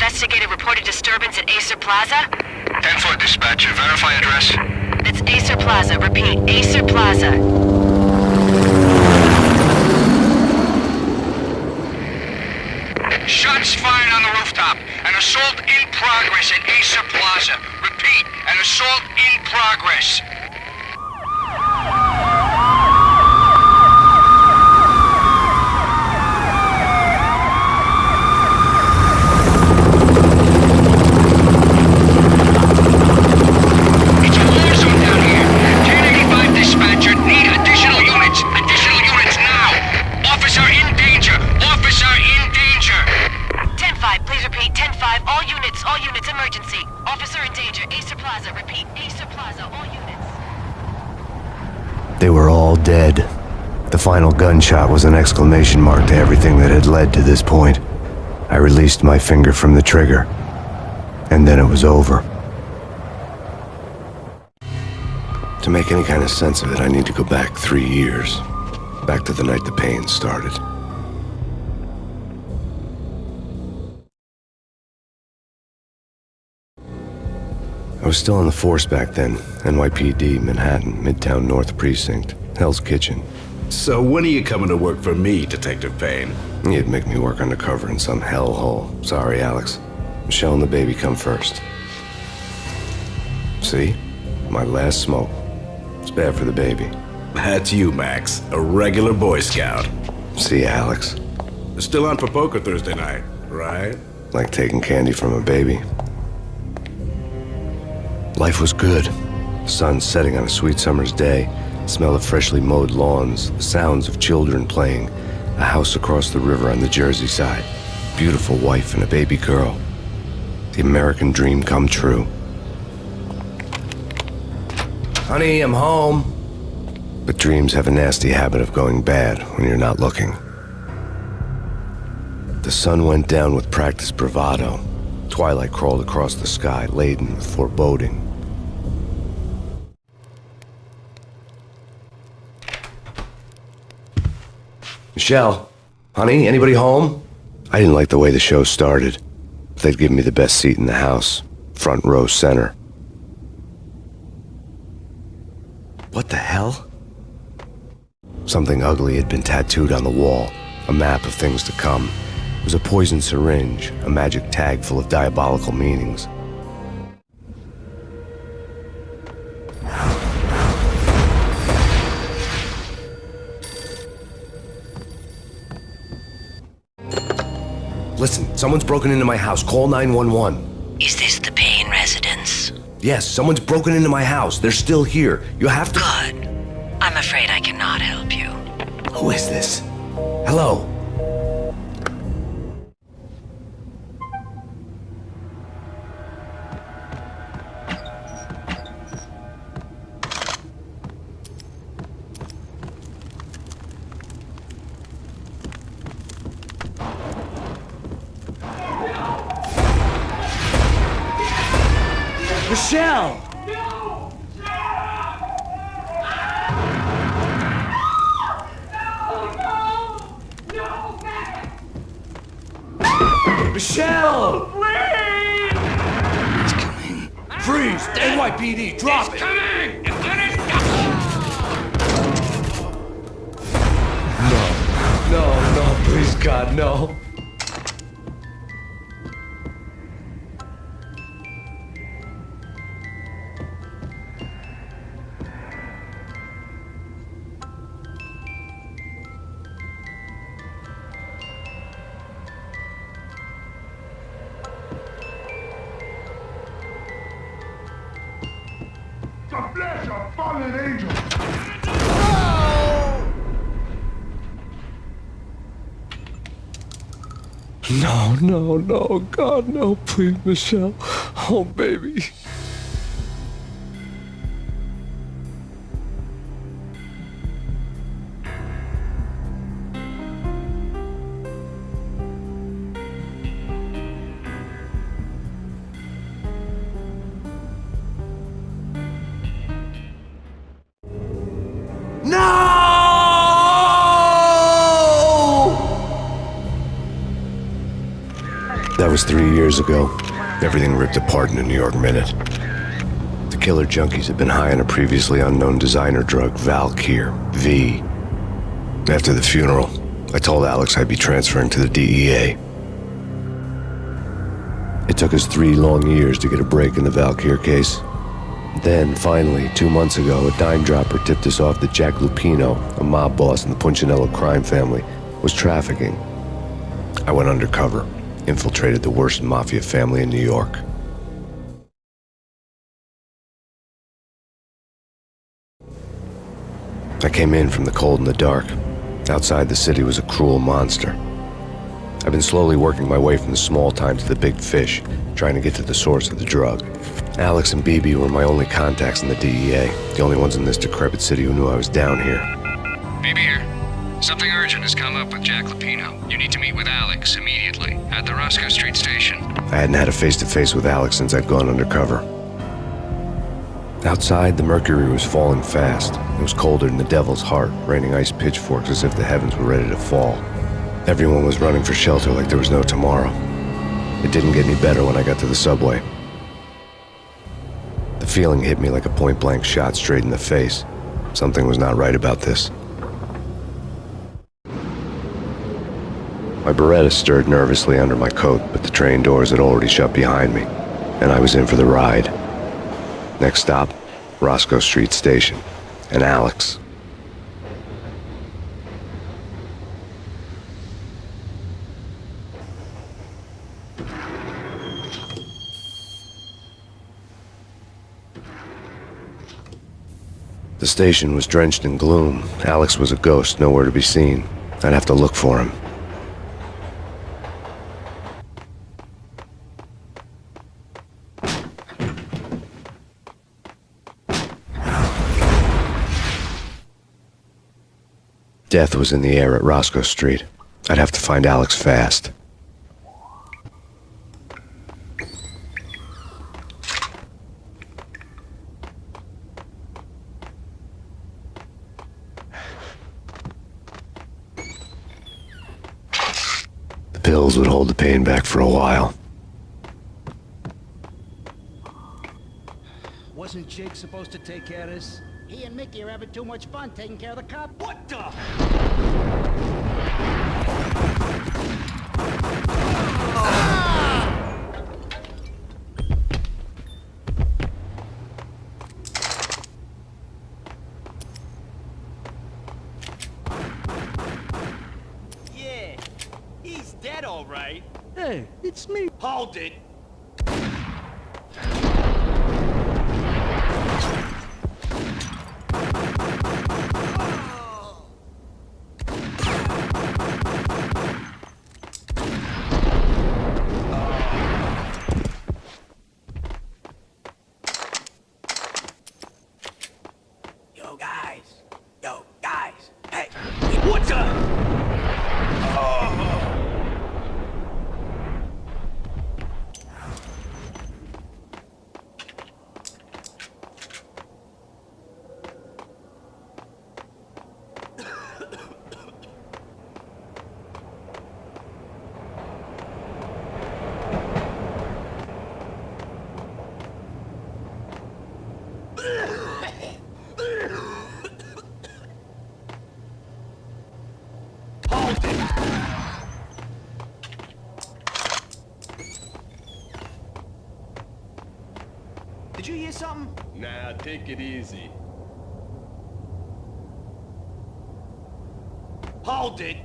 investigated reported disturbance at Acer Plaza? 10-4 dispatcher, verify address. That's Acer Plaza. Repeat, Acer Plaza. Shots fired on the rooftop. An assault in progress at Acer Plaza. Repeat, an assault in progress. It's a war zone down here. 1085 dispatcher, need additional units. Additional units now. Officer in danger. Officer in danger. 10-5, please repeat. 10-5, all units, emergency. Officer in danger, Acer Plaza. Repeat, Acer Plaza, all units. They were all dead. The final gunshot was an exclamation mark to everything that had led to this point. I released my finger from the trigger, and then it was over. To make any kind of sense of it, I need to go back 3 years. Back to the night the pain started. I was still on the force back then. NYPD, Manhattan, Midtown North Precinct, Hell's Kitchen. So when are you coming to work for me, Detective Payne? You'd make me work undercover in some hellhole. Sorry, Alex. Michelle and the baby come first. See? My last smoke. It's bad for the baby. That's you, Max. A regular Boy Scout. See, Alex. Still on for poker Thursday night, right? Like taking candy from a baby. Life was good. Sun setting on a sweet summer's day. Smell of freshly mowed lawns. The sounds of children playing. A house across the river on the Jersey side. Beautiful wife and a baby girl. The American dream come true. Honey, I'm home. But dreams have a nasty habit of going bad when you're not looking. The sun went down with practiced bravado. Twilight crawled across the sky, laden with foreboding. Michelle, honey, anybody home? I didn't like the way the show started. They'd give me the best seat in the house, front row center. What the hell? Something ugly had been tattooed on the wall, a map of things to come. It was a poison syringe, a magic tag full of diabolical meanings. Listen, someone's broken into my house. Call 911. Is this the Payne residence? Yes, someone's broken into my house. They're still here. You have to... Good. I'm afraid I cannot help you. Who is this? Hello? Michelle! Michelle! It's coming. Freeze! NYPD, drop it! Coming! No, please, God, no. The flesh of fallen angels! No, God, no, please, Michelle. Oh, baby. That was 3 years ago. Everything ripped apart in a New York minute. The killer junkies had been high on a previously unknown designer drug, Valkyr, V. After the funeral, I told Alex I'd be transferring to the DEA. It took us 3 long years to get a break in the Valkyr case. Then, finally, 2 months ago, a dime dropper tipped us off that Jack Lupino, a mob boss in the Punchinello crime family, was trafficking. I went undercover, infiltrated the worst mafia family in New York. I came in from the cold and the dark. Outside the city was a cruel monster. I've been slowly working my way from the small time to the big fish, trying to get to the source of the drug. Alex and BB were my only contacts in the DEA, the only ones in this decrepit city who knew I was down here. BB here. Something urgent has come up with Jack Lupino. You need to meet with Alex immediately at the Roscoe Street station. I hadn't had a face-to-face with Alex since I'd gone undercover. Outside, the mercury was falling fast. It was colder than the devil's heart, raining ice pitchforks as if the heavens were ready to fall. Everyone was running for shelter like there was no tomorrow. It didn't get any better when I got to the subway. The feeling hit me like a point-blank shot straight in the face. Something was not right about this. My Beretta stirred nervously under my coat, but the train doors had already shut behind me, and I was in for the ride. Next stop, Roscoe Street Station, and Alex. The station was drenched in gloom. Alex was a ghost, nowhere to be seen. I'd have to look for him. Death was in the air at Roscoe Street. I'd have to find Alex fast. The pills would hold the pain back for a while. Wasn't Jake supposed to take care of this? He and Mickey are having too much fun taking care of the cop. What the? Yeah, he's dead, all right. Hey, it's me. Hold it. Yo, guys. Hey, what the? Did you hear something? Nah, take it easy. Hold it.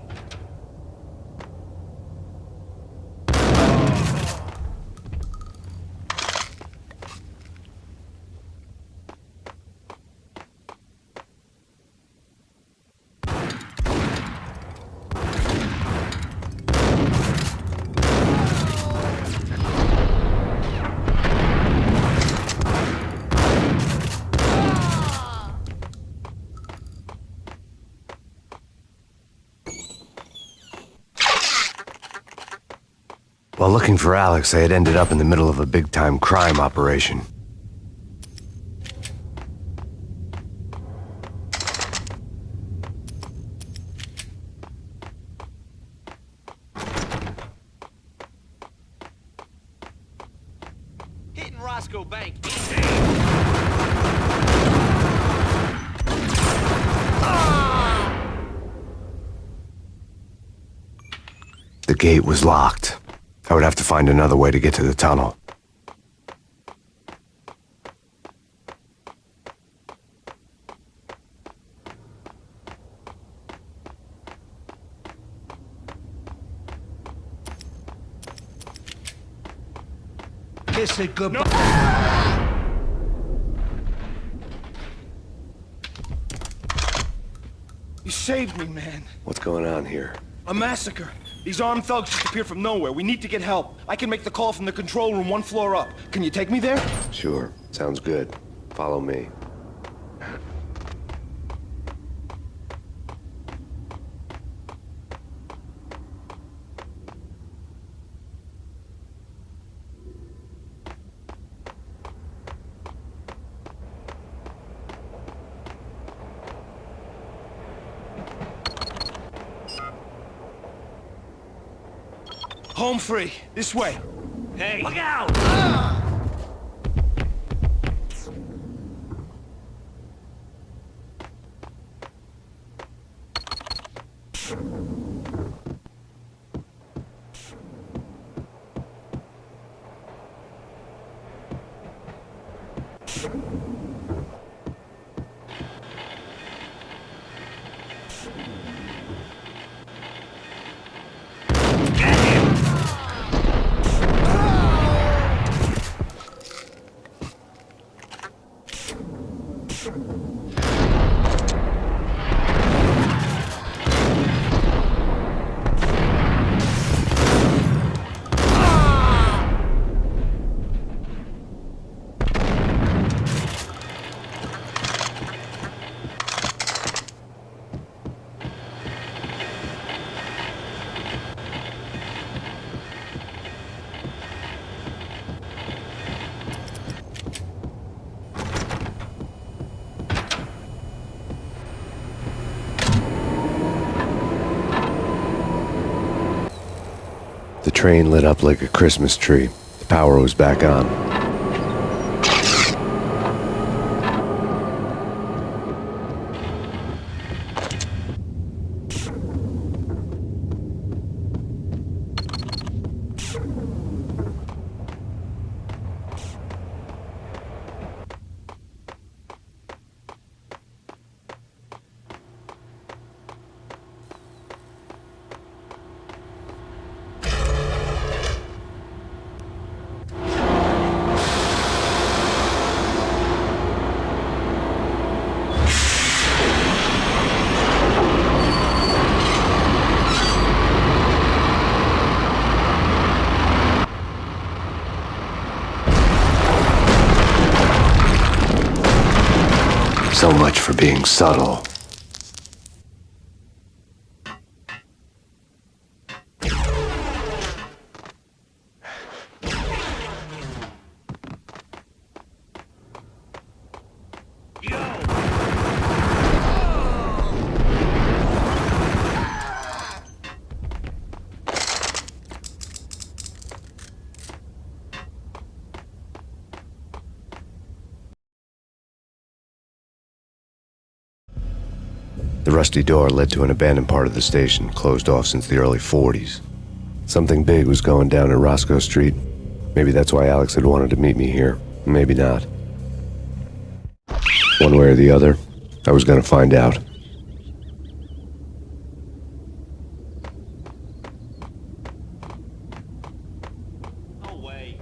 While looking for Alex, I had ended up in the middle of a big-time crime operation. Roscoe Bank. The gate was locked. I would have to find another way to get to the tunnel. Kiss it goodbye. You saved me, man. What's going on here? A massacre. These armed thugs just appeared from nowhere. We need to get help. I can make the call from the control room 1 floor up. Can you take me there? Sure. Sounds good. Follow me. Home free. This way. Hey! Look out! The train lit up like a Christmas tree. The power was back on. So much for being subtle. The rusty door led to an abandoned part of the station, closed off since the early 40s. Something big was going down at Roscoe Street. Maybe that's why Alex had wanted to meet me here. Maybe not. One way or the other, I was going to find out. No way.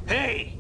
Hey!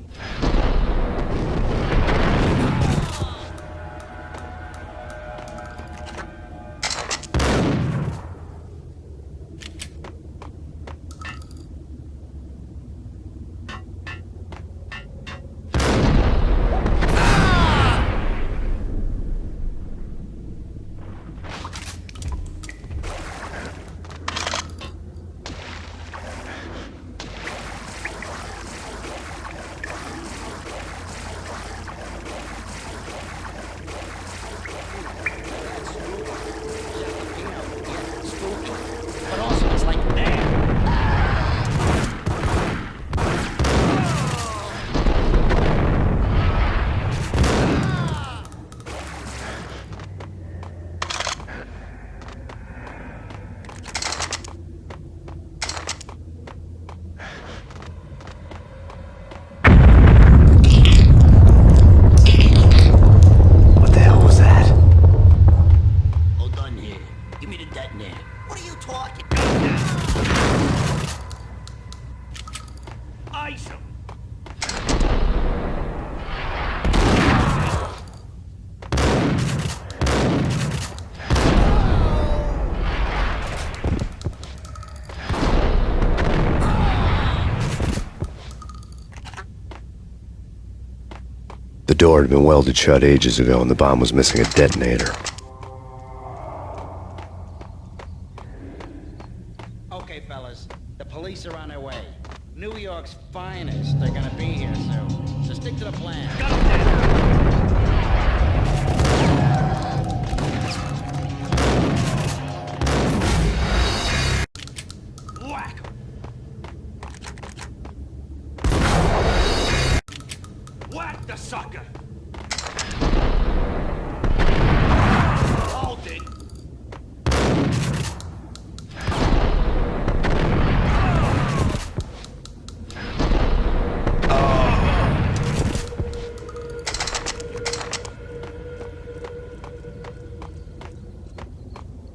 The door had been welded shut ages ago and the bomb was missing a detonator. Okay, fellas. The police are on their way. New York's finest. They're gonna be here soon. So stick to the plan. Whack! Whack the sucker! Hold it!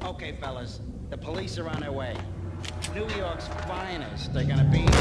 Okay, fellas. The police are on their way. New York's finest. They're gonna be here.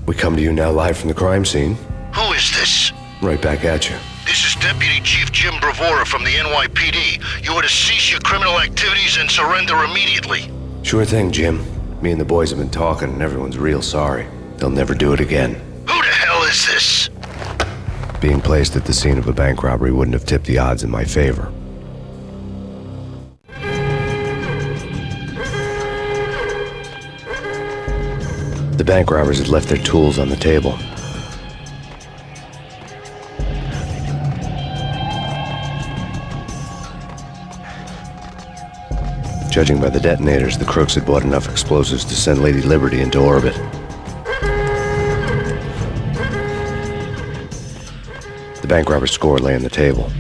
We come to you now live from the crime scene. Who is this? Right back at you. This is Deputy Chief Jim Bravura from the NYPD. You are to cease your criminal activities and surrender immediately. Sure thing, Jim. Me and the boys have been talking and everyone's real sorry. They'll never do it again. Who the hell is this? Being placed at the scene of a bank robbery wouldn't have tipped the odds in my favor. The bank robbers had left their tools on the table. Judging by the detonators, the crooks had bought enough explosives to send Lady Liberty into orbit. The bank robber's score lay on the table.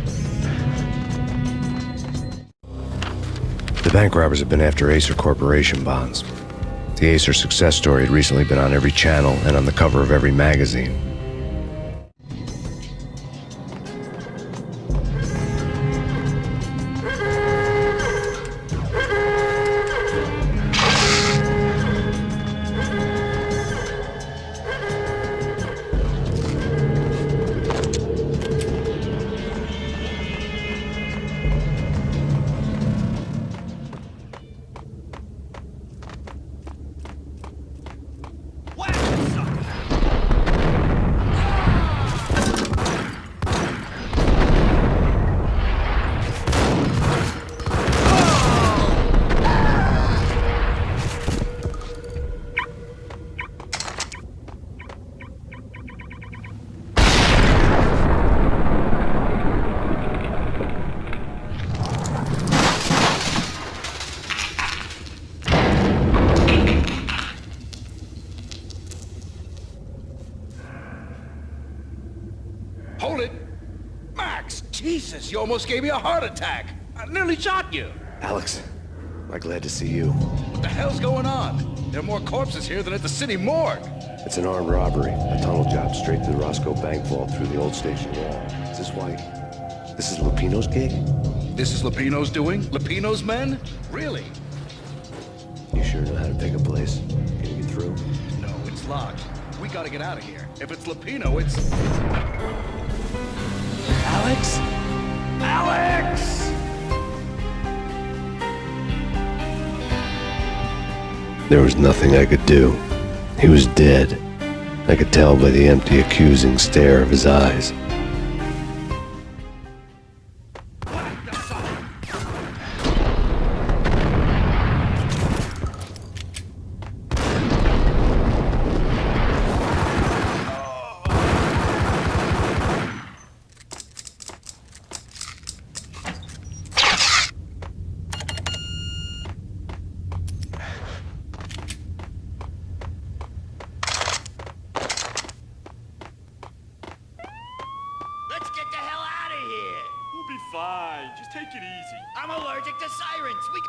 The bank robbers had been after Acer Corporation bonds. The Acer success story had recently been on every channel and on the cover of every magazine. Hold it! Max! Jesus, you almost gave me a heart attack! I nearly shot you! Alex, I'm glad to see you. What the hell's going on? There are more corpses here than at the city morgue! It's an armed robbery. A tunnel job straight to the Roscoe Bank vault through the old station wall. Is this why... This is Lupino's gig? This is Lupino's doing? Lupino's men? Really? You sure know how to pick a place? Can you get through? No, it's locked. We gotta get out of here. If it's Lupino, it's... Alex? Alex! There was nothing I could do. He was dead. I could tell by the empty, accusing stare of his eyes. it easy. I'm allergic to sirens. We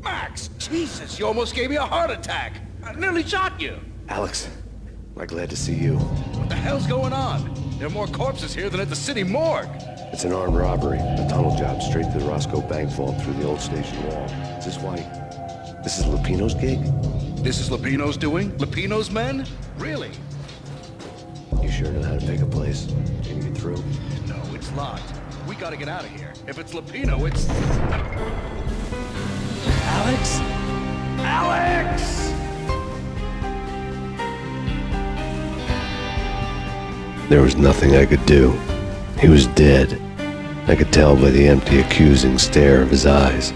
Max, Jesus, you almost gave me a heart attack. I nearly shot you. Alex, am I glad to see you. What the hell's going on? There are more corpses here than at the city morgue. It's an armed robbery, a tunnel job straight to the Roscoe Bank vault through the old station wall. Is this why? This is Lupino's gig? This is Lupino's doing? Lupino's men? Really? You sure know how to pick a place? Can you get through? No, it's locked. We gotta get out of here. If it's Lupino, it's... Alex? Alex! There was nothing I could do. He was dead. I could tell by the empty, accusing stare of his eyes.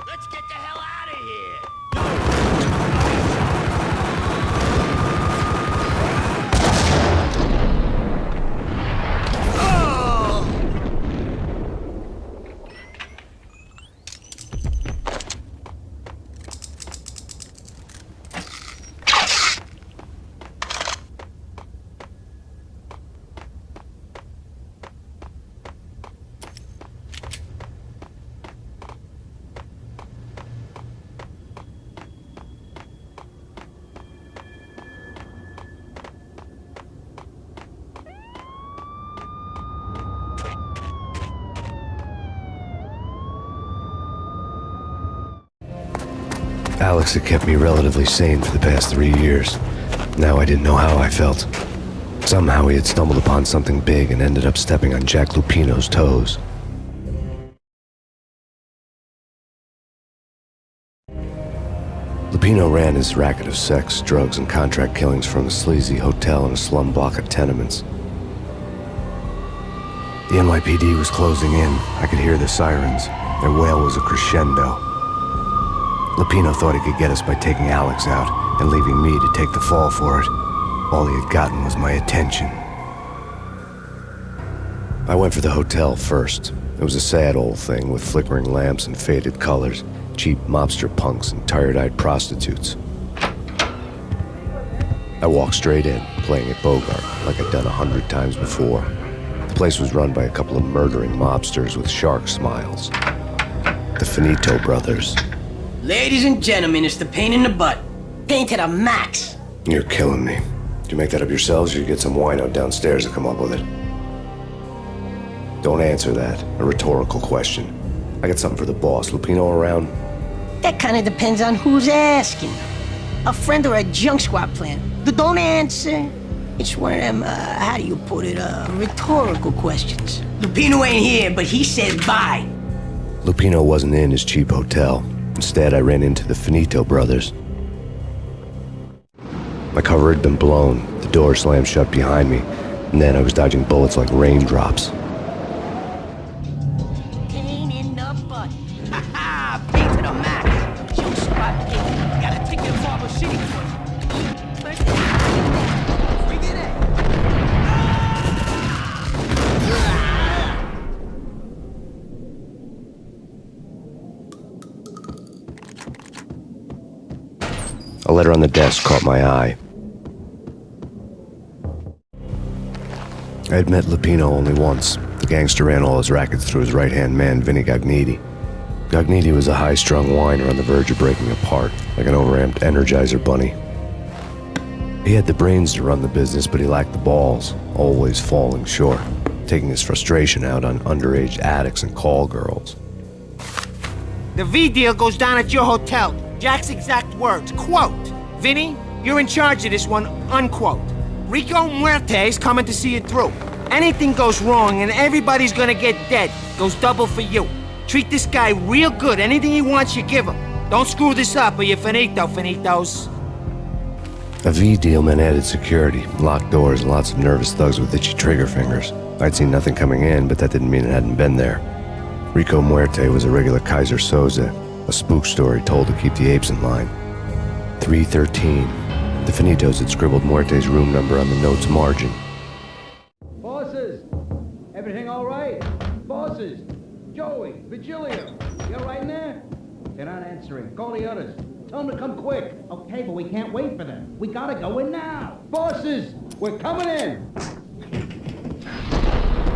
Let's get the hell out of here. Alex had kept me relatively sane for the past 3 years. Now I didn't know how I felt. Somehow he had stumbled upon something big and ended up stepping on Jack Lupino's toes. Lupino ran his racket of sex, drugs, and contract killings from a sleazy hotel in a slum block of tenements. The NYPD was closing in. I could hear the sirens. Their wail was a crescendo. Lupino thought he could get us by taking Alex out and leaving me to take the fall for it. All he had gotten was my attention. I went for the hotel first. It was a sad old thing with flickering lamps and faded colors, cheap mobster punks and tired-eyed prostitutes. I walked straight in, playing at Bogart like I'd done 100 times before. The place was run by a couple of murdering mobsters with shark smiles. The Finito brothers. Ladies and gentlemen, it's the pain in the butt. Pain to the max. You're killing me. Did you make that up yourselves, or you get some wino downstairs to come up with it? Don't answer that. A rhetorical question. I got something for the boss. Lupino around? That kind of depends on who's asking. A friend or a junk squad plan. Don't answer. It's one of them, how do you put it, rhetorical questions. Lupino ain't here, but he said bye. Lupino wasn't in his cheap hotel. Instead, I ran into the Finito brothers. My cover had been blown, the door slammed shut behind me, and then I was dodging bullets like raindrops. Pain in the butt. Ha ha! Pain to the max. desk caught my eye. I had met Lupino only once. The gangster ran all his rackets through his right-hand man, Vinny Gagniti. Gagniti was a high-strung whiner on the verge of breaking apart, like an overamped Energizer bunny. He had the brains to run the business, but he lacked the balls, always falling short, taking his frustration out on underage addicts and call girls. The V deal goes down at your hotel. Jack's exact words, quote, "Vinny, you're in charge of this one," unquote. Rico Muerte's coming to see it through. Anything goes wrong and everybody's gonna get dead. Goes double for you. Treat this guy real good. Anything he wants, you give him. Don't screw this up or you're finito, finitos. A V deal meant added security, locked doors, and lots of nervous thugs with itchy trigger fingers. I'd seen nothing coming in, but that didn't mean it hadn't been there. Rico Muerte was a regular Kaiser Soze, a spook story told to keep the apes in line. 313. The Finitos had scribbled Muerte's room number on the note's margin. Bosses! Everything all right? Bosses! Joey, Virgilio, you all right in there? They're not answering. Call the others. Tell them to come quick. Okay, but we can't wait for them. We gotta go in now. Bosses! We're coming in!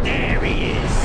There he is!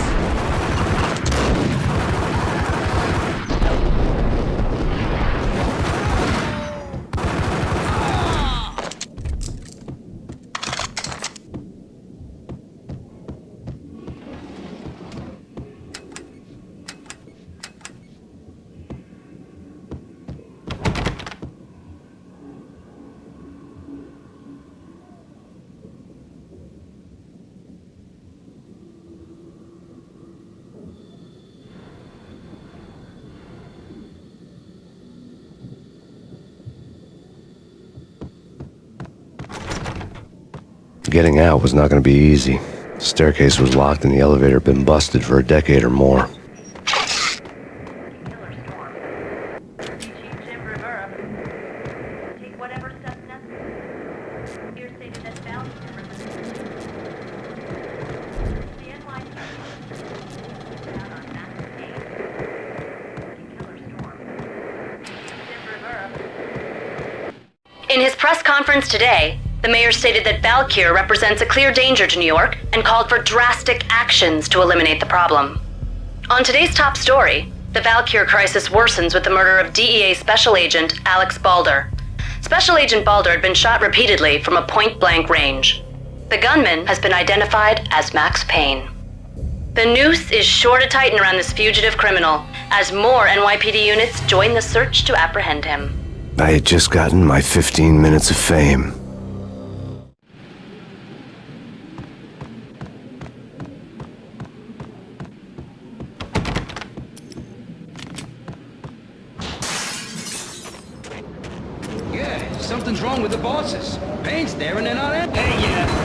Getting out was not going to be easy. The staircase was locked and the elevator had been busted for a decade or more. In his press conference today, the mayor stated that Valkyr represents a clear danger to New York and called for drastic actions to eliminate the problem. On today's top story, the Valkyr crisis worsens with the murder of DEA Special Agent Alex Balder. Special Agent Balder had been shot repeatedly from a point-blank range. The gunman has been identified as Max Payne. The noose is sure to tighten around this fugitive criminal as more NYPD units join the search to apprehend him. I had just gotten my 15 minutes of fame. Yeah, something's wrong with the bosses. Payne's there and they're not in. Hey, yeah.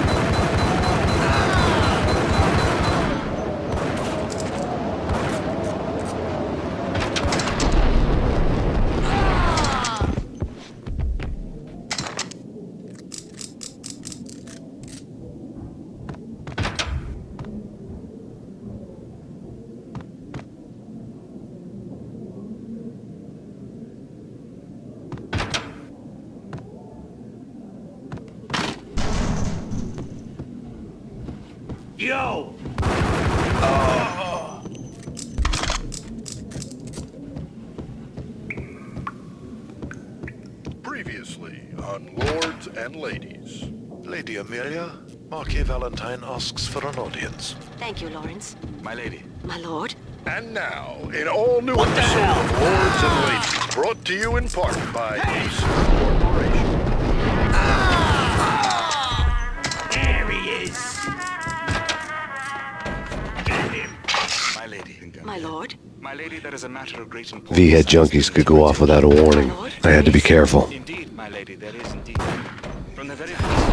Yo! Previously on Lords and Ladies. Lady Amelia, Marquis Valentine asks for an audience. Thank you, Lawrence. My lady. My lord. And now, an all-new episode of Lords and Ladies, brought to you in part by Ace Corporation. There he is! Get him! My lady. My lord. My lady, that is a matter of great importance. V-head junkies could go off without a warning. I had to be careful. Indeed, my lady, there is indeed. From the very first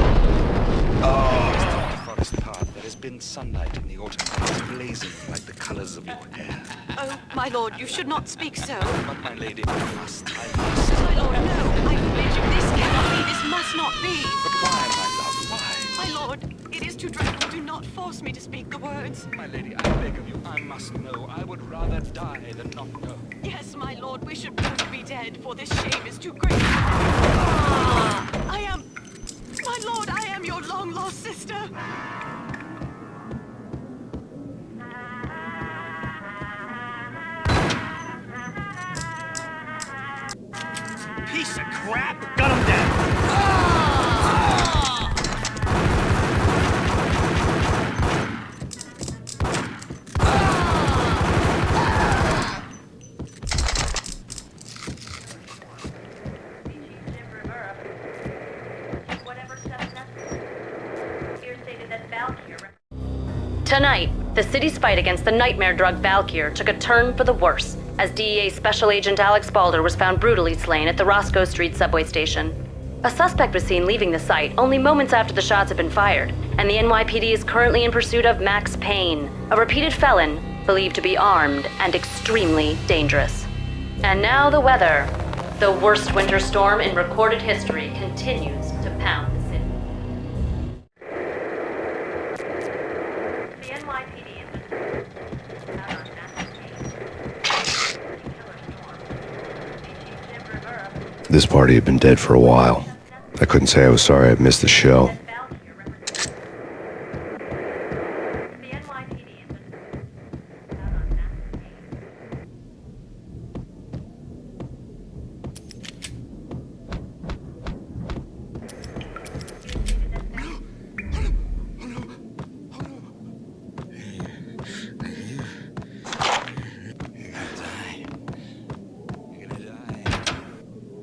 the forest path, there has been sunlight in the autumn, blazing like the colors of your hair. Oh, my lord, you should not speak so. But my lady, I must. My lord, no. I beg you, this cannot be. This must not be. But why, my love, why? My lord, it is too dreadful. Do not force me to speak the words. My lady, I beg of you, I must know. I would rather die than not know. Yes, my lord, we should both be dead, for this shame is too great. I am... My lord, I am your long-lost sister. Piece of crap! Gun him down! Tonight, the city's fight against the nightmare drug Valkyr took a turn for the worse as DEA Special Agent Alex Balder was found brutally slain at the Roscoe Street subway station. A suspect was seen leaving the site only moments after the shots had been fired, and the NYPD is currently in pursuit of Max Payne, a repeated felon believed to be armed and extremely dangerous. And now the weather. The worst winter storm in recorded history continues to pound the city. The NYPD is This party had been dead for a while. I couldn't say I was sorry I'd missed the show.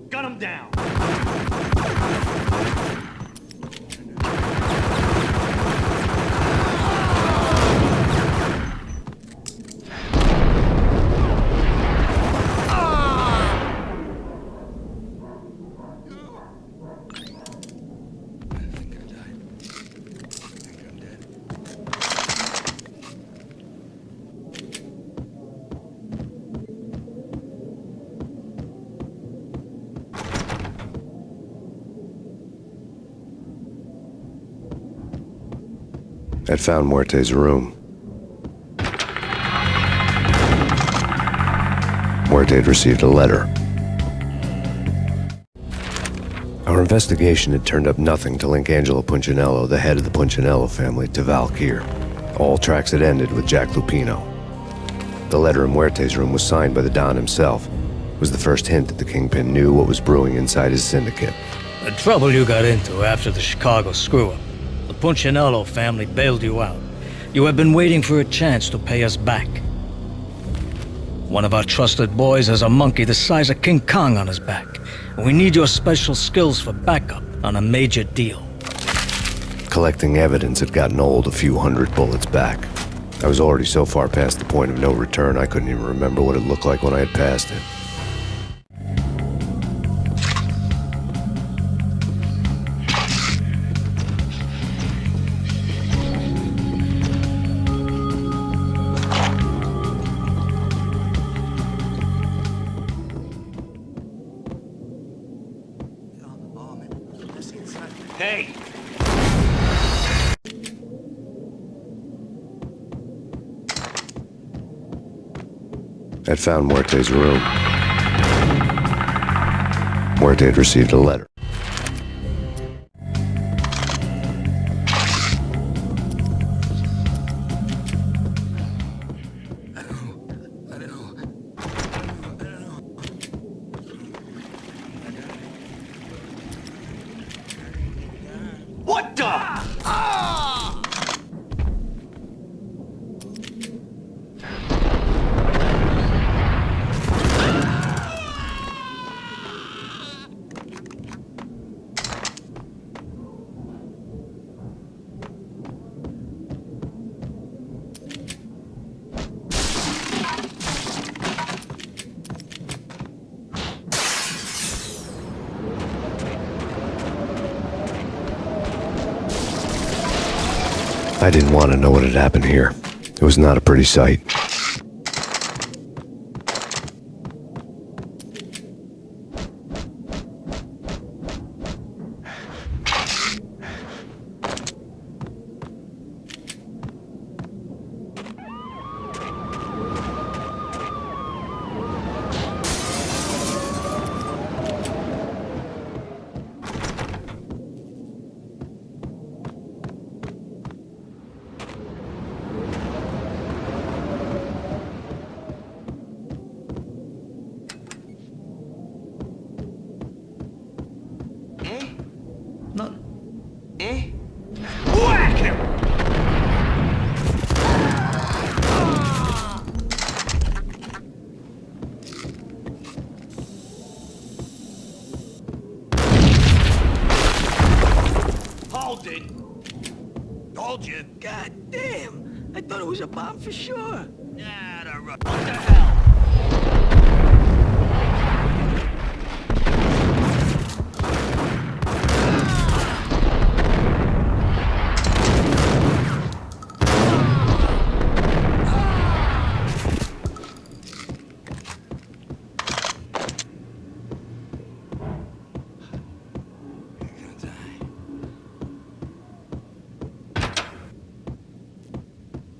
Gun him down! I'd found Muerte's room. Muerte had received a letter. Our investigation had turned up nothing to link Angelo Punchinello, the head of the Punchinello family, to Valkyr. All tracks had ended with Jack Lupino. The letter in Muerte's room was signed by the Don himself. It was the first hint that the Kingpin knew what was brewing inside his syndicate. The trouble you got into after the Chicago screw-up. The Punchinello family bailed you out. You have been waiting for a chance to pay us back. One of our trusted boys has a monkey the size of King Kong on his back. And we need your special skills for backup on a major deal. Collecting evidence had gotten old a few hundred bullets back. I was already so far past the point of no return I couldn't even remember what it looked like when I had passed it. Hey! I'd found Muerte's room. Muerte had received a letter. What the? I didn't want to know what had happened here. It was not a pretty sight. None. Eh? Whack him! Hold it. Told you. God damn! I thought it was a bomb for sure. Nah, what the hell?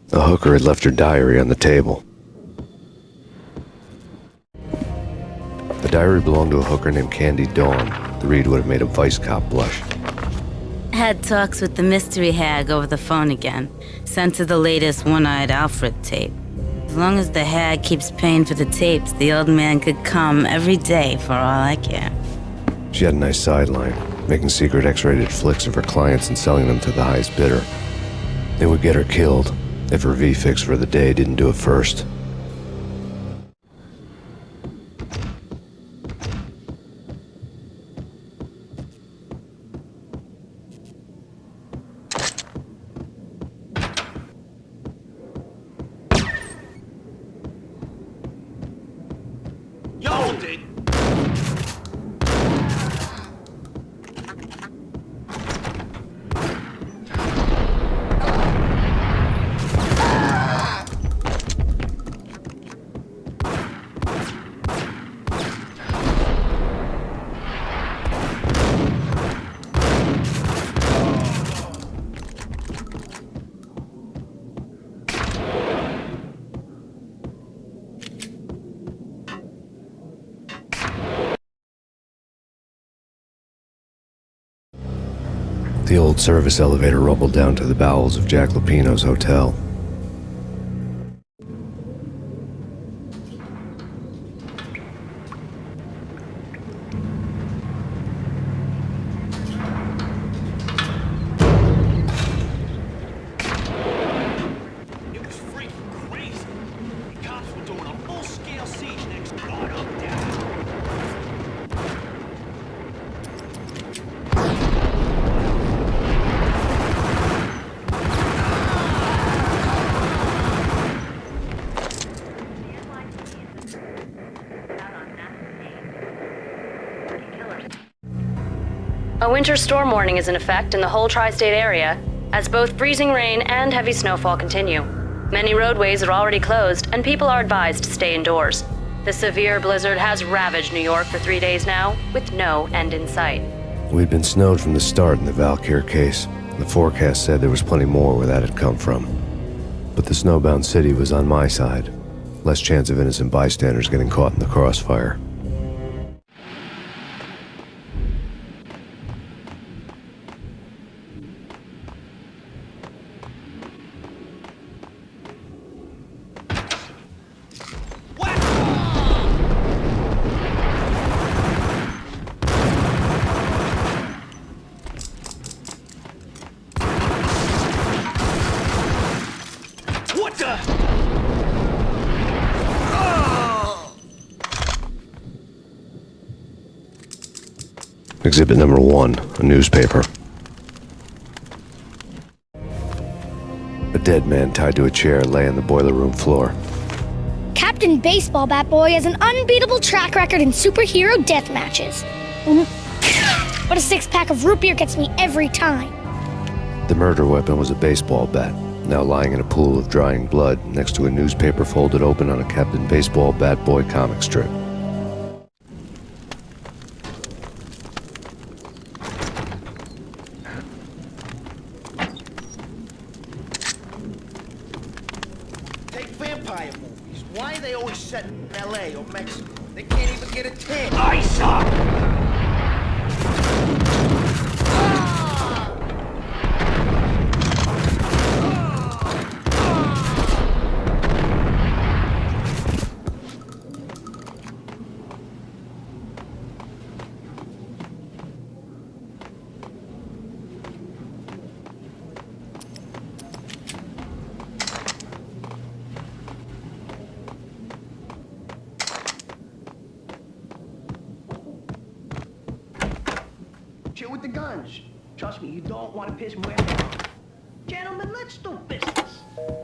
The hooker had left her diary on the table. The diary belonged to a hooker named Candy Dawn. The read would have made a vice cop blush. Had talks with the mystery hag over the phone again. Sent her the latest One-Eyed Alfred tape. As long as the hag keeps paying for the tapes, the old man could come every day for all I care. She had a nice sideline, making secret X-rated flicks of her clients and selling them to the highest bidder. It would get her killed if her V-fix for the day didn't do it first. Hold it. The old service elevator rumbled down to the bowels of Jack Lupino's hotel. It was freaking crazy. The cops were doing a full-scale siege next door. Up, down. A winter storm warning is in effect in the whole tri-state area, as both freezing rain and heavy snowfall continue. Many roadways are already closed, and people are advised to stay indoors. The severe blizzard has ravaged New York for 3 days now, with no end in sight. We'd been snowed from the start in the Valkyr case. The forecast said there was plenty more where that had come from. But the snowbound city was on my side. Less chance of innocent bystanders getting caught in the crossfire. What the? Exhibit number 1, a newspaper. A dead man tied to a chair lay on the boiler room floor. Captain Baseball Bat Boy has an unbeatable track record in superhero death matches. But a 6-pack of root beer gets me every time. The murder weapon was a baseball bat, now lying in a pool of drying blood next to a newspaper folded open on a Captain Baseball Bat Boy comic strip. Take vampire movies. Why are they always set in L.A. or Mexico? They can't even get a tan. Ice up! the guns. Trust me, you don't want to piss Muerte off. Gentlemen, let's do business.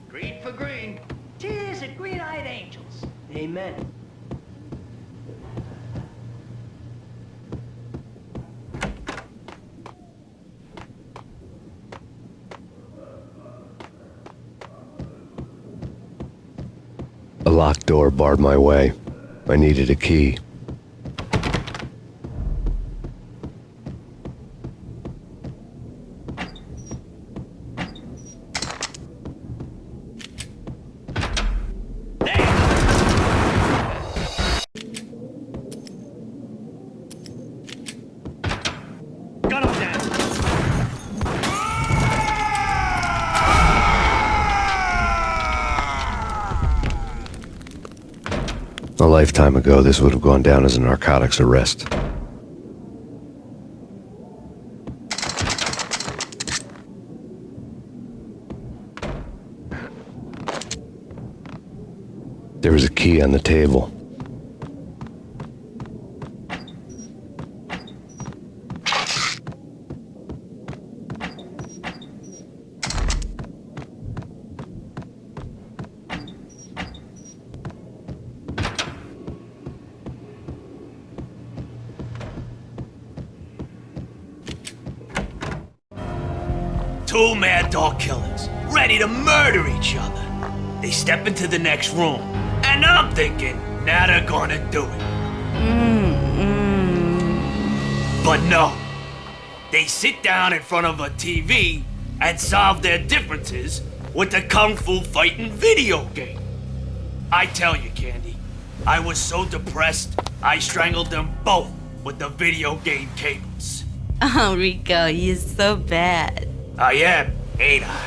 Green for green. Tis the green-eyed angels. Amen. A locked door barred my way. I needed a key. Gun him down. A lifetime ago, this would have gone down as a narcotics arrest. There was a key on the table. Two mad dog killers, ready to murder each other. They step into the next room, and I'm thinking, now they're gonna do it. But no. They sit down in front of a TV and solve their differences with the kung fu fighting video game. I tell you, Candy, I was so depressed, I strangled them both with the video game cables. Oh, Rico, you're so bad. I am, ain't I?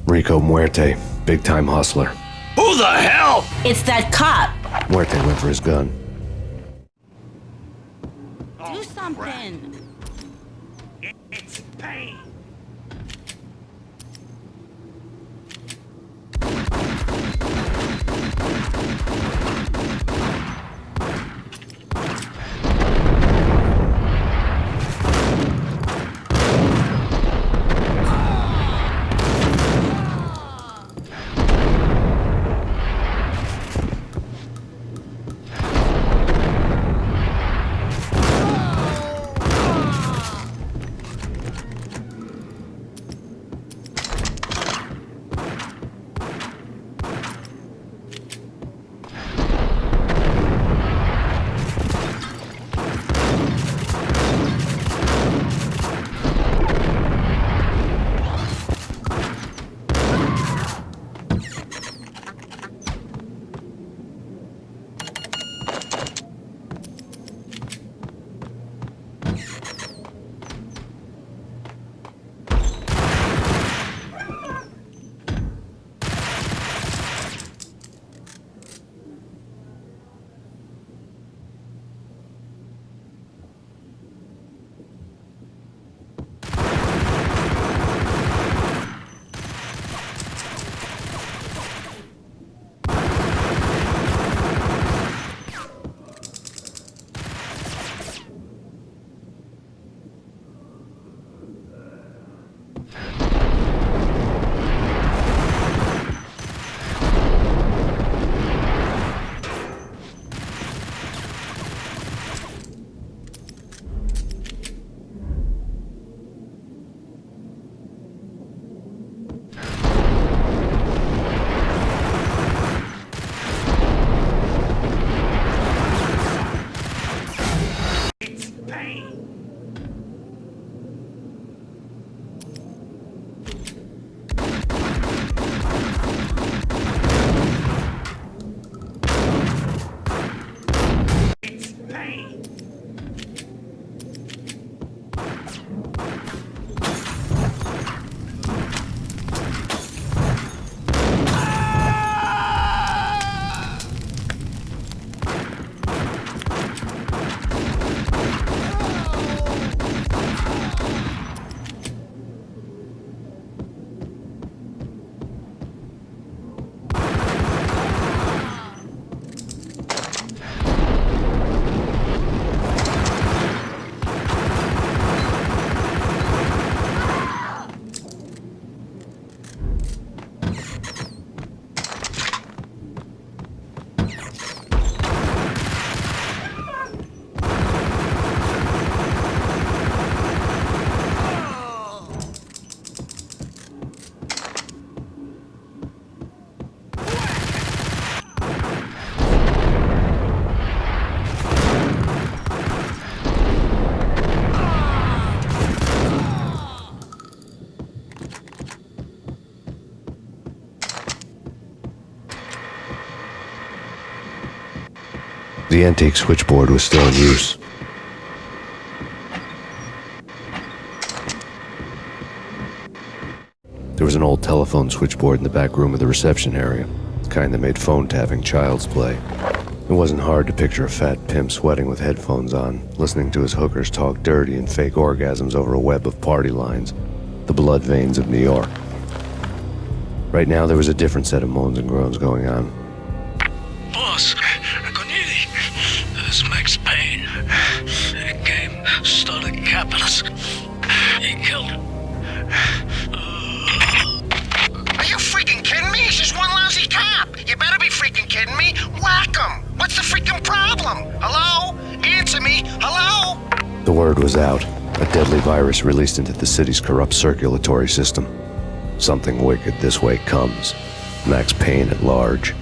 Rico Muerte, big-time hustler. Who the hell? It's that cop. Muerte went for his gun. Do something. It's Payne. The antique switchboard was still in use. There was an old telephone switchboard in the back room of the reception area, the kind that made phone tapping child's play. It wasn't hard to picture a fat pimp sweating with headphones on, listening to his hookers talk dirty and fake orgasms over a web of party lines, the blood veins of New York. Right now, there was a different set of moans and groans going on. Boss, Corneli, this Max Payne. He came, started capitalist. He killed him. Are you freaking kidding me? He's just one lousy cop. You better be freaking kidding me. Whack him. What's the freaking problem? Hello? Answer me. Hello? The word was out. A deadly virus released into the city's corrupt circulatory system. Something wicked this way comes. Max Payne at large.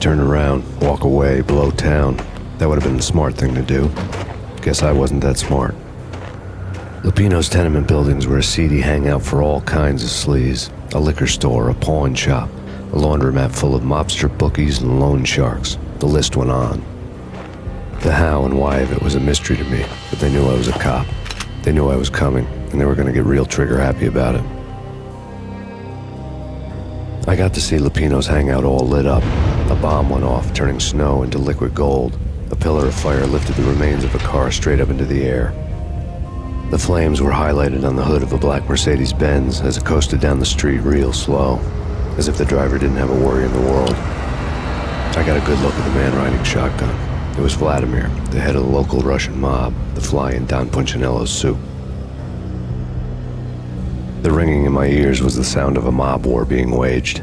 Turn around, walk away, blow town. That would have been the smart thing to do. Guess I wasn't that smart. Lupino's tenement buildings were a seedy hangout for all kinds of sleaze. A liquor store, a pawn shop, a laundromat full of mobster bookies and loan sharks. The list went on. The how and why of it was a mystery to me, but they knew I was a cop. They knew I was coming, and they were going to get real trigger happy about it. I got to see Lupino's hangout all lit up. A bomb went off, turning snow into liquid gold. A pillar of fire lifted the remains of a car straight up into the air. The flames were highlighted on the hood of a black Mercedes-Benz as it coasted down the street real slow, as if the driver didn't have a worry in the world. I got a good look at the man riding shotgun. It was Vladimir, the head of the local Russian mob, the fly in Don Punchinello's soup. The ringing in my ears was the sound of a mob war being waged.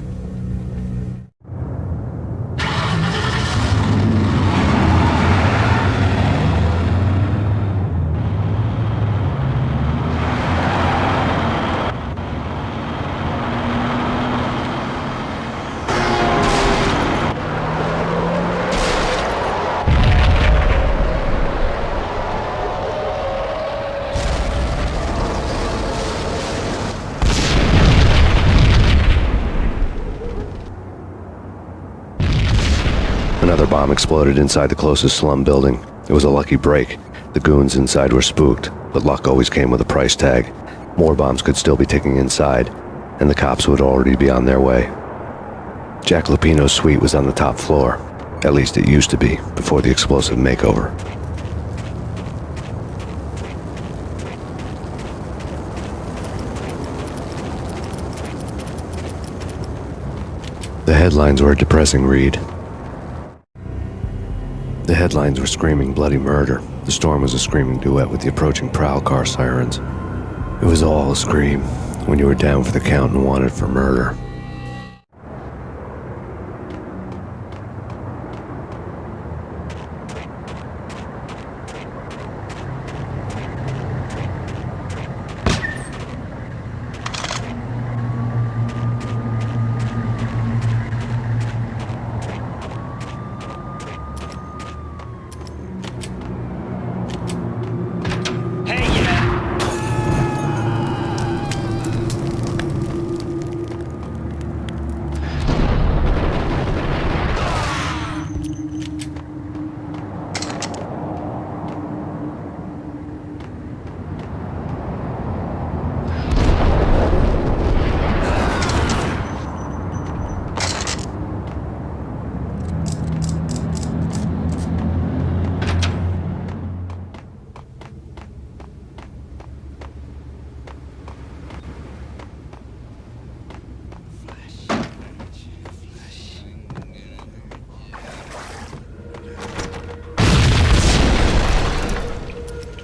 bomb exploded inside the closest slum building. It was a lucky break. The goons inside were spooked, but luck always came with a price tag. More bombs could still be ticking inside, and the cops would already be on their way. Jack Lupino's suite was on the top floor. At least it used to be, before the explosive makeover. The headlines were a depressing read. The headlines were screaming bloody murder. The storm was a screaming duet with the approaching prowl car sirens. It was all a scream when you were down for the count and wanted for murder.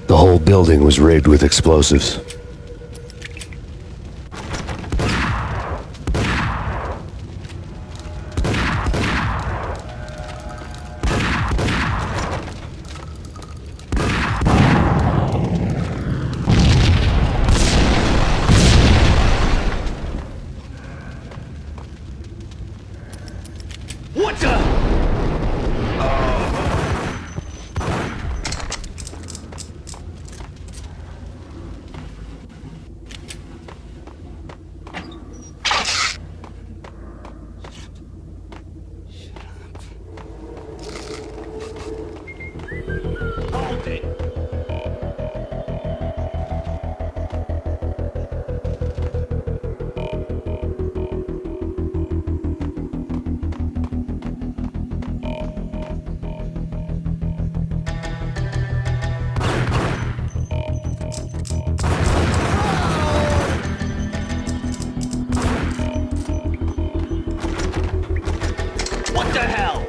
The whole building was rigged with explosives. What the? Hold it. What the hell?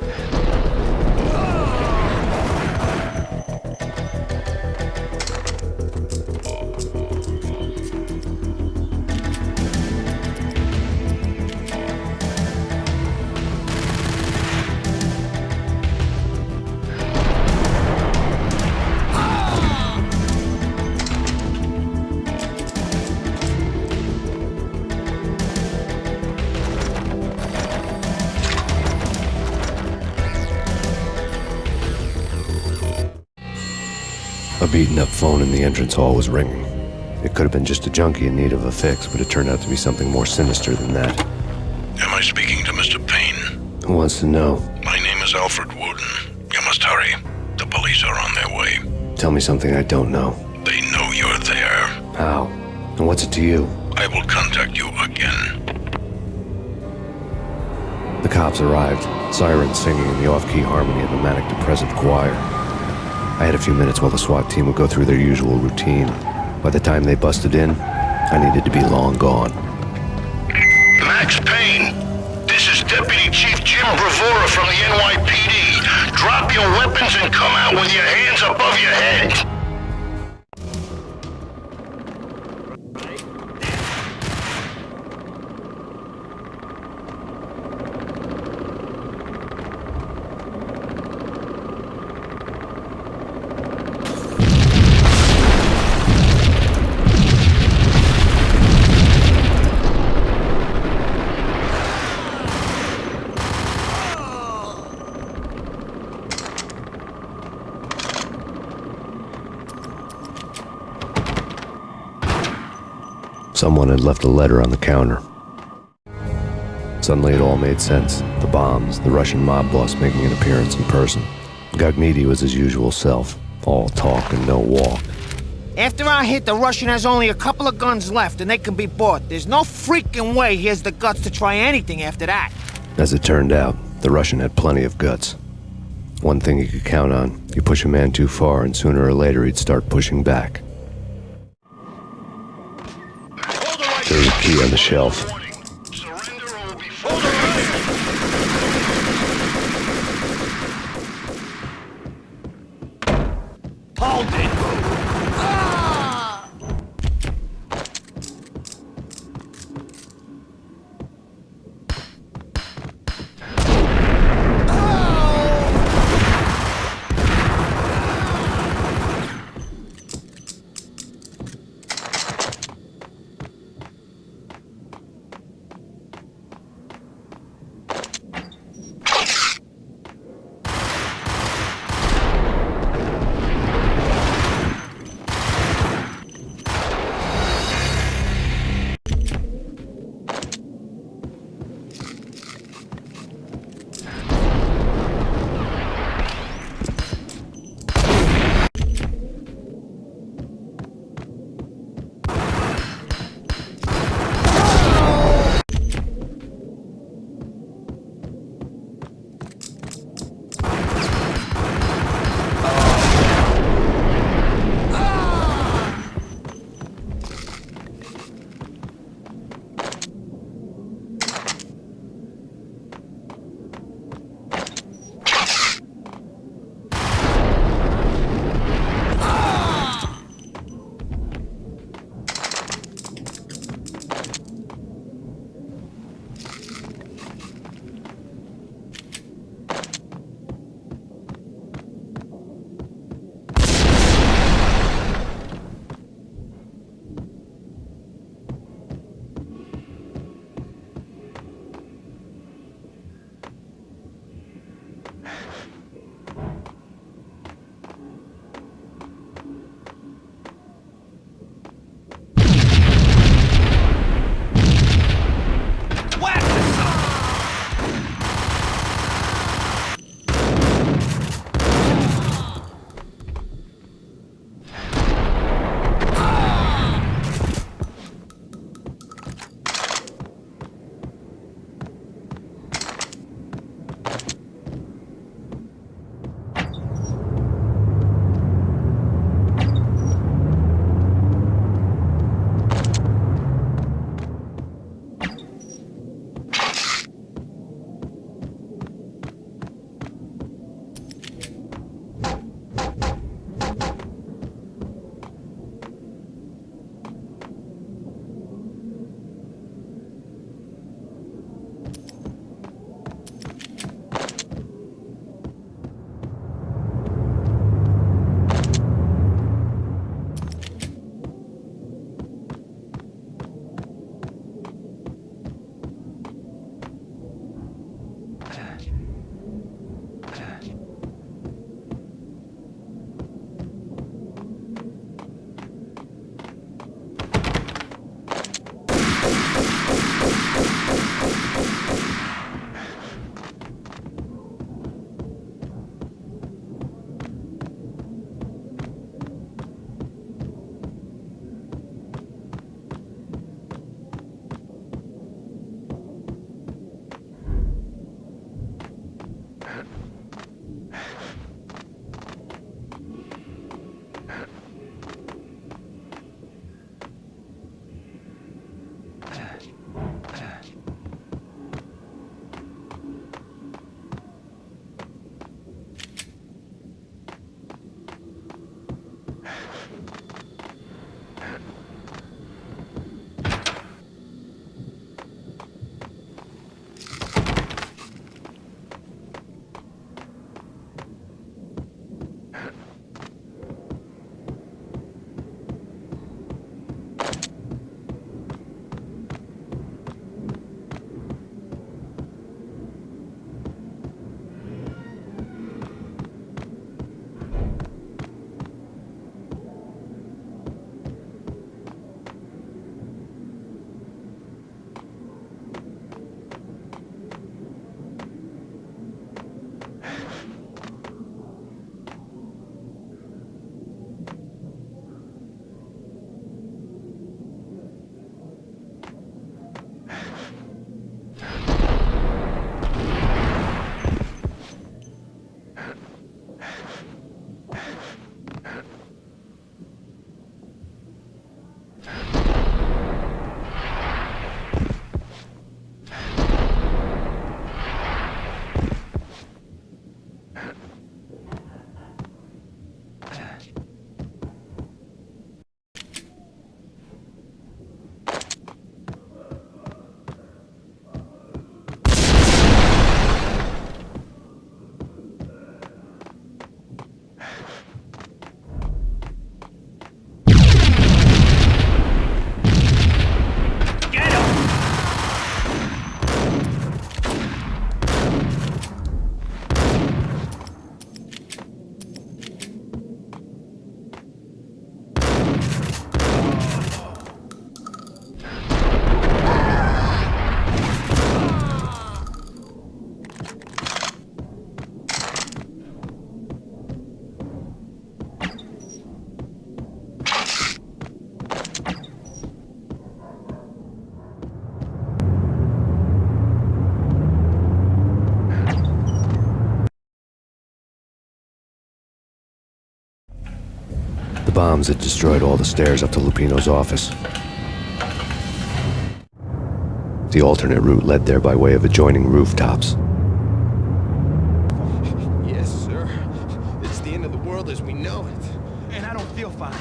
A beaten-up phone in the entrance hall was ringing. It could have been just a junkie in need of a fix, but it turned out to be something more sinister than that. Am I speaking to Mr. Payne? Who wants to know? My name is Alfred Wooden. You must hurry. The police are on their way. Tell me something I don't know. They know you're there. How? And what's it to you? I will contact you again. The cops arrived, sirens singing in the off-key harmony of a manic-depressive choir. I had a few minutes while the SWAT team would go through their usual routine. By the time they busted in, I needed to be long gone. Max Payne, this is Deputy Chief Jim Bravura from the NYPD. Drop your weapons and come out with your hands above your head. Someone had left a letter on the counter. Suddenly it all made sense. The bombs, the Russian mob boss making an appearance in person. Gagnidi was his usual self, all talk and no walk. After our hit, the Russian has only a couple of guns left and they can be bought. There's no freaking way he has the guts to try anything after that. As it turned out, the Russian had plenty of guts. One thing he could count on, you push a man too far and sooner or later he'd start pushing back. There was a key on the shelf. Hold it! The bombs had destroyed all the stairs up to Lupino's office. The alternate route led there by way of adjoining rooftops. Yes, sir. It's the end of the world as we know it. And I don't feel fine.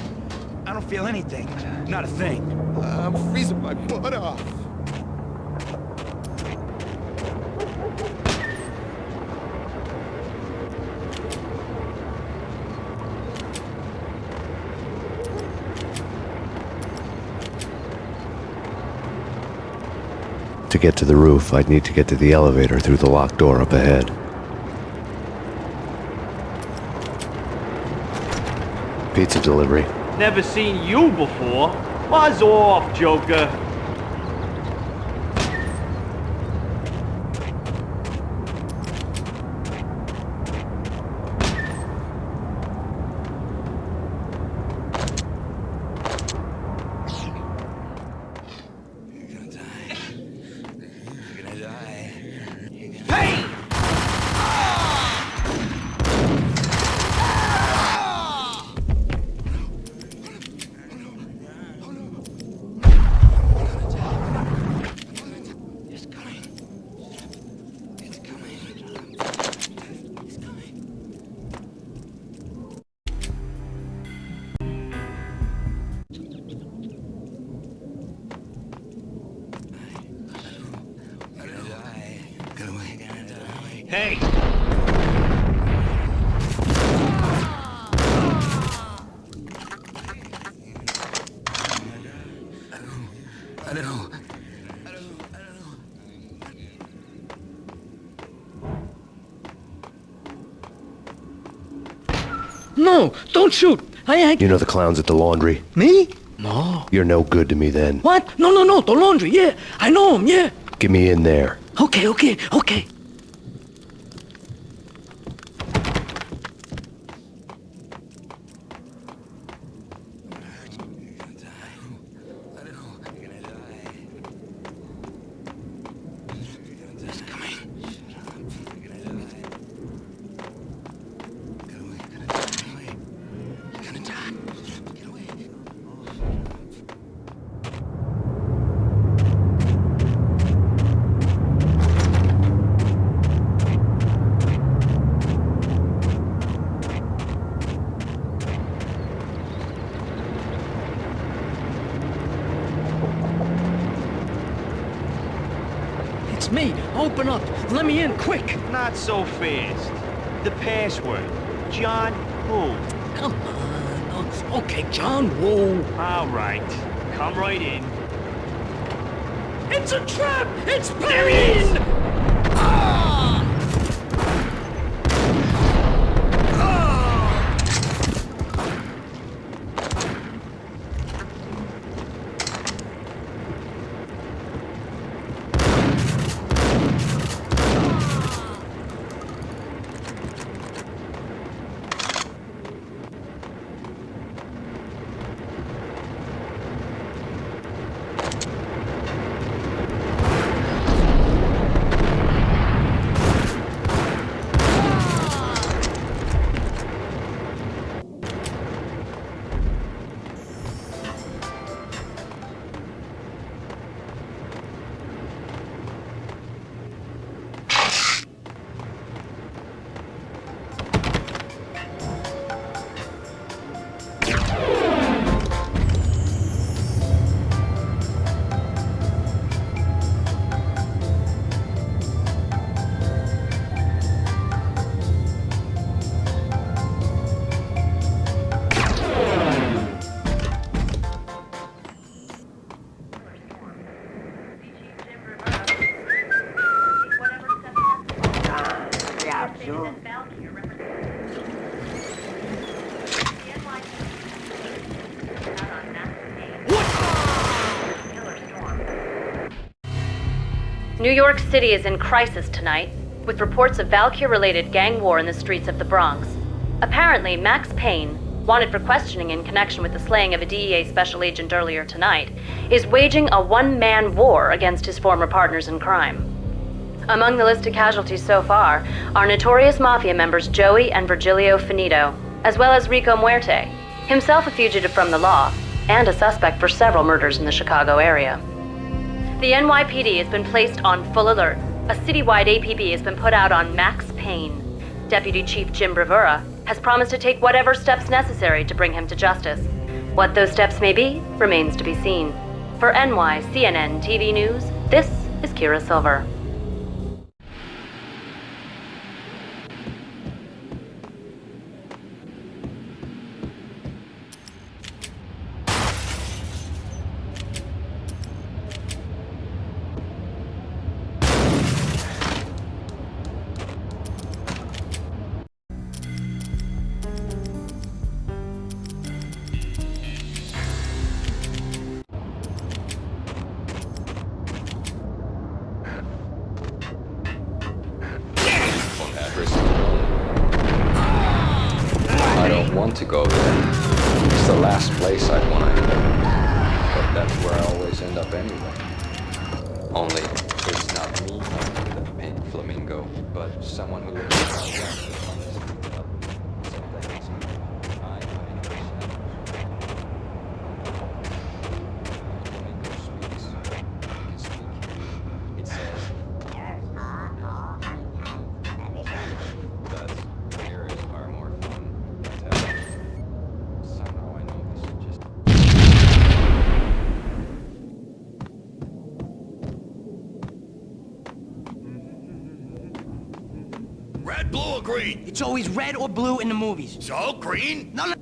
I don't feel anything. Not a thing. I'm freezing my butt off. To get to the roof, I'd need to get to the elevator through the locked door up ahead. Pizza delivery. Never seen you before. Buzz off, Joker. Hey! I don't know. No, don't shoot. You know the clowns at the laundry? Me? No. You're no good to me then. What? No, the laundry, yeah. I know him, yeah. Get me in there. Okay. It's me. Open up. Let me in, quick. Not so fast. The password. John who? Come on. Okay, John Woo. All right. Come right in. It's a trap! It's Payne! Ah! New York City is in crisis tonight, with reports of Valkyr-related gang war in the streets of the Bronx. Apparently, Max Payne, wanted for questioning in connection with the slaying of a DEA special agent earlier tonight, is waging a one-man war against his former partners in crime. Among the listed casualties so far are notorious mafia members Joey and Virgilio Finito, as well as Rico Muerte, himself a fugitive from the law, and a suspect for several murders in the Chicago area. The NYPD has been placed on full alert. A citywide APB has been put out on Max Payne. Deputy Chief Jim Bravura has promised to take whatever steps necessary to bring him to justice. What those steps may be remains to be seen. For NYCNN TV News, this is Kira Silver. I don't want to go there. It's the last place I'd want to end up. But that's where I always end up anyway. Only, it's not me with a pink flamingo, but someone who looks Red, blue, or green? It's always red or blue in the movies. So, green? No, no.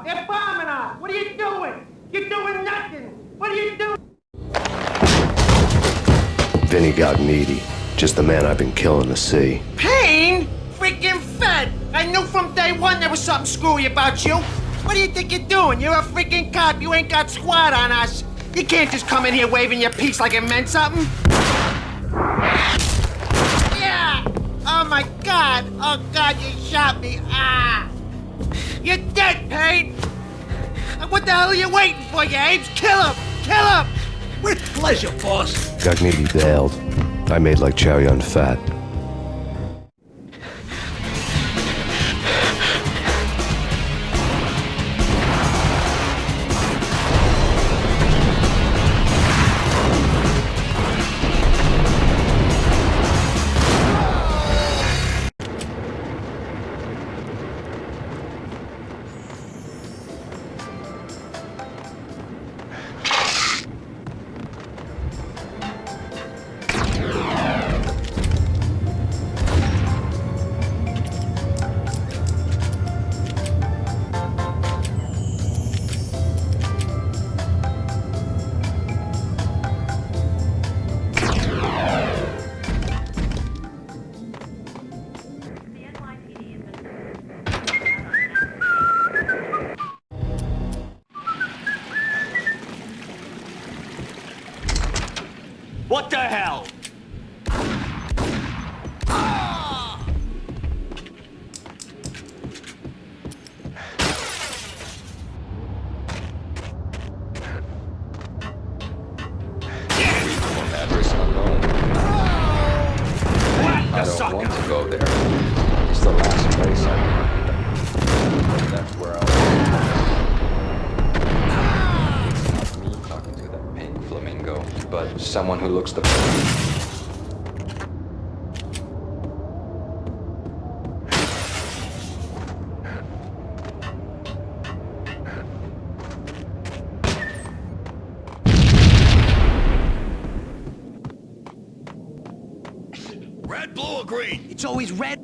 They're bombing us! What are you doing? You're doing nothing! What are you doing? Vinny got needy. Just the man I've been killing to see. Payne? Freaking fed! I knew from day one there was something screwy about you. What do you think you're doing? You're a freaking cop. You ain't got squad on us. You can't just come in here waving your piece like it meant something. Yeah! Oh my God! Oh God, you shot me! Ah! You're dead, Payne! What the hell are you waiting for, you apes? Kill him! Kill him! With pleasure, boss. Gagnetti bailed. I made like Chow Yun Fat. What the hell? Address unknown. I don't want to go there. It's the last place I want to end up. That's where I'll It's not me talking to that pink flamingo, but someone who looks the part. red, blue, or green? It's always red.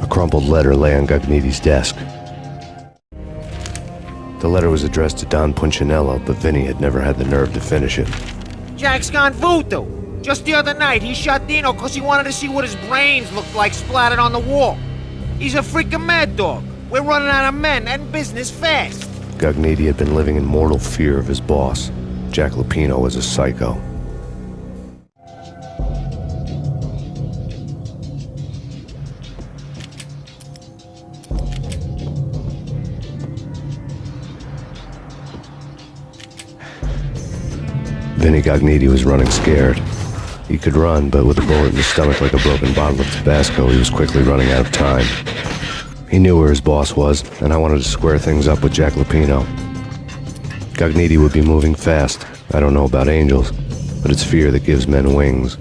A crumpled letter lay on Gagniti's desk. The letter was addressed to Don Punchinello, but Vinny had never had the nerve to finish it. Jack's gone voodoo. Just the other night, he shot Dino because he wanted to see what his brains looked like splattered on the wall. He's a freaking mad dog. We're running out of men and business fast. Gagniti had been living in mortal fear of his boss. Jack Lupino was a psycho. Vinny Gagniti was running scared. He could run, but with a bullet in his stomach like a broken bottle of Tabasco, he was quickly running out of time. He knew where his boss was, and I wanted to square things up with Jack Lupino. Gagniti would be moving fast. I don't know about angels, but it's fear that gives men wings.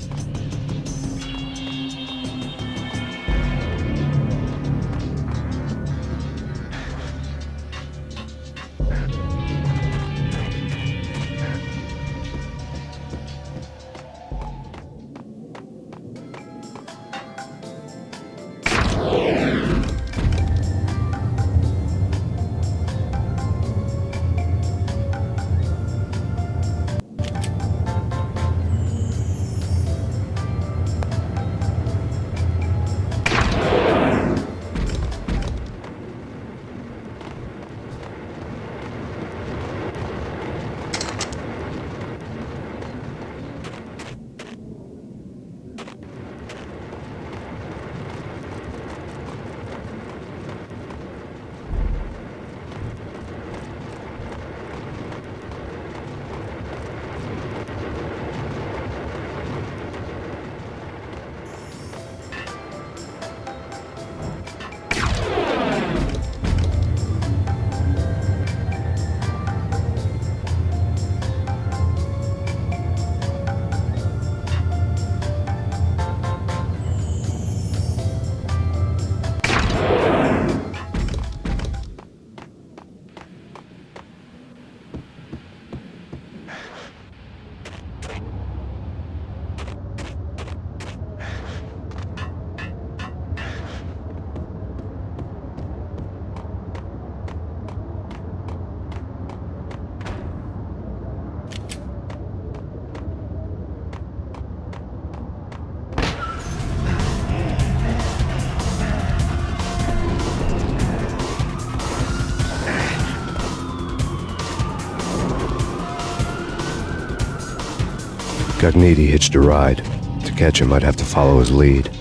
Gugnetti hitched a ride. To catch him, I'd have to follow his lead.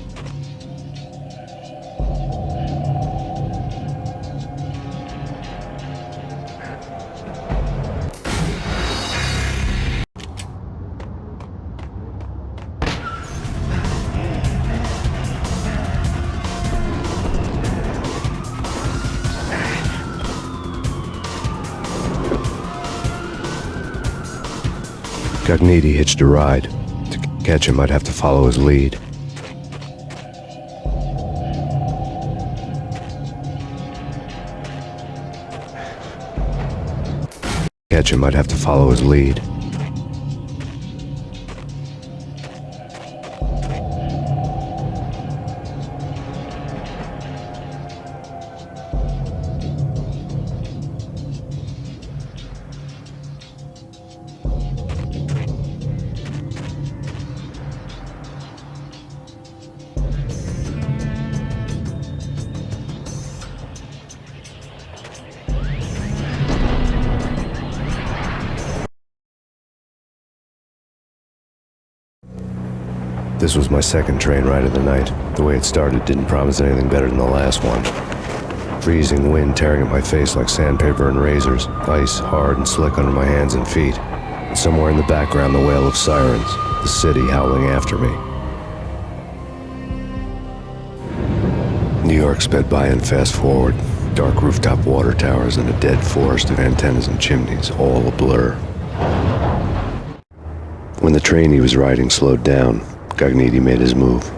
Gugnetti hitched a ride. To catch him, I'd have to follow his lead. Catch him, I'd have to follow his lead. This was my second train ride of the night. The way it started didn't promise anything better than the last one. Freezing wind tearing at my face like sandpaper and razors, ice hard and slick under my hands and feet, and somewhere in the background the wail of sirens, the city howling after me. New York sped by in fast forward, dark rooftop water towers and a dead forest of antennas and chimneys, all a blur. When the train he was riding slowed down, Gugnetti made his move.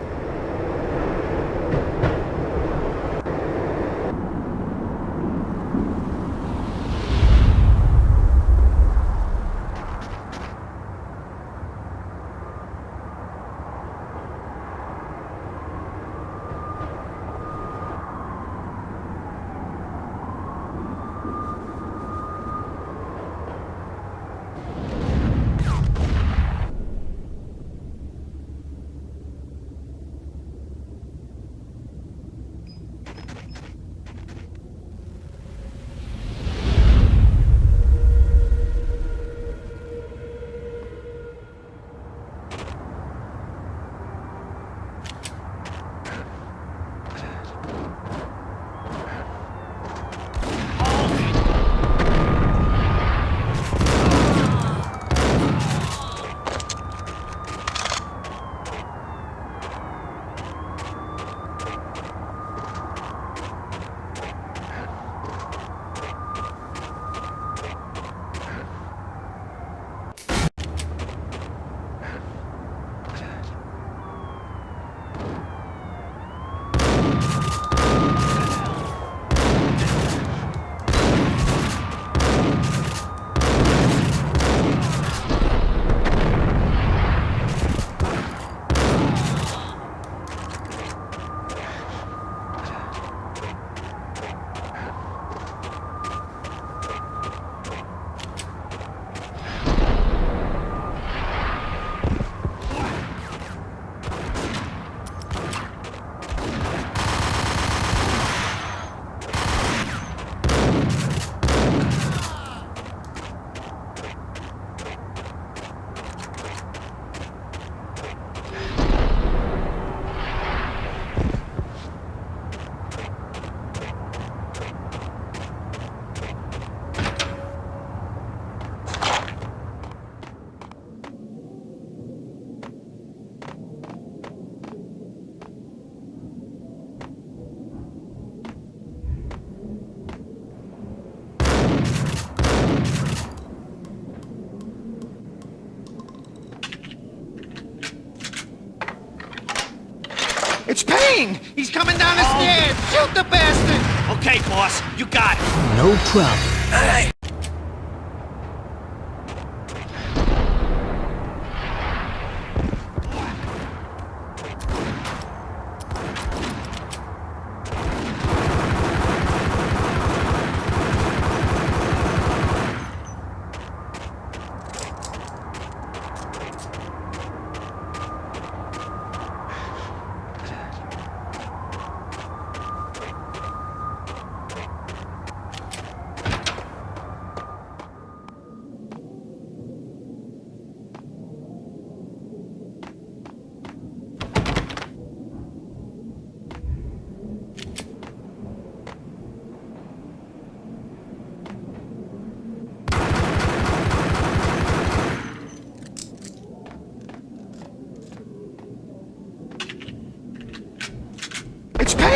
It's Payne! He's coming down the stairs! Shoot the bastard! Okay, boss, you got it. No problem. Hey!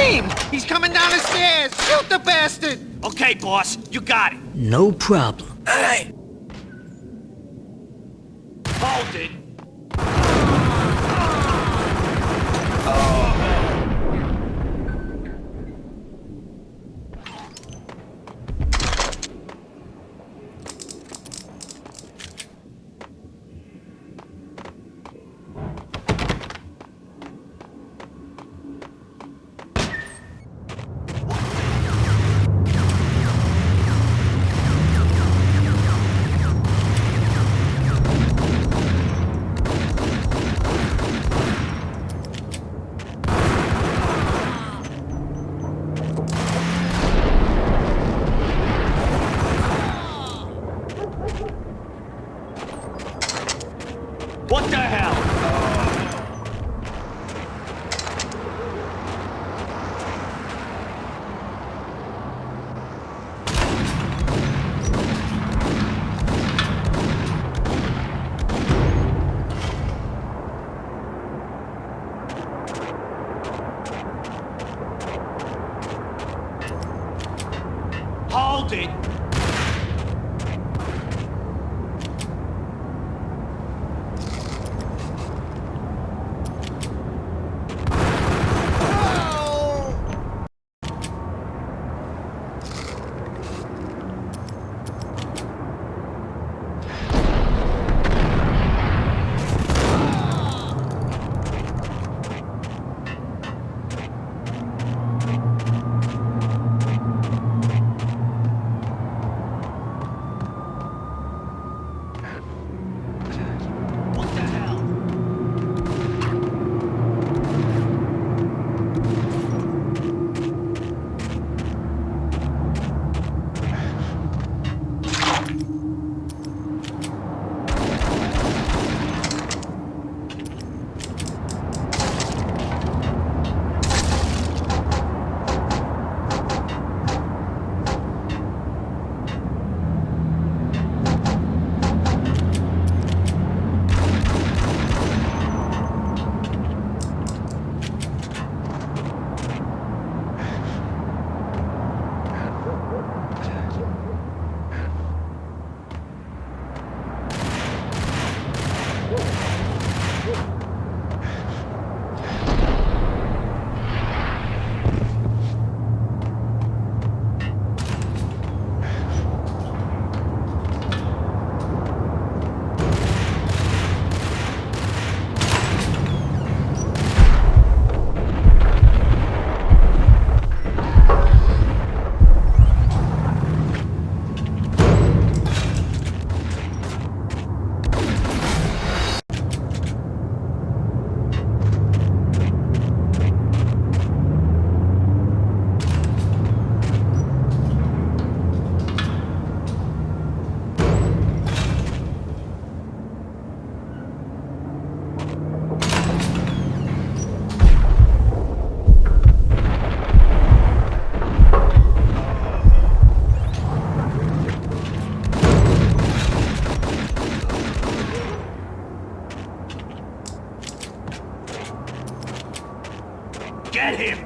Payne! He's coming down the stairs! Shoot the bastard! Okay, boss, you got it. No problem. Hey! Hold it. What the hell? Hold it. Get him!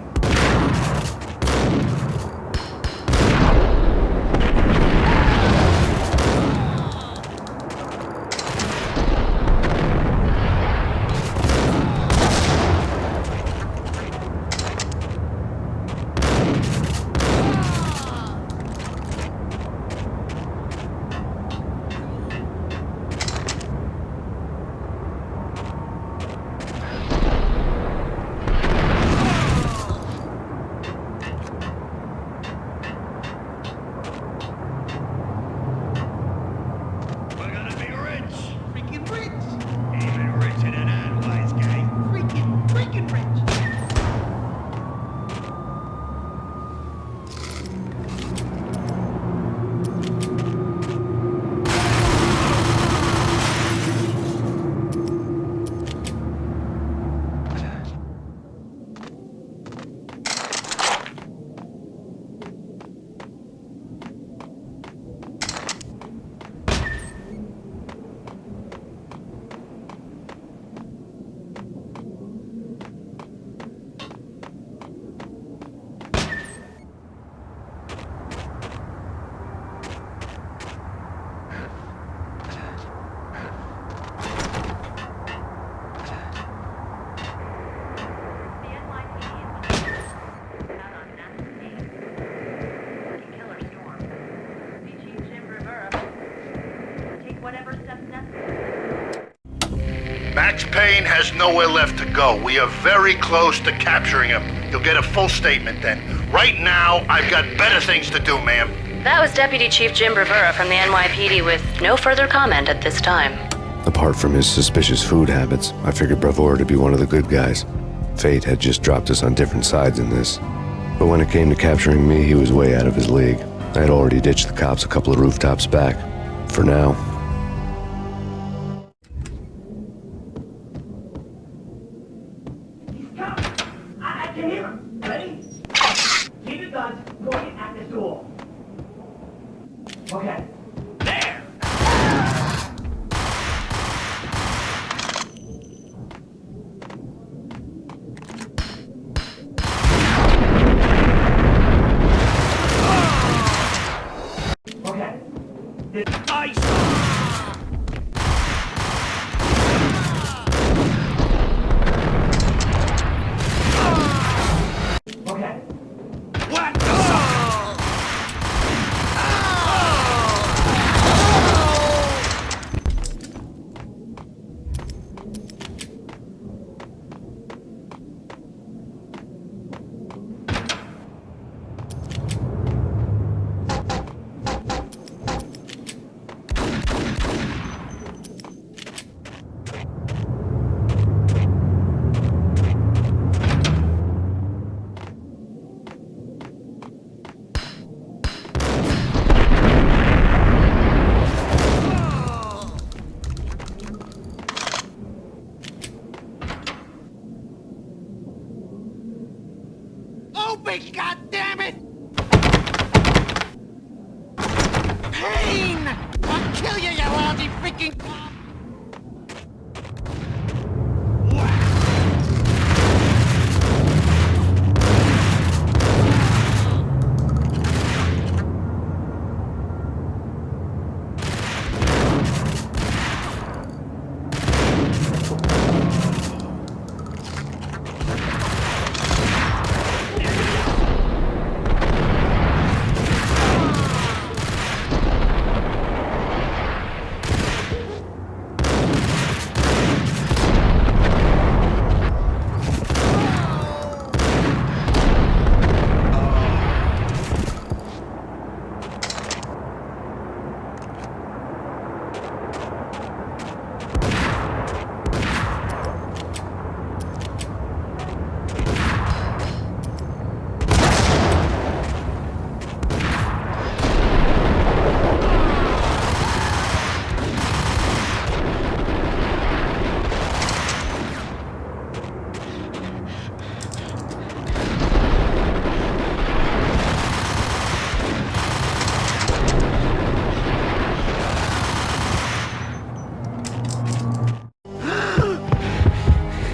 Payne has nowhere left to go. We are very close to capturing him. You'll get a full statement then. Right now, I've got better things to do, ma'am. That was Deputy Chief Jim Rivera from the NYPD with no further comment at this time. Apart from his suspicious food habits, I figured Bravura to be one of the good guys. Fate had just dropped us on different sides in this. But when it came to capturing me, he was way out of his league. I had already ditched the cops a couple of rooftops back. For now. I can hear him. Ready? Keep your guns pointed at this door. Okay. There! Okay. Nice! Okay. What the Open, goddammit! Payne! I'll kill you, you lousy freaking cop!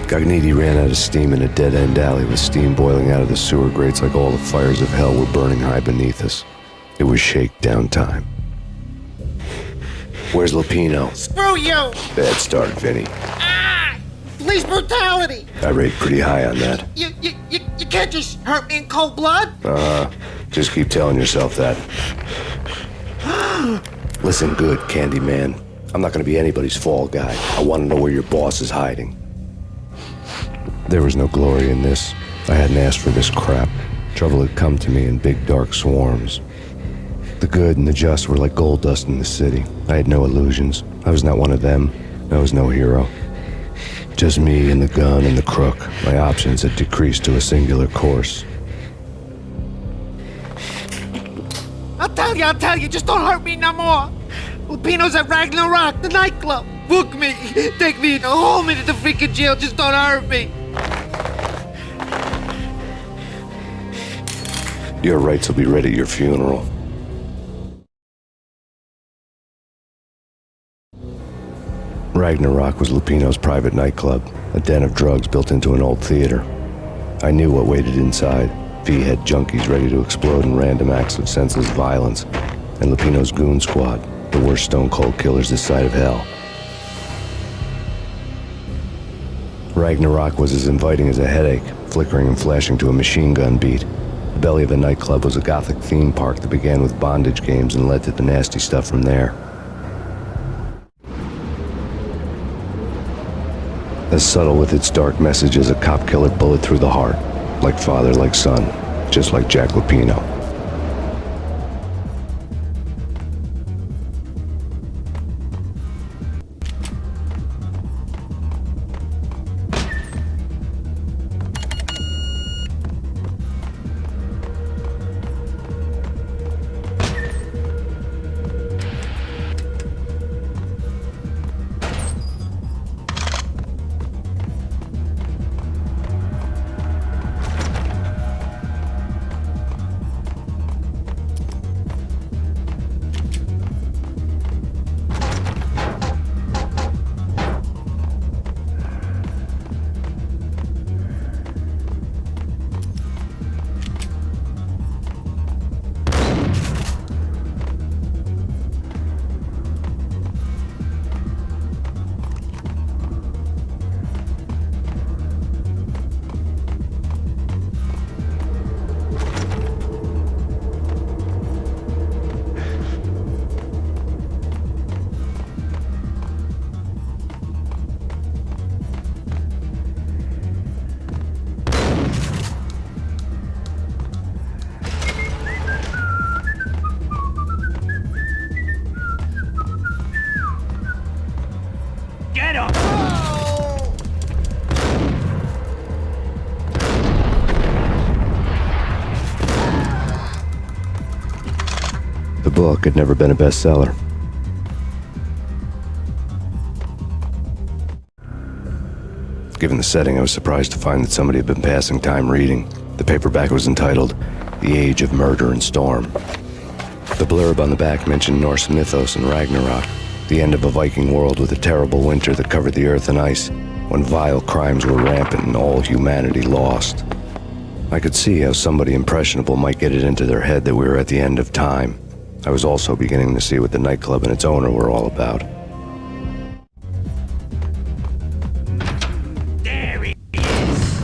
Gagniti ran out of steam in a dead-end alley with steam boiling out of the sewer grates like all the fires of hell were burning high beneath us. It was shakedown time. Where's Lupino? Screw you! Bad start, Vinny. Police brutality! I rate pretty high on that. You can't just hurt me in cold blood! Just keep telling yourself that. Listen good, Candyman. I'm not gonna be anybody's fall guy. I wanna know where your boss is hiding. There was no glory in this. I hadn't asked for this crap. Trouble had come to me in big dark swarms. The good and the just were like gold dust in the city. I had no illusions. I was not one of them. I was no hero. Just me and the gun and the crook. My options had decreased to a singular course. I'll tell you, just don't hurt me no more. Lupino's at Ragnarok, the nightclub. Book me, take me, haul me to the freaking jail, just don't hurt me. Your rights will be read at your funeral. Ragnarok was Lupino's private nightclub, a den of drugs built into an old theater. I knew what waited inside. V-head junkies ready to explode in random acts of senseless violence, and Lupino's goon squad, the worst stone-cold killers this side of hell. Ragnarok was as inviting as a headache, flickering and flashing to a machine gun beat. The belly of the nightclub was a gothic theme park that began with bondage games and led to the nasty stuff from there. As subtle with its dark message as a cop-killer bullet through the heart. Like father, like son. Just like Jack Lupino. Get him! The book had never been a bestseller. Given the setting, I was surprised to find that somebody had been passing time reading. The paperback was entitled, The Age of Murder and Storm. The blurb on the back mentioned Norse mythos and Ragnarok, the end of a Viking world with a terrible winter that covered the earth in ice, when vile crimes were rampant and all humanity lost. I could see how somebody impressionable might get it into their head that we were at the end of time. I was also beginning to see what the nightclub and its owner were all about. There he is!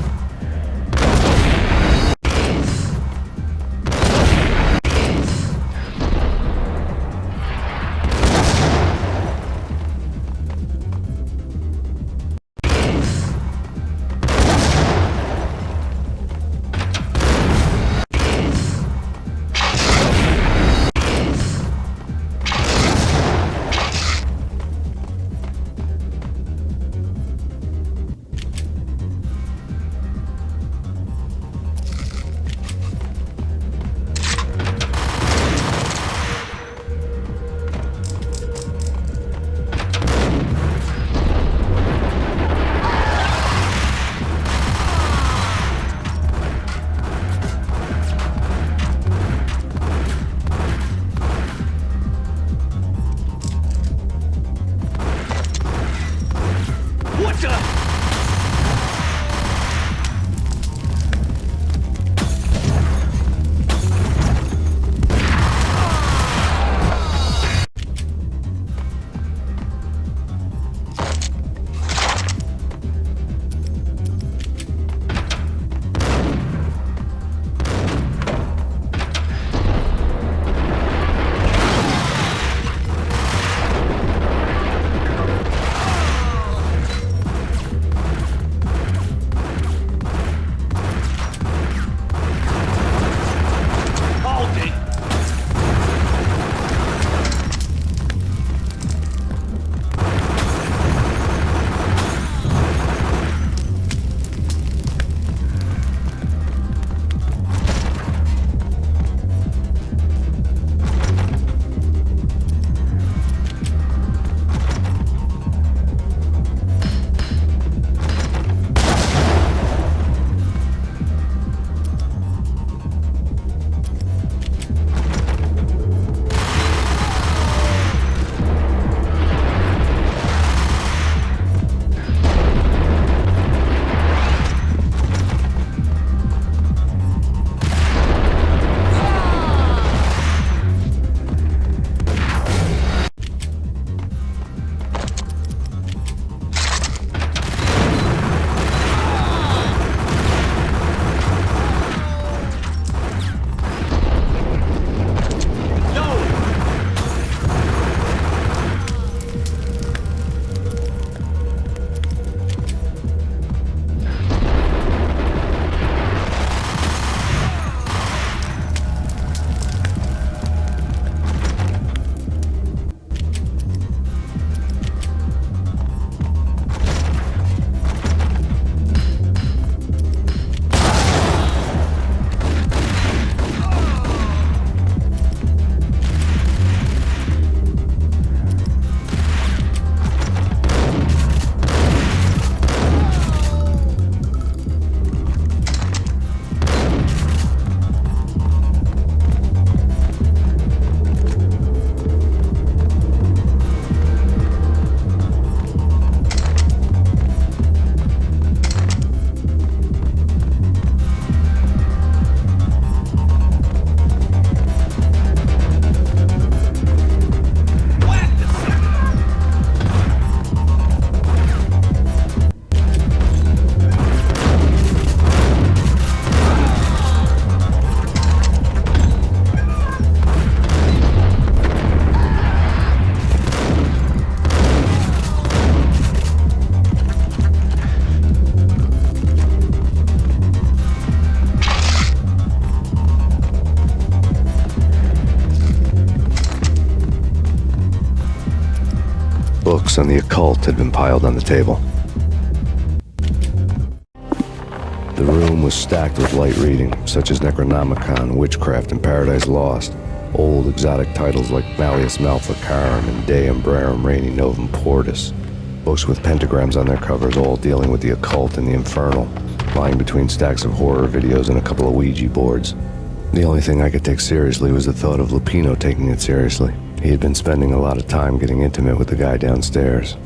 books on the occult had been piled on the table. The room was stacked with light reading, such as Necronomicon, Witchcraft, and Paradise Lost. Old exotic titles like Malleus Maleficarum and De Umbrarum Reini Novum Portus. Books with pentagrams on their covers, all dealing with the occult and the infernal, lying between stacks of horror videos and a couple of Ouija boards. The only thing I could take seriously was the thought of Lupino taking it seriously. He had been spending a lot of time getting intimate with the guy downstairs.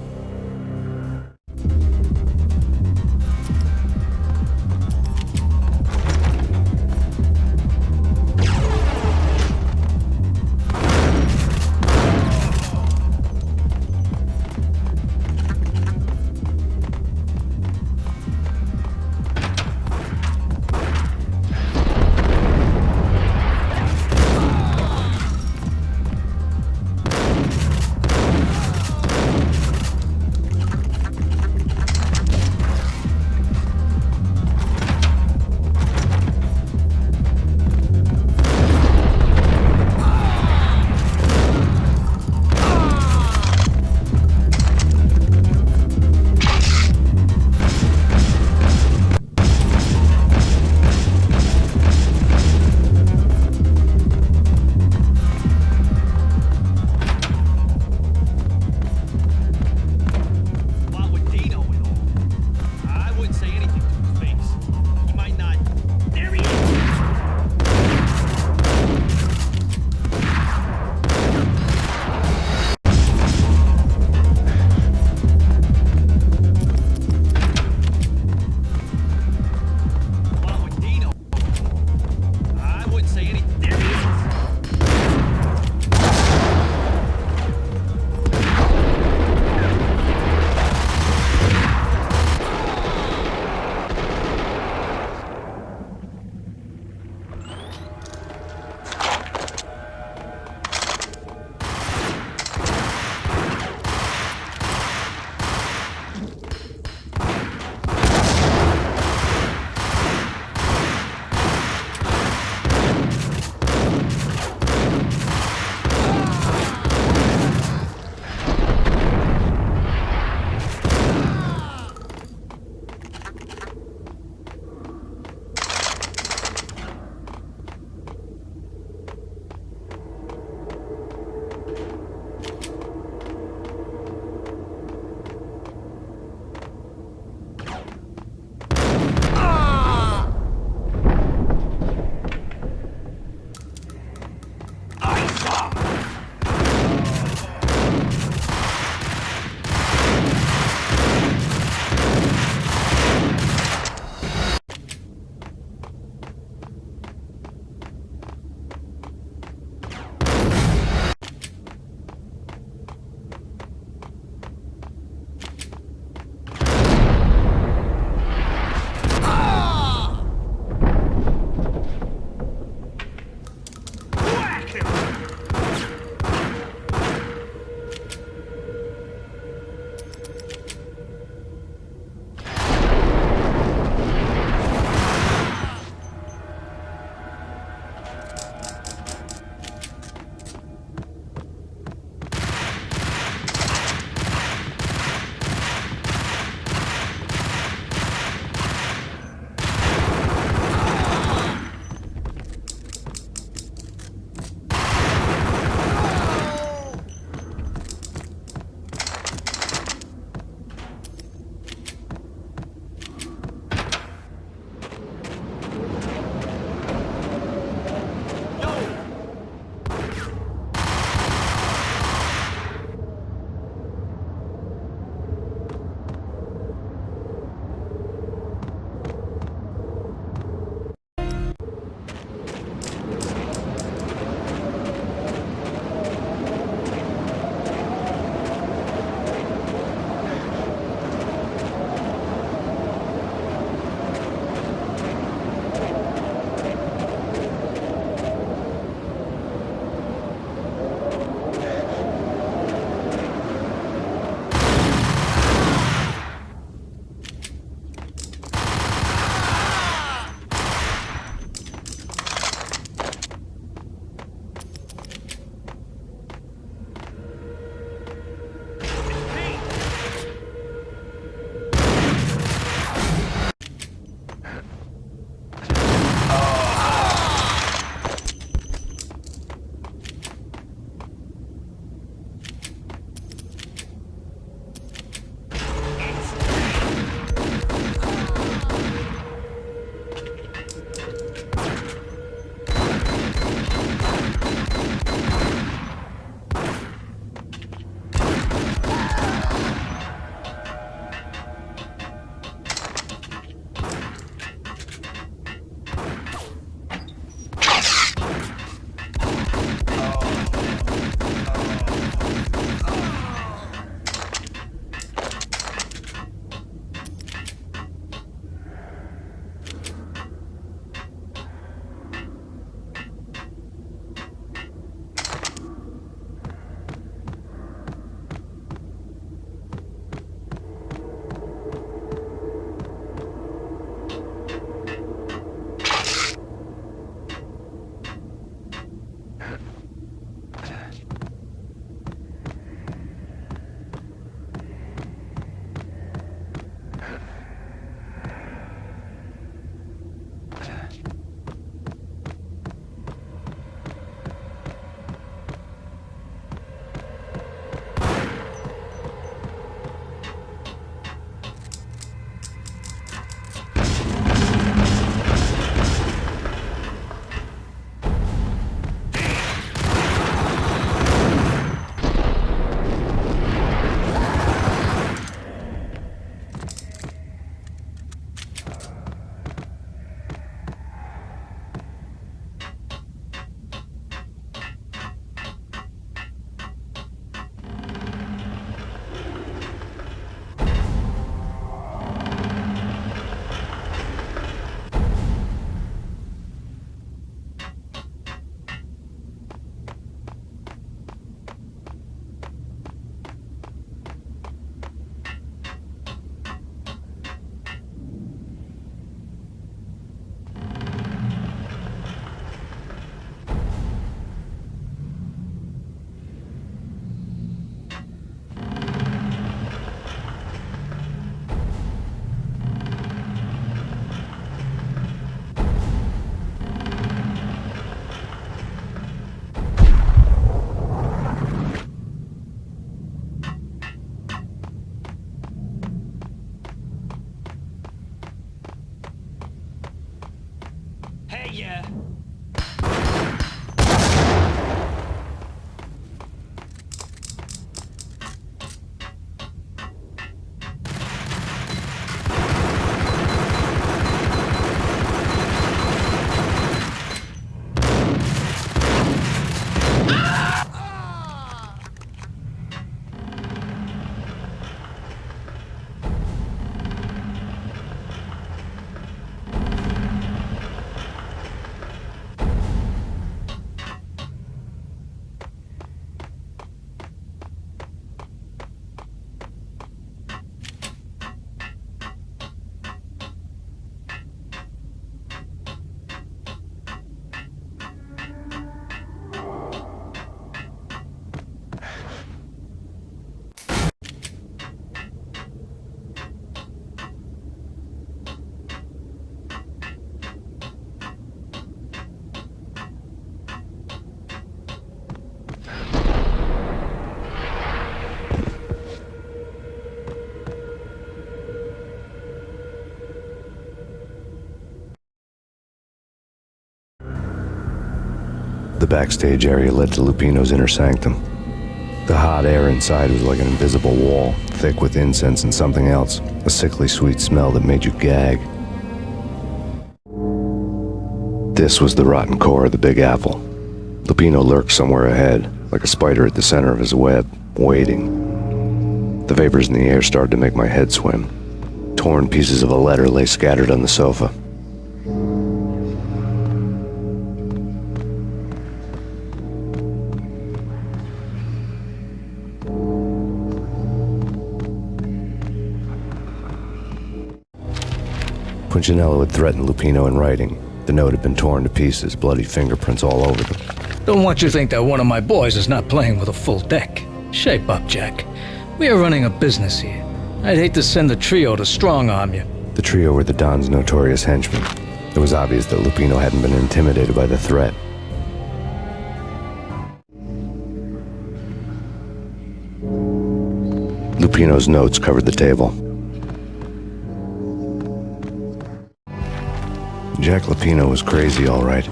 Yeah. The backstage area led to Lupino's inner sanctum. The hot air inside was like an invisible wall, thick with incense and something else, a sickly sweet smell that made you gag. This was the rotten core of the Big Apple. Lupino lurked somewhere ahead, like a spider at the center of his web, waiting. The vapors in the air started to make my head swim. Torn pieces of a letter lay scattered on the sofa. Punchinello had threatened Lupino in writing. The note had been torn to pieces, bloody fingerprints all over them. Don't want you to think that one of my boys is not playing with a full deck. Shape up, Jack. We are running a business here. I'd hate to send the trio to strong-arm you. The trio were the Don's notorious henchmen. It was obvious that Lupino hadn't been intimidated by the threat. Lupino's notes covered the table. Jack Lupino was crazy, all right.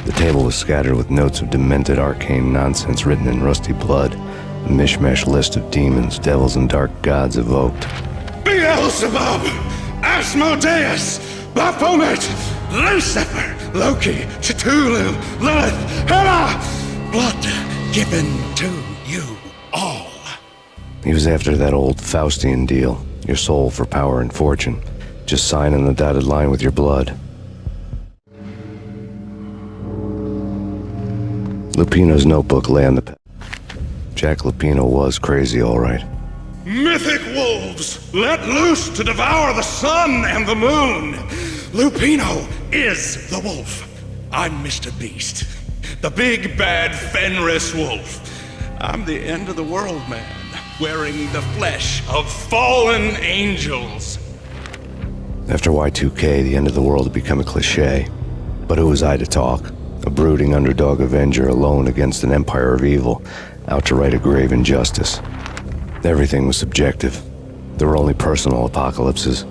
The table was scattered with notes of demented arcane nonsense written in rusty blood, a mishmash list of demons, devils, and dark gods evoked. Beelzebub, Asmodeus, Baphomet, Lucifer, Loki, Cthulhu, Lilith, Hela, blood given to you all. He was after that old Faustian deal, your soul for power and fortune. Just sign on the dotted line with your blood. Lupino's notebook lay on the pad. Jack Lupino was crazy, all right. Mythic wolves, let loose to devour the sun and the moon. Lupino is the wolf. I'm Mr. Beast, the big bad Fenris wolf. I'm the end of the world man, wearing the flesh of fallen angels. After Y2K, the end of the world had become a cliché. But who was I to talk? A brooding underdog avenger alone against an empire of evil, out to right a grave injustice. Everything was subjective. There were only personal apocalypses.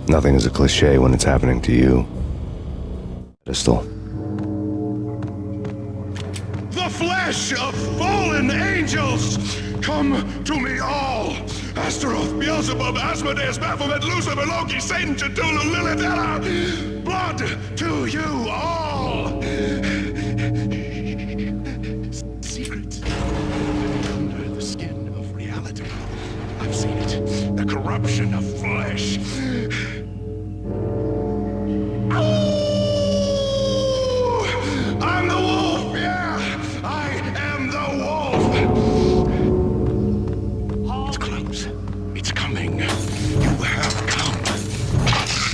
Nothing is a cliché when it's happening to you. Pedestal. The flesh of fallen angels! Come to me all! Astaroth, Beelzebub, Asmodeus, Baphomet, Lucifer, Loki, Satan, Cthulhu, Lilith, Hela! Blood to you all! Secret. Under the skin of reality. I've seen it. The corruption of flesh. I'm the wolf, yeah! I am the wolf! It's close. It's coming. You have come.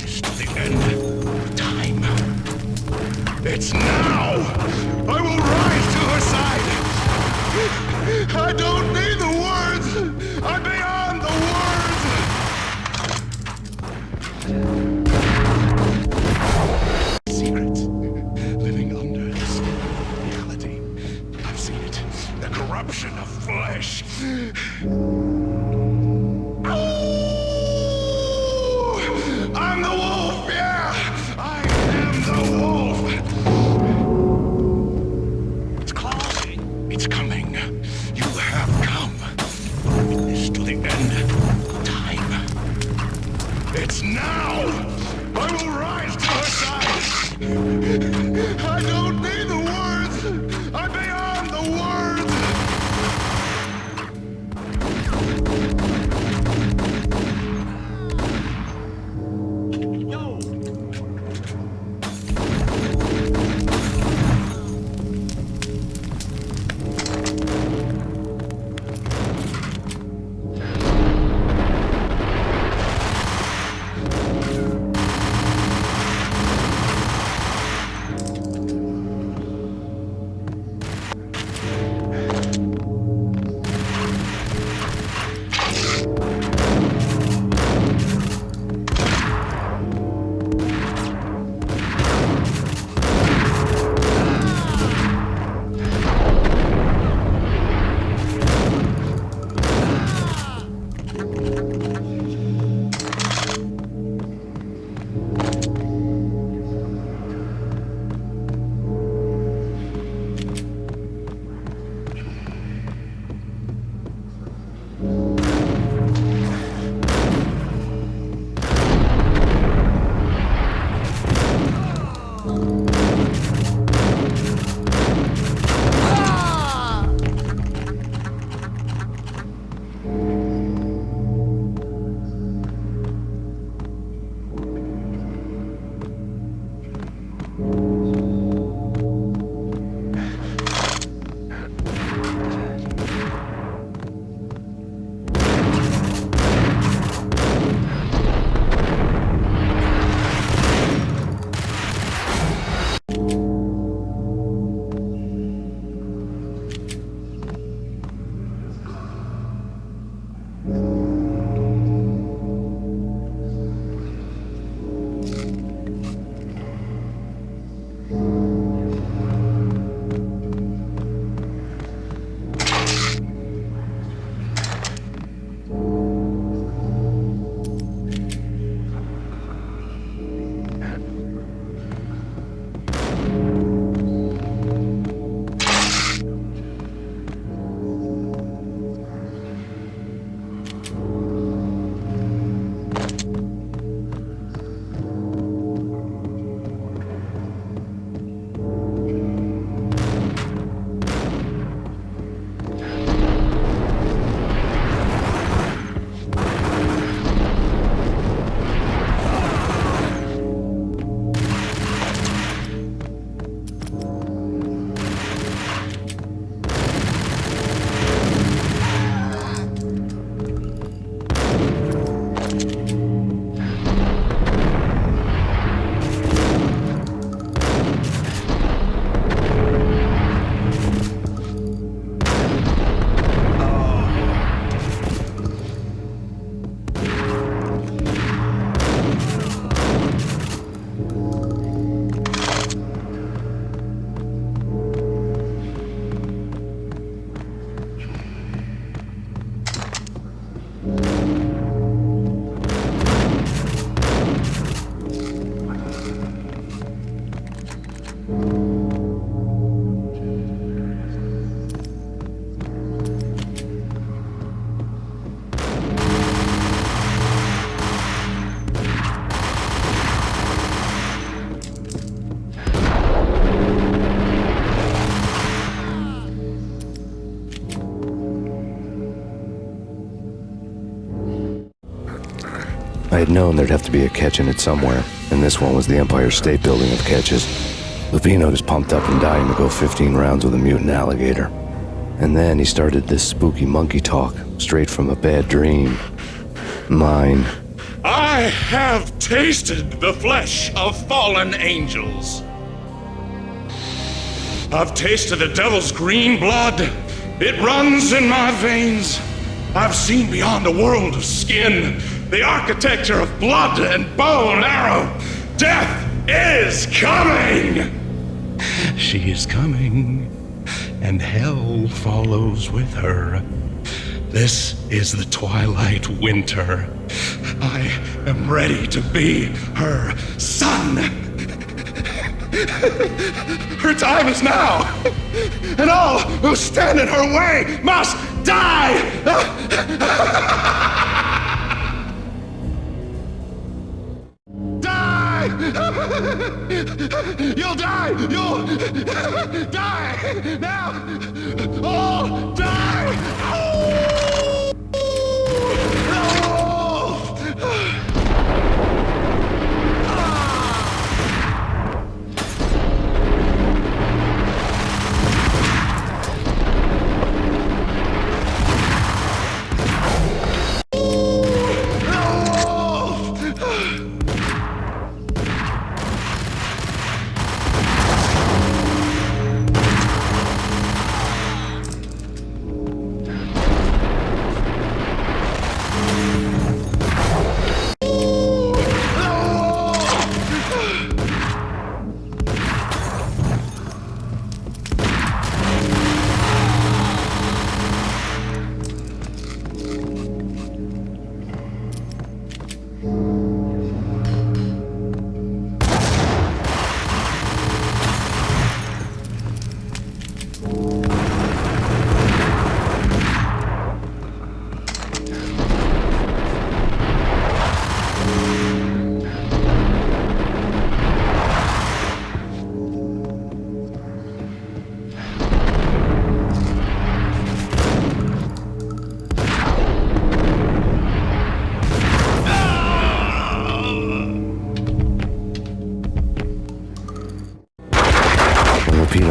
It's the end of time. It's now! I will rise to her side! I don't need the words! I'm beyond the words! Secret. Living under the skin of reality. I've seen it. The corruption of flesh. I'm the wolf, yeah! I am the wolf! had known there'd have to be a catch in it somewhere, and this one was the Empire State Building of catches. Lupino was pumped up and dying to go 15 rounds with a mutant alligator. And then he started this spooky monkey talk, straight from a bad dream. Mine. I have tasted the flesh of fallen angels. I've tasted the devil's green blood. It runs in my veins. I've seen beyond a world of skin, the architecture of blood and bow and arrow. Death is coming! She is coming, and hell follows with her. This is the twilight winter. I am ready to be her son. Her time is now, and all who stand in her way must die! Die! You'll die! You'll die! Now! All die!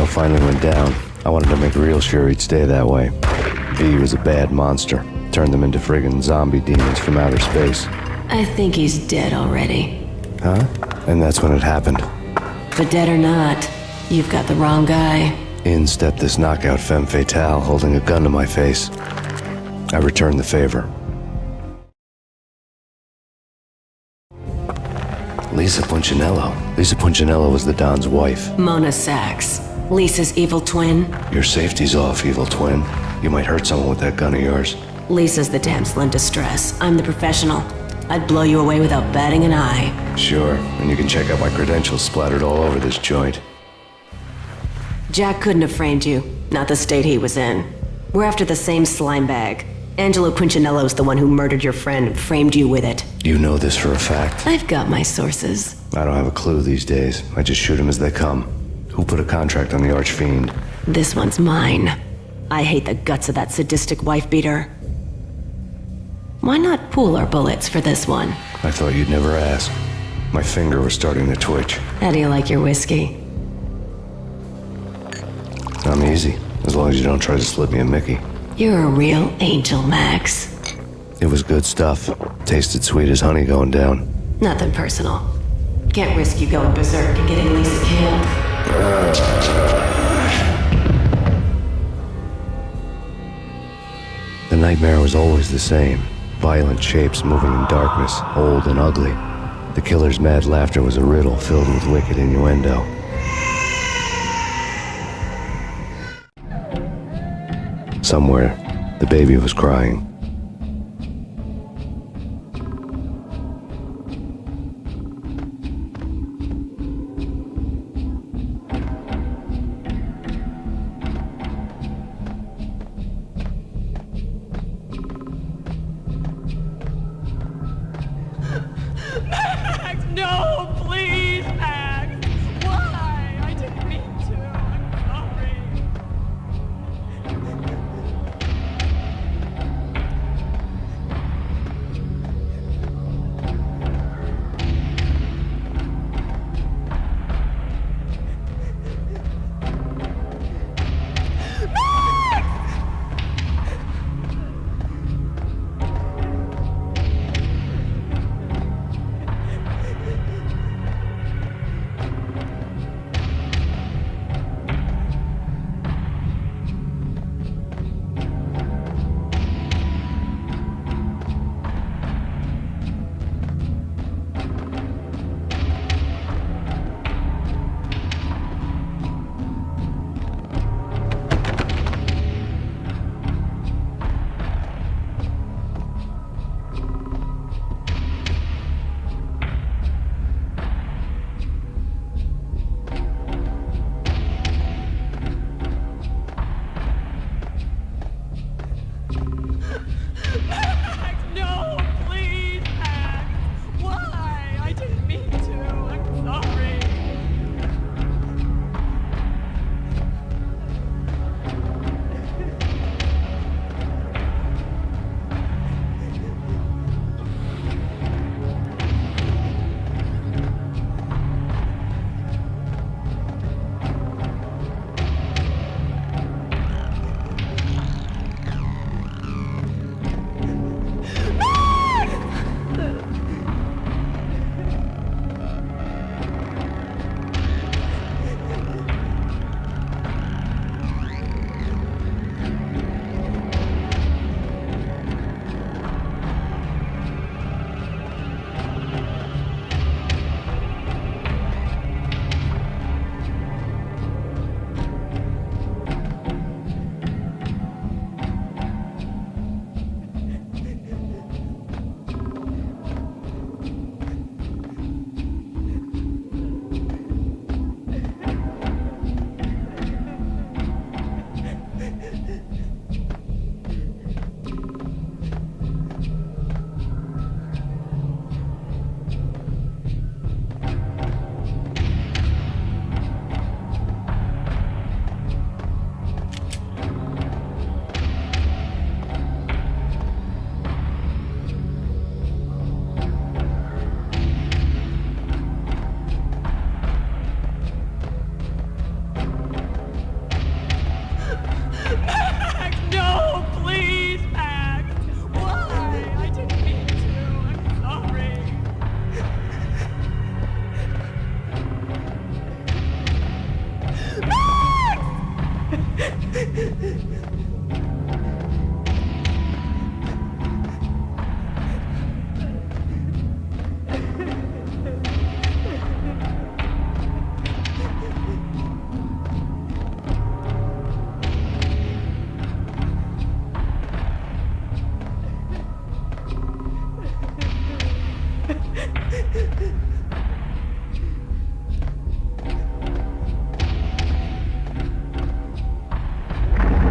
Finally went down. I wanted to make real sure he'd stay that way. V was a bad monster. Turned them into friggin' zombie demons from outer space. I think he's dead already. Huh? And that's when it happened. But dead or not, you've got the wrong guy. In stepped this knockout femme fatale, holding a gun to my face. I returned the favor. Lisa Punchinello. Lisa Punchinello was the Don's wife. Mona Sachs. Lisa's evil twin. Your safety's off, evil twin. You might hurt someone with that gun of yours. Lisa's the damsel in distress. I'm the professional. I'd blow you away without batting an eye. Sure, and you can check out my credentials splattered all over this joint. Jack couldn't have framed you. Not the state he was in. We're after the same slime bag. Angelo Punchinello's the one who murdered your friend and framed you with it. You know this for a fact. I've got my sources. I don't have a clue these days. I just shoot them as they come. Who put a contract on the Archfiend? This one's mine. I hate the guts of that sadistic wife-beater. Why not pool our bullets for this one? I thought you'd never ask. My finger was starting to twitch. How do you like your whiskey? I'm easy, as long as you don't try to slip me a Mickey. You're a real angel, Max. It was good stuff. Tasted sweet as honey going down. Nothing personal. Can't risk you going berserk and getting Lisa killed. The nightmare was always the same. Violent shapes moving in darkness, old and ugly. The killer's mad laughter was a riddle filled with wicked innuendo. Somewhere, the baby was crying. Max, no, please, Max. Why? I didn't mean to. I'm sorry.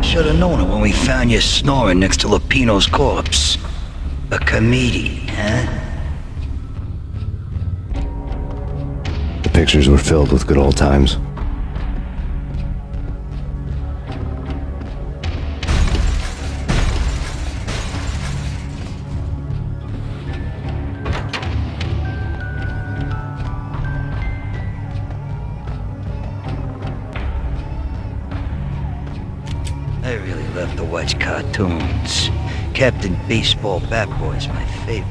Should've known it when we found you snoring next to Lupino's corpse. A comedian, huh? The pictures were filled with good old times. I really love to watch cartoons. Captain Baseball Bat Boy is my favorite.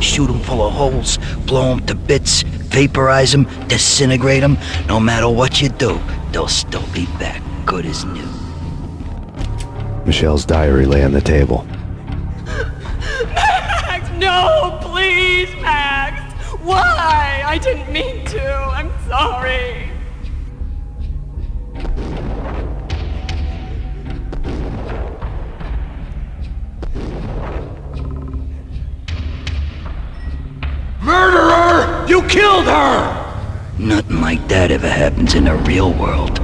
Shoot them full of holes, blow them to bits, vaporize them, disintegrate them. No matter what you do, they'll still be back, good as new. Michelle's diary lay on the table. Max, no, please, Max. Why? I didn't mean to. I'm sorry. Murderer! You killed her! Nothing like that ever happens in the real world.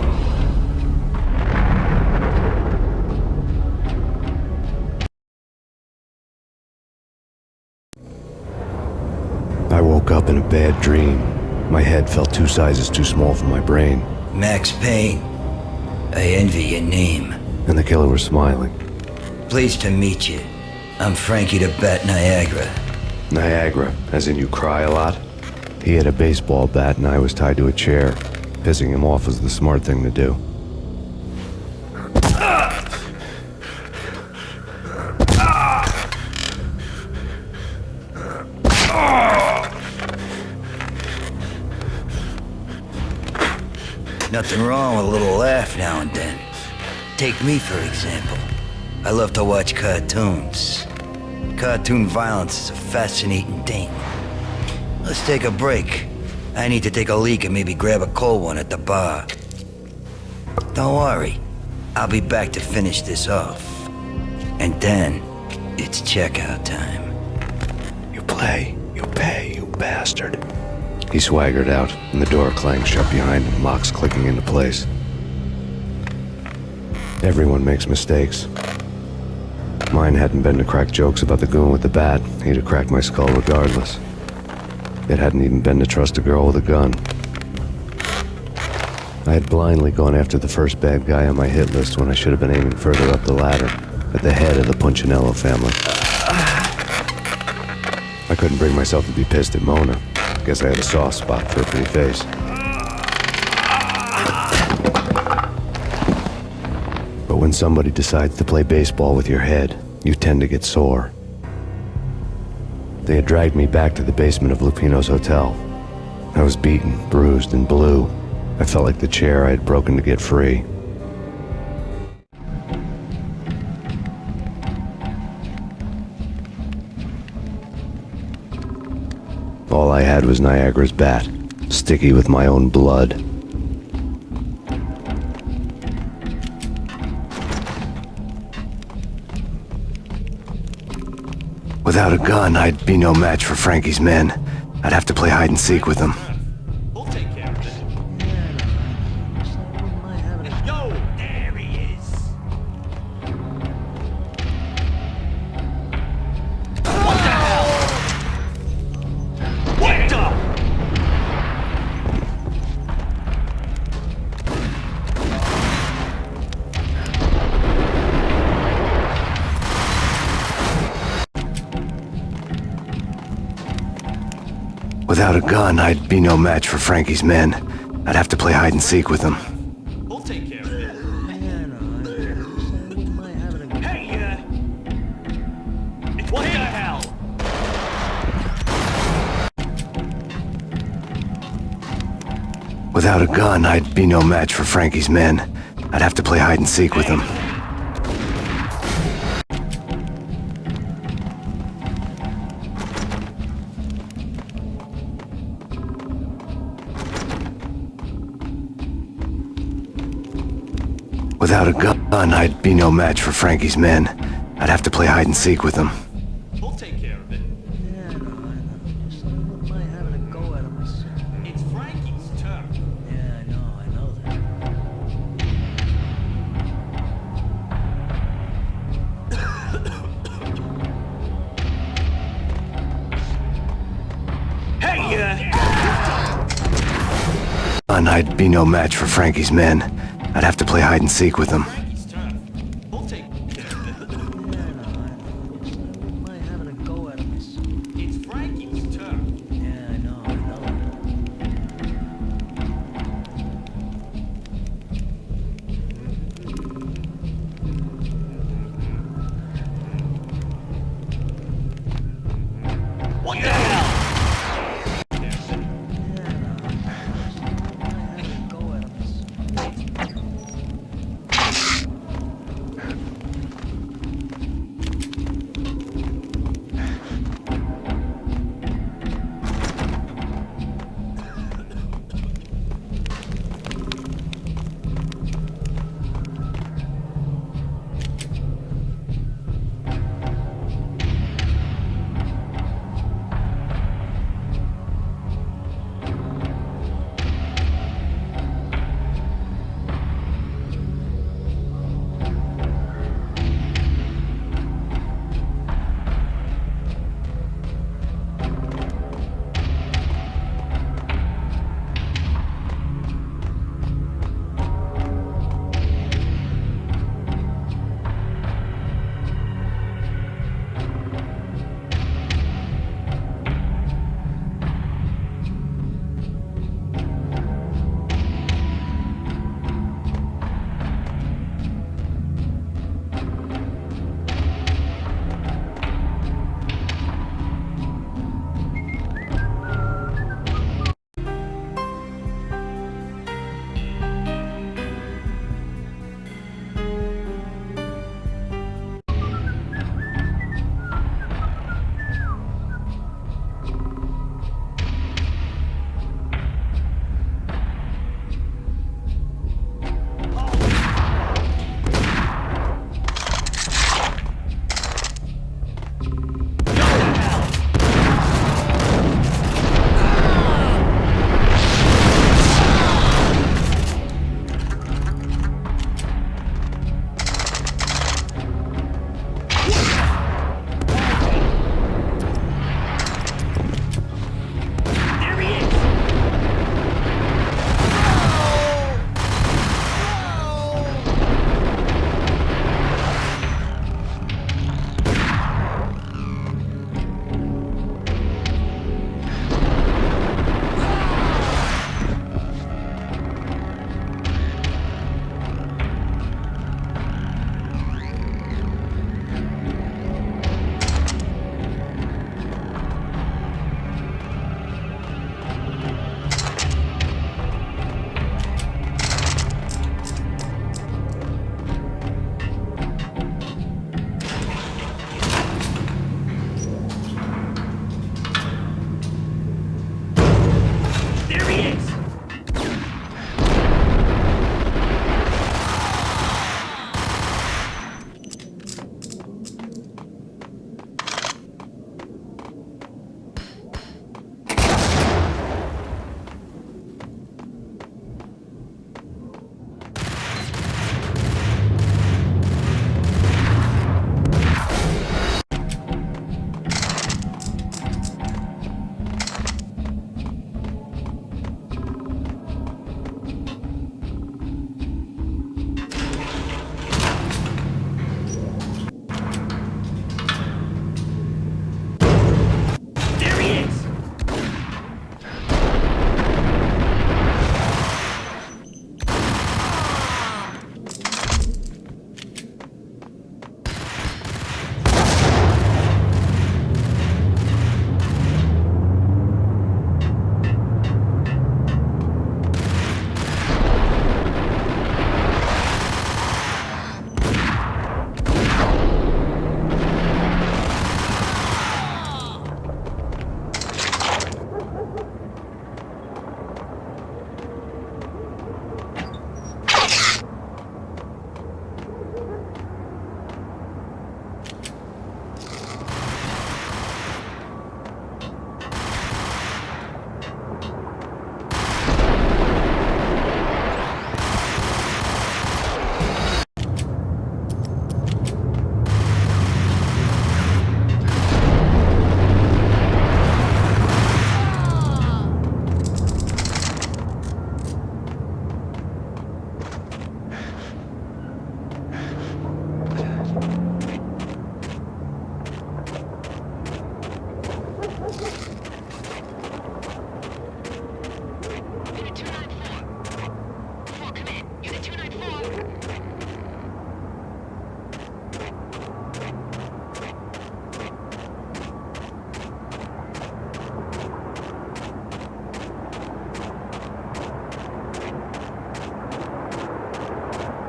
I woke up in a bad dream. My head felt 2 sizes too small for my brain. Max Payne. I envy your name. And the killer was smiling. Pleased to meet you. I'm Frankie the Bat Niagara. Niagara, as in you cry a lot? He had a baseball bat and I was tied to a chair. Pissing him off was the smart thing to do. Nothing wrong with a little laugh now and then. Take me, for example. I love to watch cartoons. Cartoon violence is a fascinating thing. Let's take a break. I need to take a leak and maybe grab a cold one at the bar. Don't worry. I'll be back to finish this off. And then, it's checkout time. You play, you pay, you bastard. He swaggered out, and the door clanged shut behind him, locks clicking into place. Everyone makes mistakes. Mine hadn't been to crack jokes about the goon with the bat. He'd have cracked my skull regardless. It hadn't even been to trust a girl with a gun. I had blindly gone after the first bad guy on my hit list when I should have been aiming further up the ladder, at the head of the Punchinello family. I couldn't bring myself to be pissed at Mona. Guess I had a soft spot for a pretty face. But when somebody decides to play baseball with your head, you tend to get sore. They had dragged me back to the basement of Lupino's hotel. I was beaten, bruised, and blue. I felt like the chair I had broken to get free. All I had was Niagara's bat, sticky with my own blood. Without a gun, I'd be no match for Frankie's men. I'd have to play hide and seek with them. We'll take care of it. Yo, there he is. What the hell? What the? Without a gun, I'd be no match for Frankie's men. I'd have to play hide and seek with them. We'll take care of it. Hey, what the hell? Without a gun, I'd be no match for Frankie's men. I'd have to play hide and seek with them. Without a gun, I'd be no match for Frankie's men. I'd have to play hide and seek with them. We'll take care of it. It's Frankie's turn. Yeah, I know that. Hey, And I'd be no match for Frankie's men. I'd have to play hide and seek with them. Frankie's turn. We'll take care of it. It's Frankie's turn. Yeah, I know What the hell?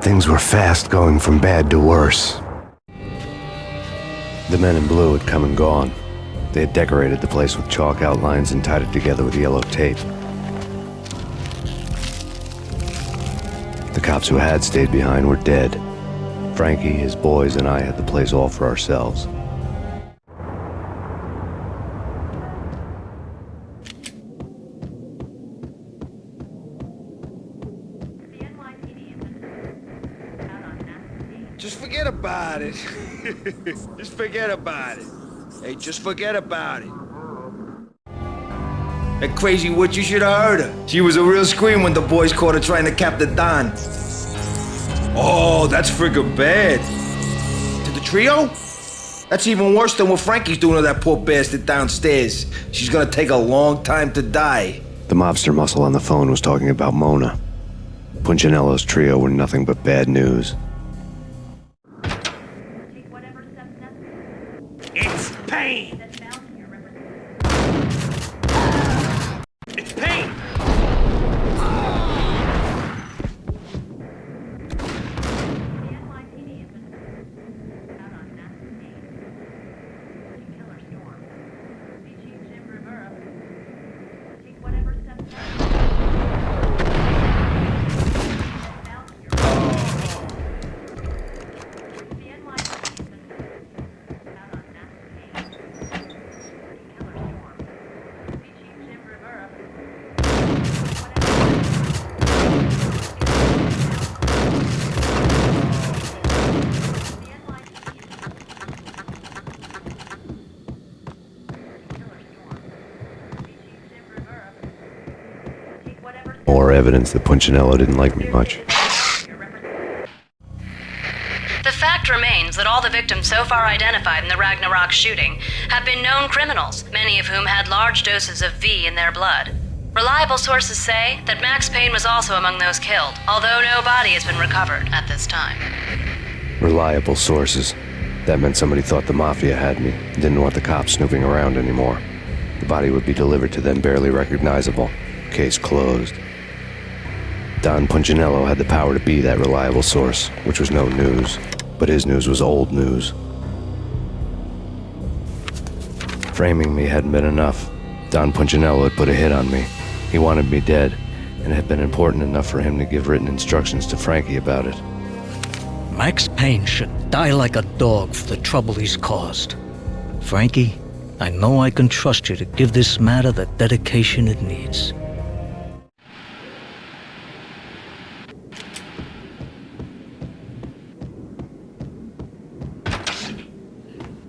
Things were fast going from bad to worse. The men in blue had come and gone. They had decorated the place with chalk outlines and tied it together with yellow tape. The cops who had stayed behind were dead. Frankie, his boys, and I had the place all for ourselves. Just forget about it. Just forget about it. Hey, just forget about it. That crazy witch, you should have heard her. She was a real scream when the boys caught her trying to cap the Don. Oh, that's friggin' bad. To the trio? That's even worse than what Frankie's doing to that poor bastard downstairs. She's gonna take a long time to die. The mobster muscle on the phone was talking about Mona. Punchinello's trio were nothing but bad news. It's Payne! It's Payne! More evidence that Punchinello didn't like me much. The fact remains that all the victims so far identified in the Ragnarok shooting have been known criminals, many of whom had large doses of V in their blood. Reliable sources say that Max Payne was also among those killed, although no body has been recovered at this time. Reliable sources. That meant somebody thought the Mafia had me, didn't want the cops snooping around anymore. The body would be delivered to them barely recognizable. Case closed. Don Punchinello had the power to be that reliable source, which was no news. But his news was old news. Framing me hadn't been enough. Don Punchinello had put a hit on me. He wanted me dead, and it had been important enough for him to give written instructions to Frankie about it. Max Payne should die like a dog for the trouble he's caused. Frankie, I know I can trust you to give this matter the dedication it needs.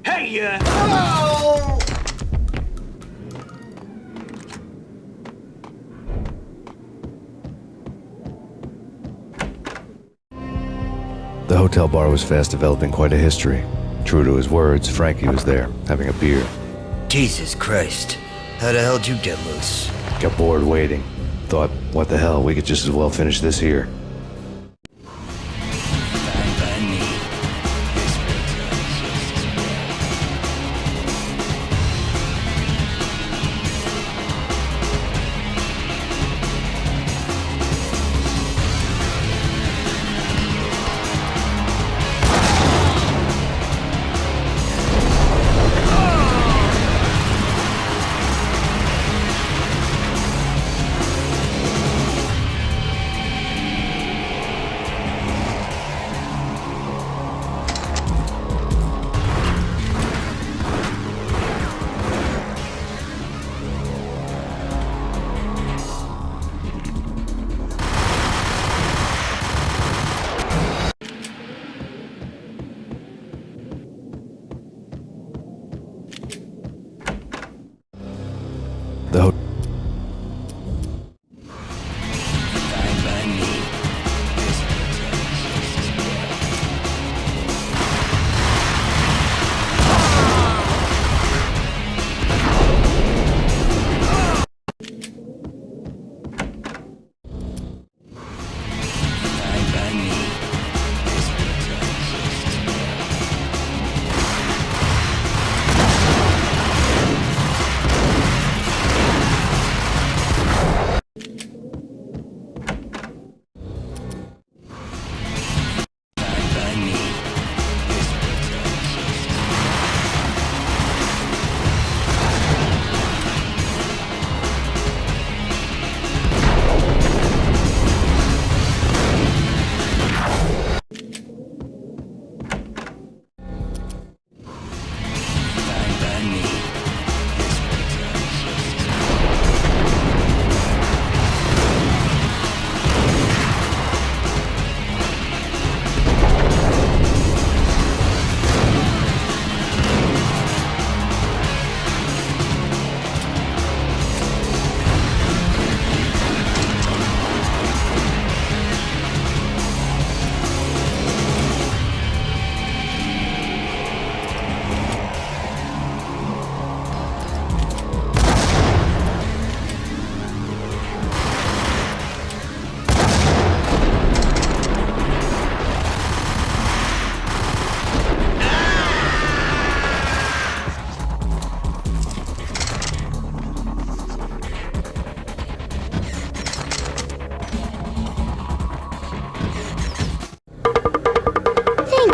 Hey, Oh! The hotel bar was fast developing quite a history. True to his words, Frankie was there, having a beer. Jesus Christ. How the hell did you get loose? Got bored waiting. Thought, what the hell, we could just as well finish this here.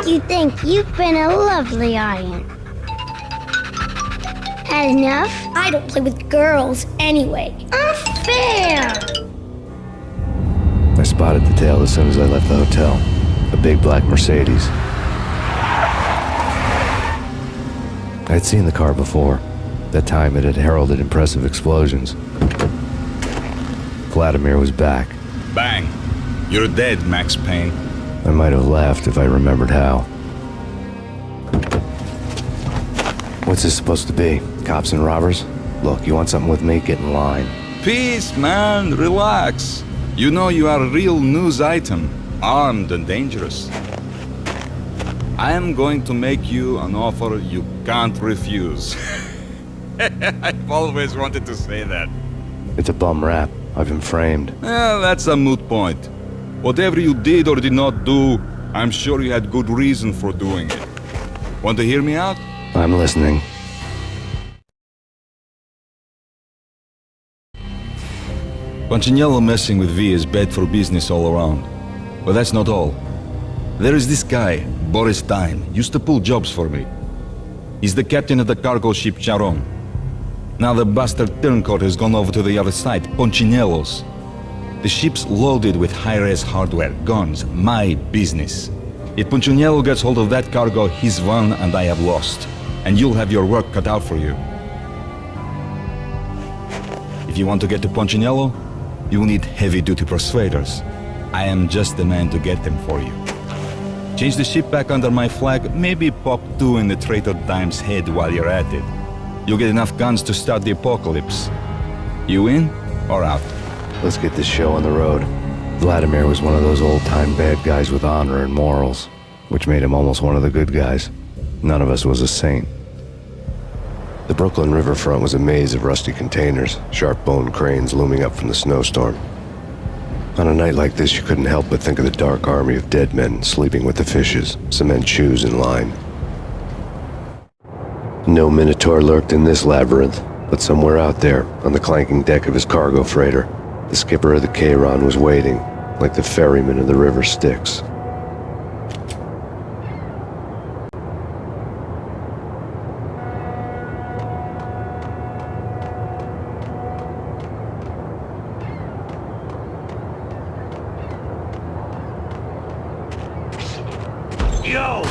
You think you've been a lovely audience. Had enough? I don't play with girls anyway. Unfair! I spotted the tail as soon as I left the hotel. A big black Mercedes. I'd seen the car before. That time it had heralded impressive explosions. Vladimir was back. Bang! You're dead, Max Payne. I might have laughed if I remembered how. What's this supposed to be? Cops and robbers? Look, you want something with me? Get in line. Peace, man. Relax. You know you are a real news item. Armed and dangerous. I am going to make you an offer you can't refuse. I've always wanted to say that. It's a bum rap. I've been framed. Well, that's a moot point. Whatever you did or did not do, I'm sure you had good reason for doing it. Want to hear me out? I'm listening. Punchinello messing with V is bad for business all around. But that's not all. There is this guy, Boris Dime, used to pull jobs for me. He's the captain of the cargo ship Charon. Now the bastard turncoat has gone over to the other side, Punchinello's. The ship's loaded with high-res hardware, guns, my business. If Punchinello gets hold of that cargo, he's won and I have lost. And you'll have your work cut out for you. If you want to get to Punchinello, you'll need heavy-duty persuaders. I am just the man to get them for you. Change the ship back under my flag, maybe pop 2 in the traitor Dime's head while you're at it. You'll get enough guns to start the apocalypse. You in or out? Let's get this show on the road. Vladimir was one of those old-time bad guys with honor and morals, which made him almost one of the good guys. None of us was a saint. The Brooklyn riverfront was a maze of rusty containers, sharp-boned cranes looming up from the snowstorm. On a night like this, you couldn't help but think of the dark army of dead men sleeping with the fishes, cement shoes in line. No Minotaur lurked in this labyrinth, but somewhere out there, on the clanking deck of his cargo freighter, the skipper of the Chiron was waiting, like the ferryman of the river Styx. Yo!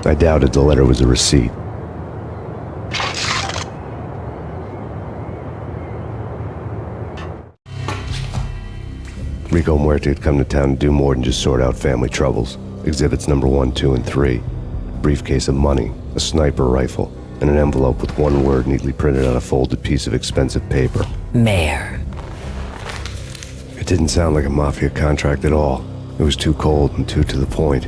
I doubted the letter was a receipt. Rico Muerte had come to town to do more than just sort out family troubles. Exhibits number 1, 2, and 3. A briefcase of money, a sniper rifle, and an envelope with one word neatly printed on a folded piece of expensive paper. Mayor. It didn't sound like a mafia contract at all. It was too cold and too to the point.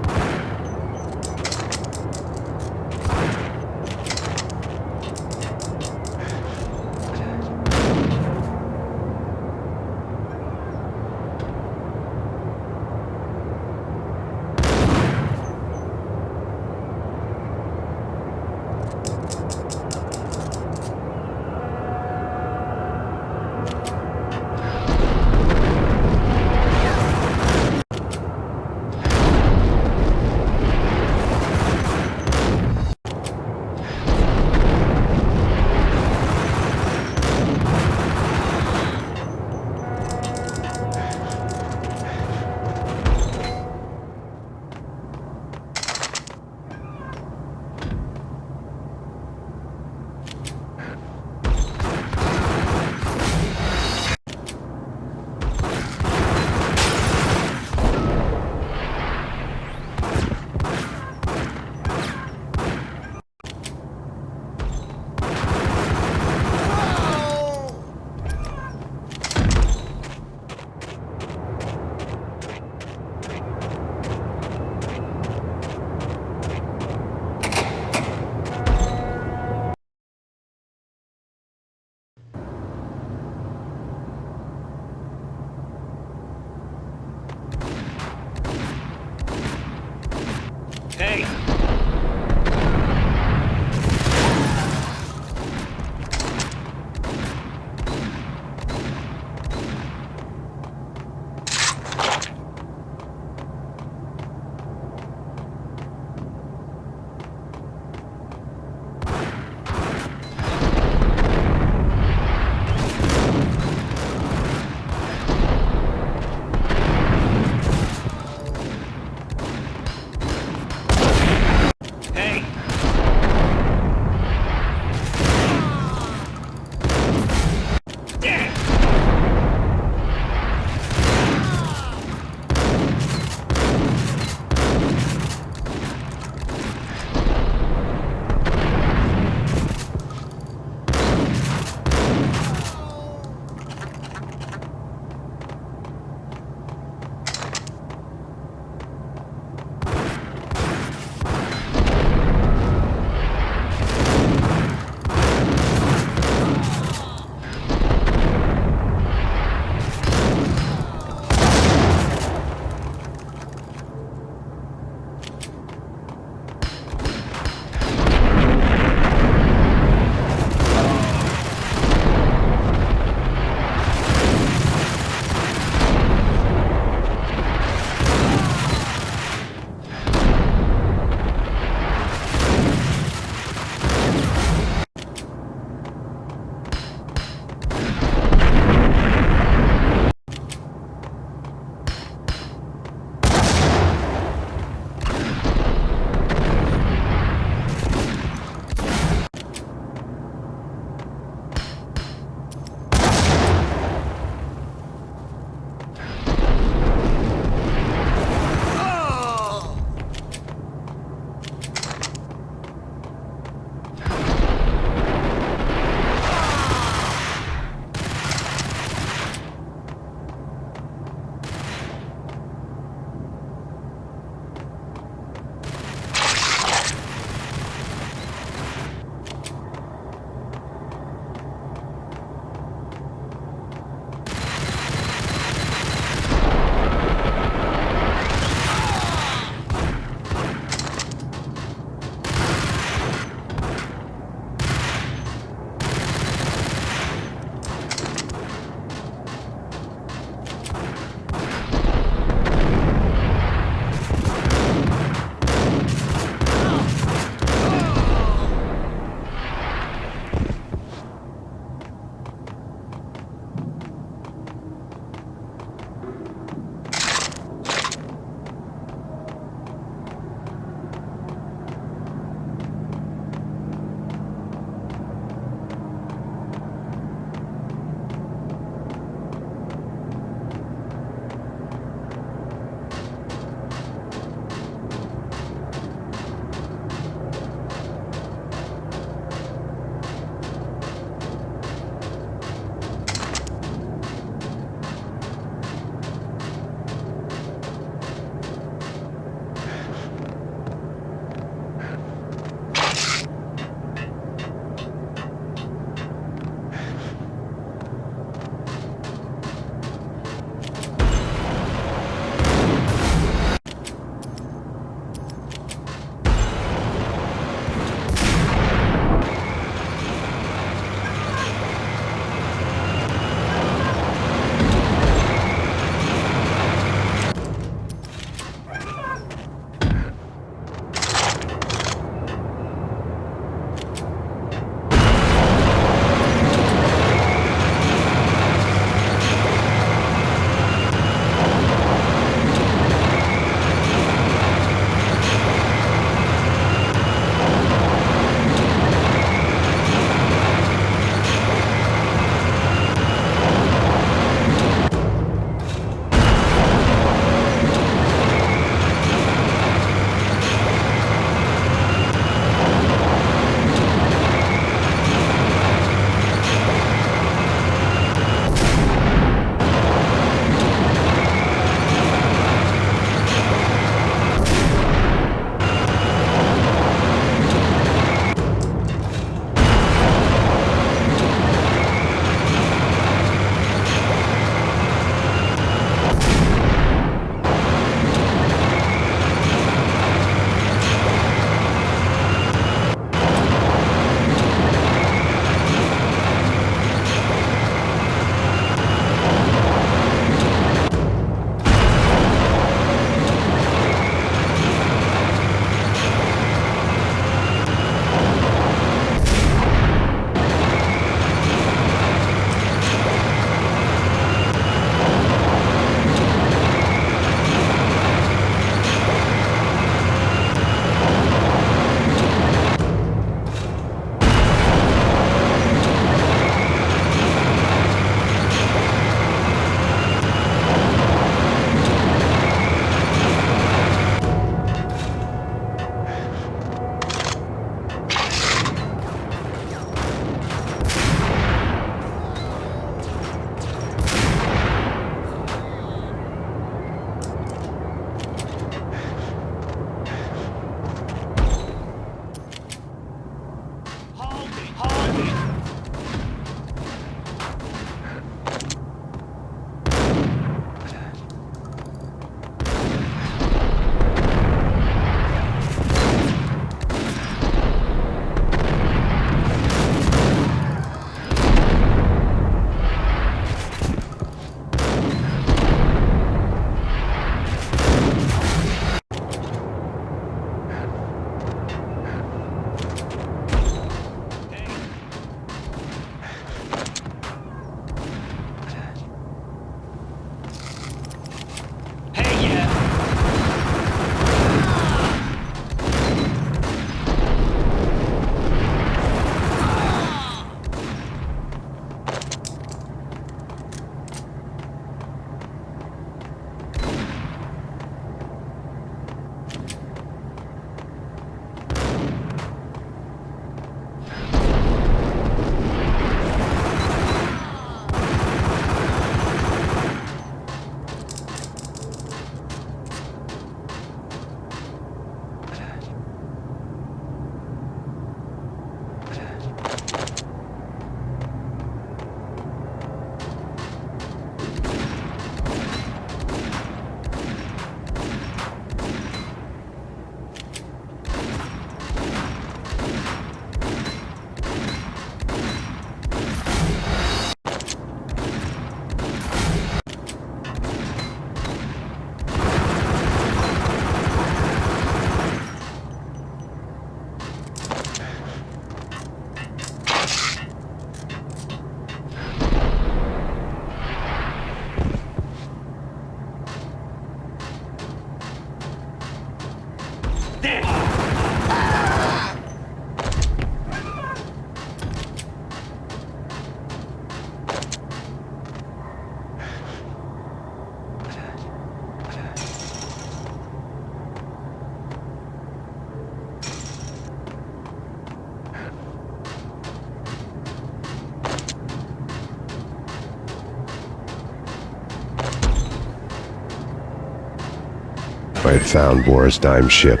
had found Boris Dime's ship.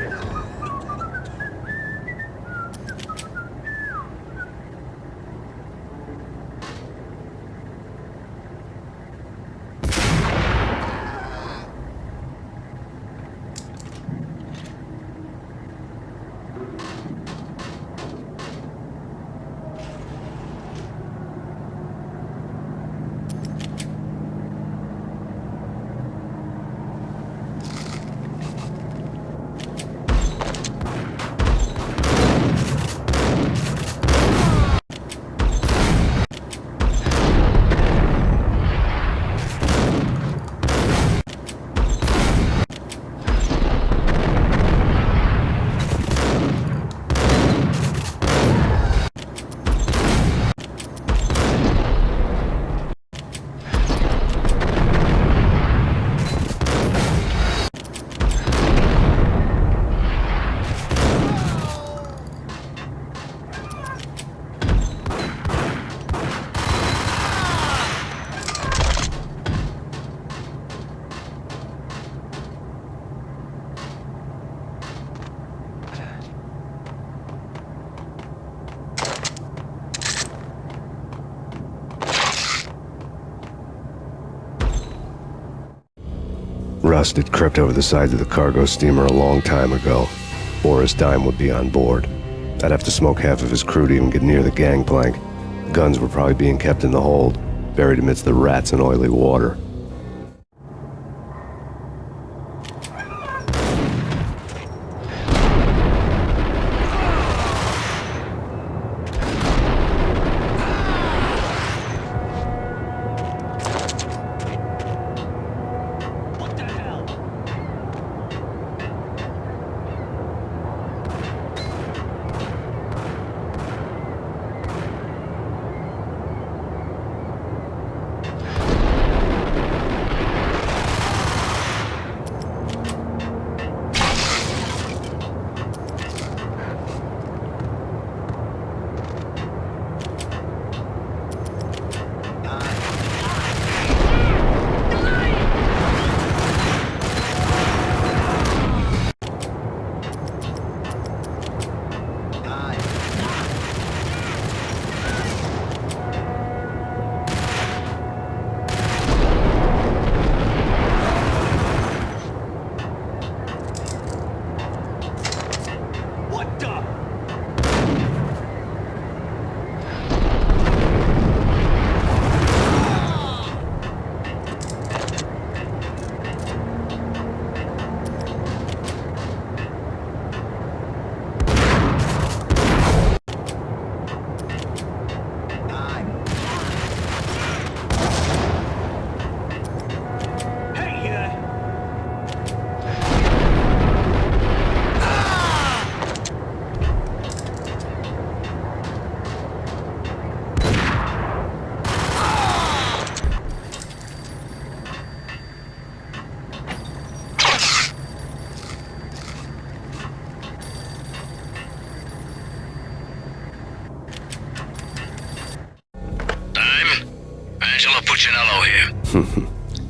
Rust had crept over the sides of the cargo steamer a long time ago. Boris Dime would be on board. I'd have to smoke half of his crew to even get near the gangplank. The guns were probably being kept in the hold, buried amidst the rats and oily water.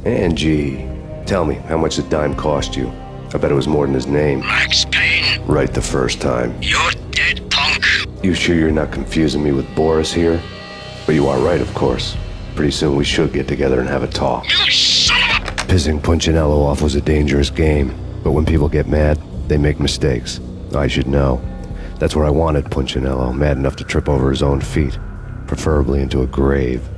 Angie, tell me, how much did Dime cost you? I bet it was more than his name. Max Payne. Right the first time. You're dead, punk. You sure you're not confusing me with Boris here? But you are right, of course. Pretty soon we should get together and have a talk. You son of a... Pissing Punchinello off was a dangerous game, but when people get mad, they make mistakes. I should know. That's where I wanted Punchinello, mad enough to trip over his own feet, preferably into a grave.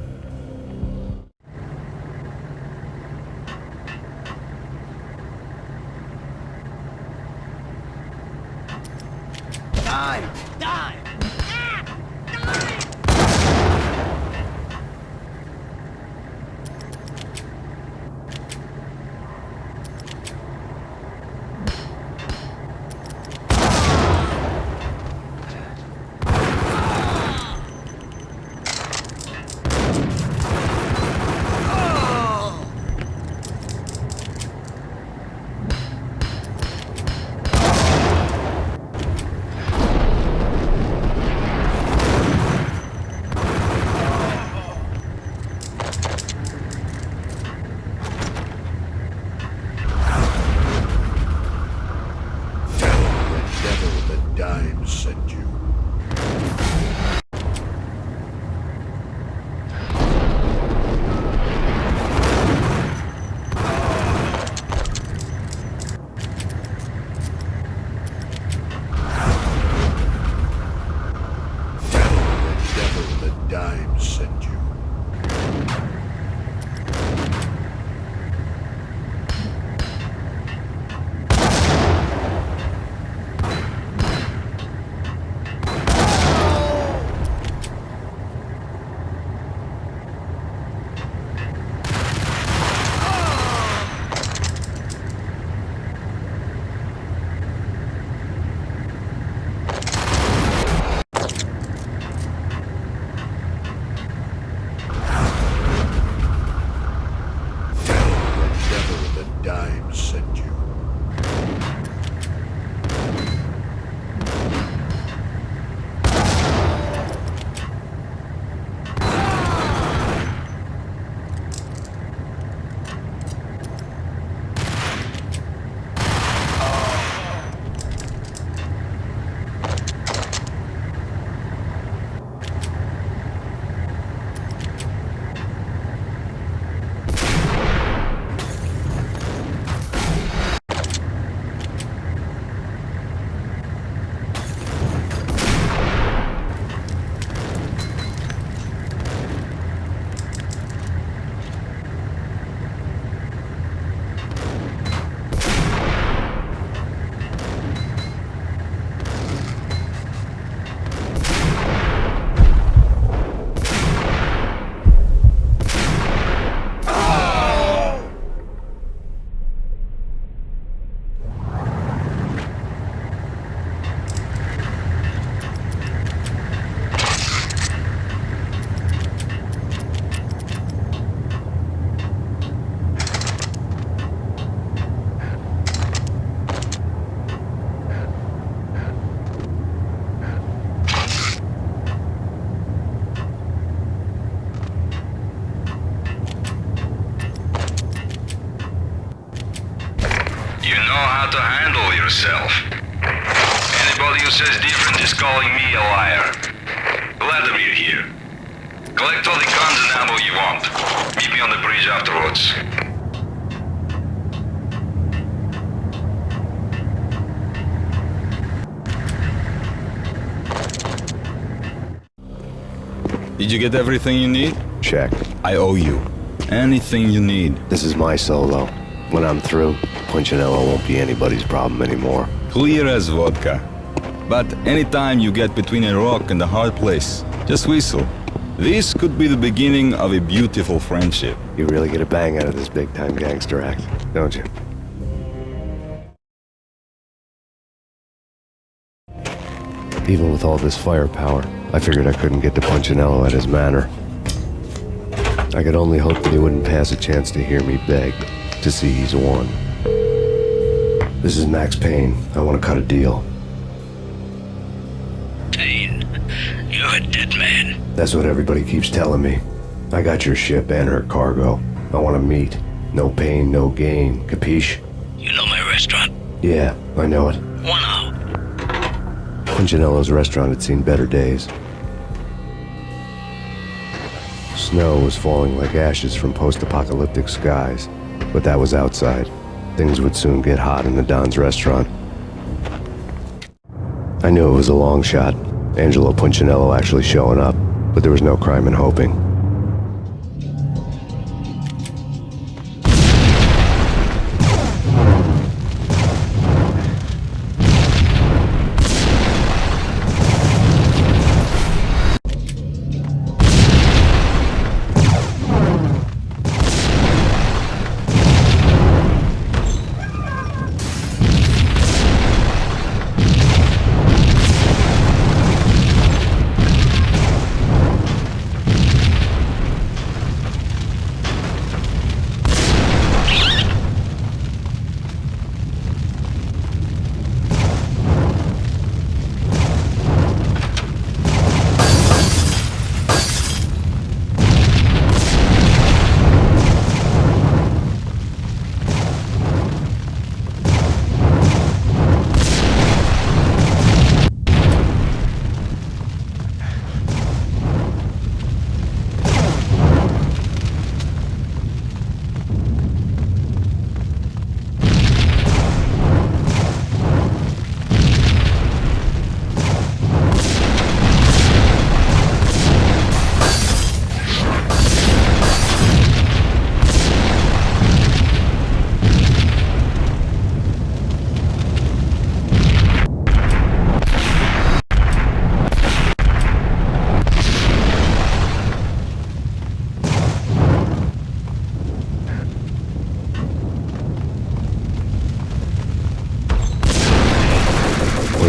dimes sent you. Dimes sent you. You know how to handle yourself. Anybody who says different is calling me a liar. Glad that you're here. Collect all the guns and ammo you want. Meet me on the bridge afterwards. Did you get everything you need? Check. I owe you. Anything you need. This is my solo. When I'm through, Punchinello won't be anybody's problem anymore. Clear as vodka. But anytime you get between a rock and a hard place, just whistle. This could be the beginning of a beautiful friendship. You really get a bang out of this big-time gangster act, don't you? Even with all this firepower, I figured I couldn't get to Punchinello at his manor. I could only hope that he wouldn't pass a chance to hear me beg to see he's won. This is Max Payne. I want to cut a deal. Payne, you're a dead man. That's what everybody keeps telling me. I got your ship and her cargo. I want to meet. No pain, no gain. Capiche? You know my restaurant? Yeah, I know it. One out. Punchinello's restaurant had seen better days. Snow was falling like ashes from post-apocalyptic skies, but that was outside. Things would soon get hot in the Don's restaurant. I knew it was a long shot, Angelo Punchinello actually showing up, but there was no crime in hoping.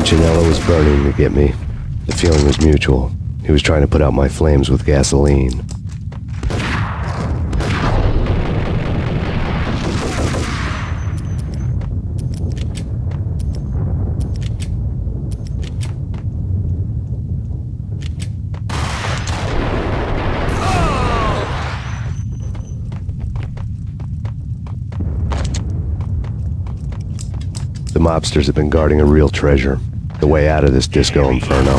Punchinello was burning to get me. The feeling was mutual. He was trying to put out my flames with gasoline. The mobsters have been guarding a real treasure. The way out of this disco inferno.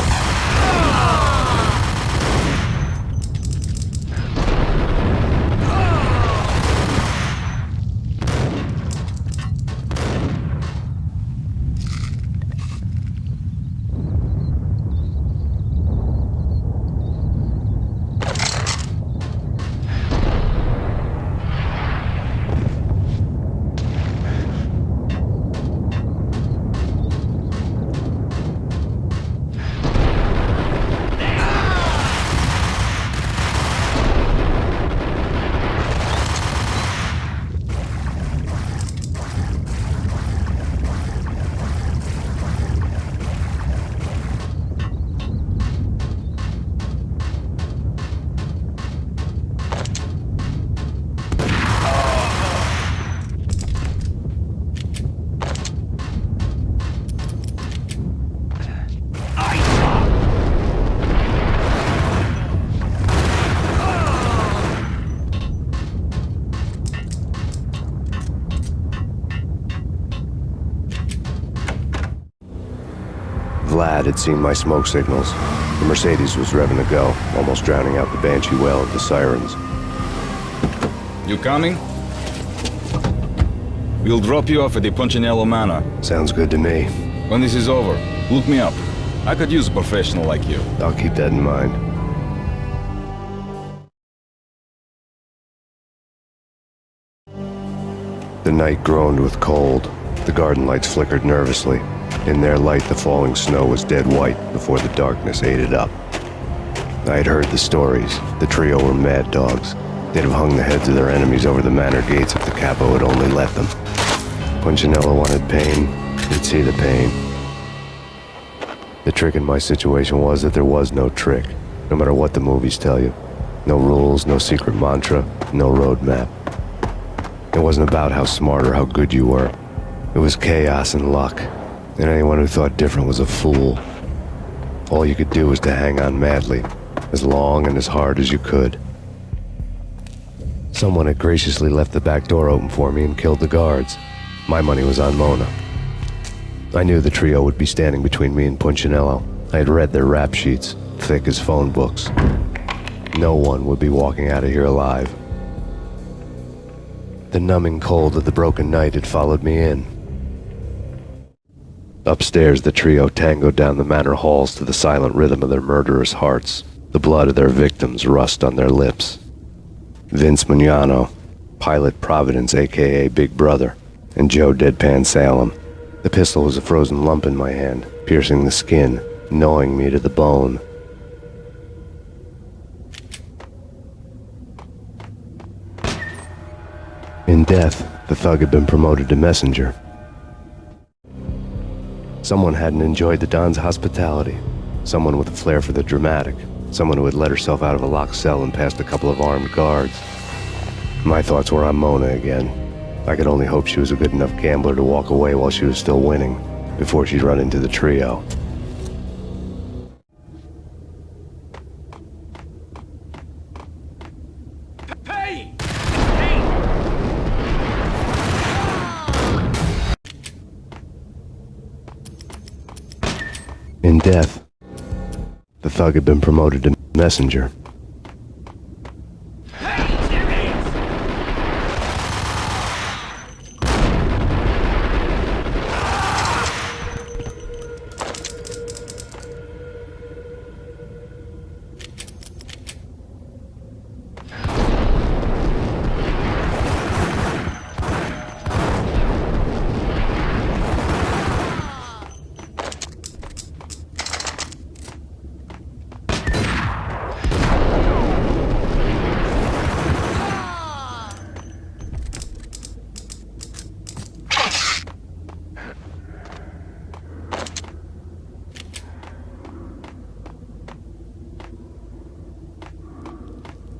Vlad had seen my smoke signals. The Mercedes was revving to go, almost drowning out the banshee wail of the sirens. You coming? We'll drop you off at the Punchinello Manor. Sounds good to me. When this is over, look me up. I could use a professional like you. I'll keep that in mind. The night groaned with cold. The garden lights flickered nervously. In their light, the falling snow was dead white before the darkness ate it up. I had heard the stories. The trio were mad dogs. They'd have hung the heads of their enemies over the manor gates if the capo had only let them. Punchinello wanted Payne. He'd see the pain. The trick in my situation was that there was no trick, no matter what the movies tell you. No rules, no secret mantra, no roadmap. It wasn't about how smart or how good you were. It was chaos and luck. And anyone who thought different was a fool. All you could do was to hang on madly, as long and as hard as you could. Someone had graciously left the back door open for me and killed the guards. My money was on Mona. I knew the trio would be standing between me and Punchinello. I had read their rap sheets, thick as phone books. No one would be walking out of here alive. The numbing cold of the broken night had followed me in. Upstairs, the trio tangoed down the manor halls to the silent rhythm of their murderous hearts. The blood of their victims rust on their lips. Vince Mugnano, Pilot Providence, a.k.a. Big Brother, and Joe Deadpan Salem. The pistol was a frozen lump in my hand, piercing the skin, gnawing me to the bone. In death, the thug had been promoted to messenger. Someone hadn't enjoyed the Don's hospitality. Someone with a flair for the dramatic. Someone who had let herself out of a locked cell and past a couple of armed guards. My thoughts were on Mona again. I could only hope she was a good enough gambler to walk away while she was still winning, before she'd run into the trio. In death, the thug had been promoted to messenger.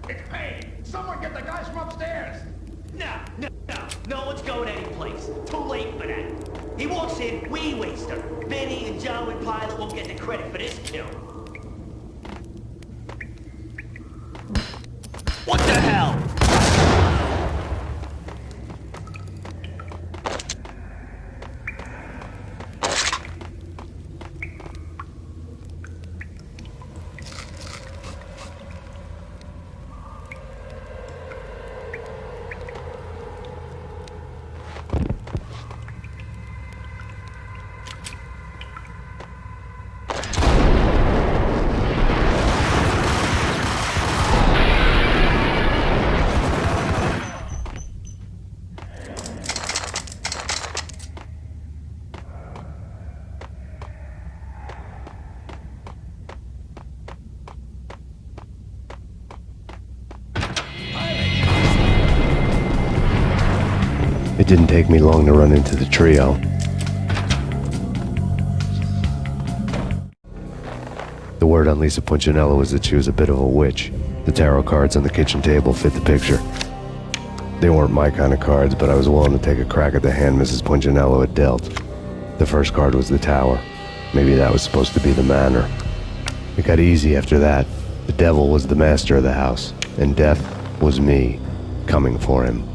It's Payne! Someone get the guys from upstairs! No one's going anyplace. Too late for that. He walks in, we waste her. Vinny and Joe and Pilot won't get the credit for this kill. What the hell? It didn't take me long to run into the trio. The word on Lisa Punchinello was that she was a bit of a witch. The tarot cards on the kitchen table fit the picture. They weren't my kind of cards, but I was willing to take a crack at the hand Mrs. Punchinello had dealt. The first card was the Tower. Maybe that was supposed to be the Manor. It got easy after that. The devil was the master of the house, and death was me, coming for him.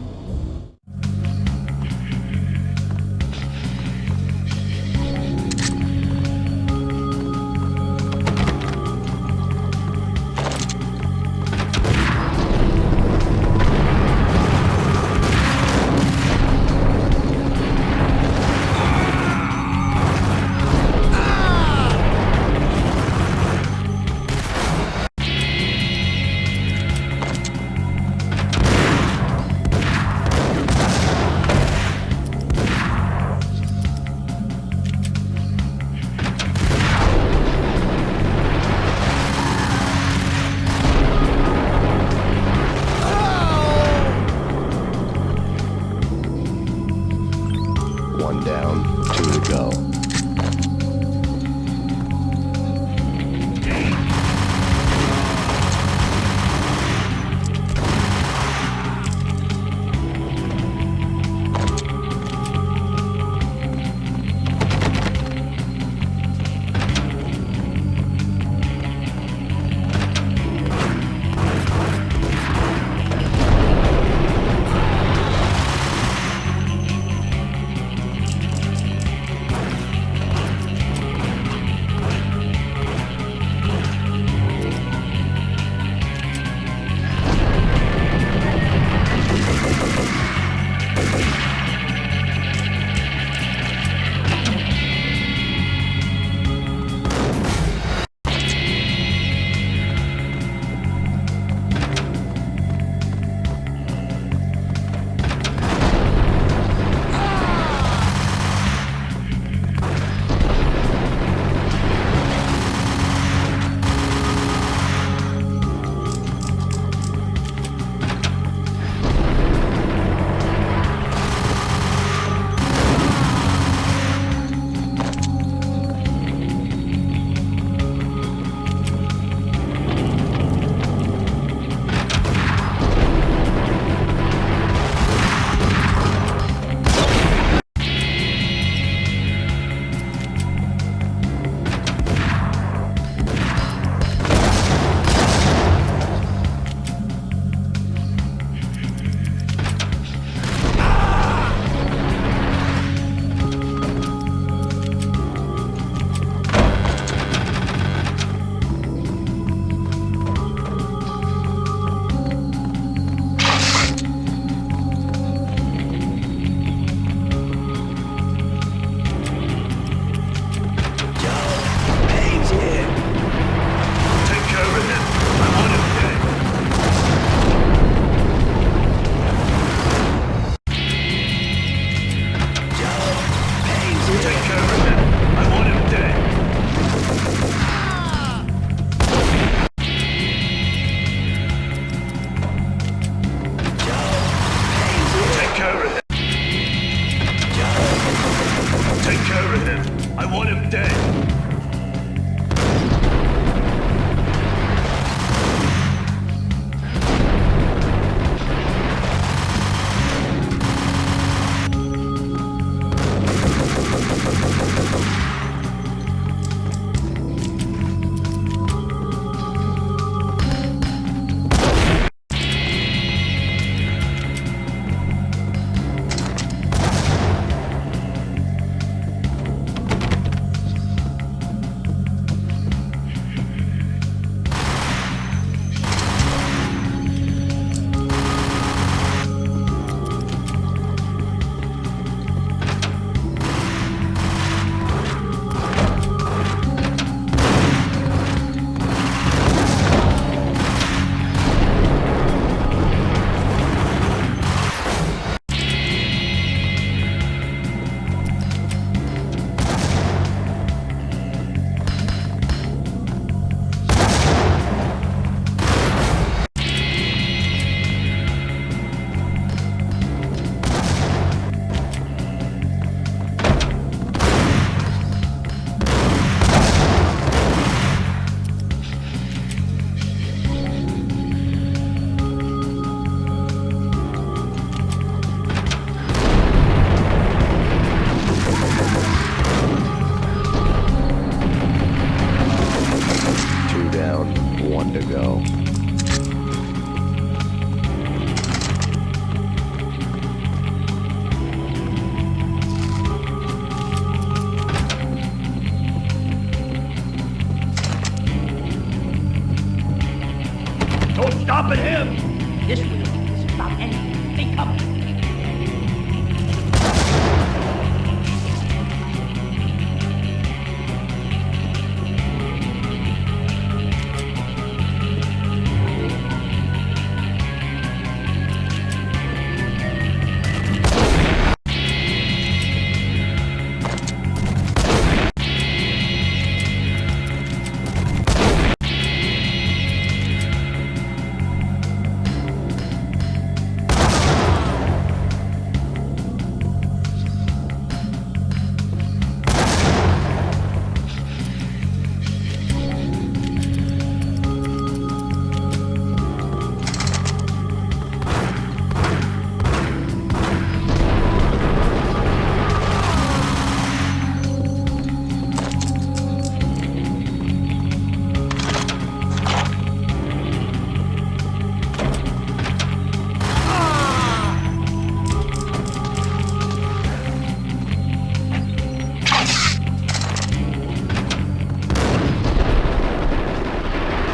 this way. It's about anything. They come.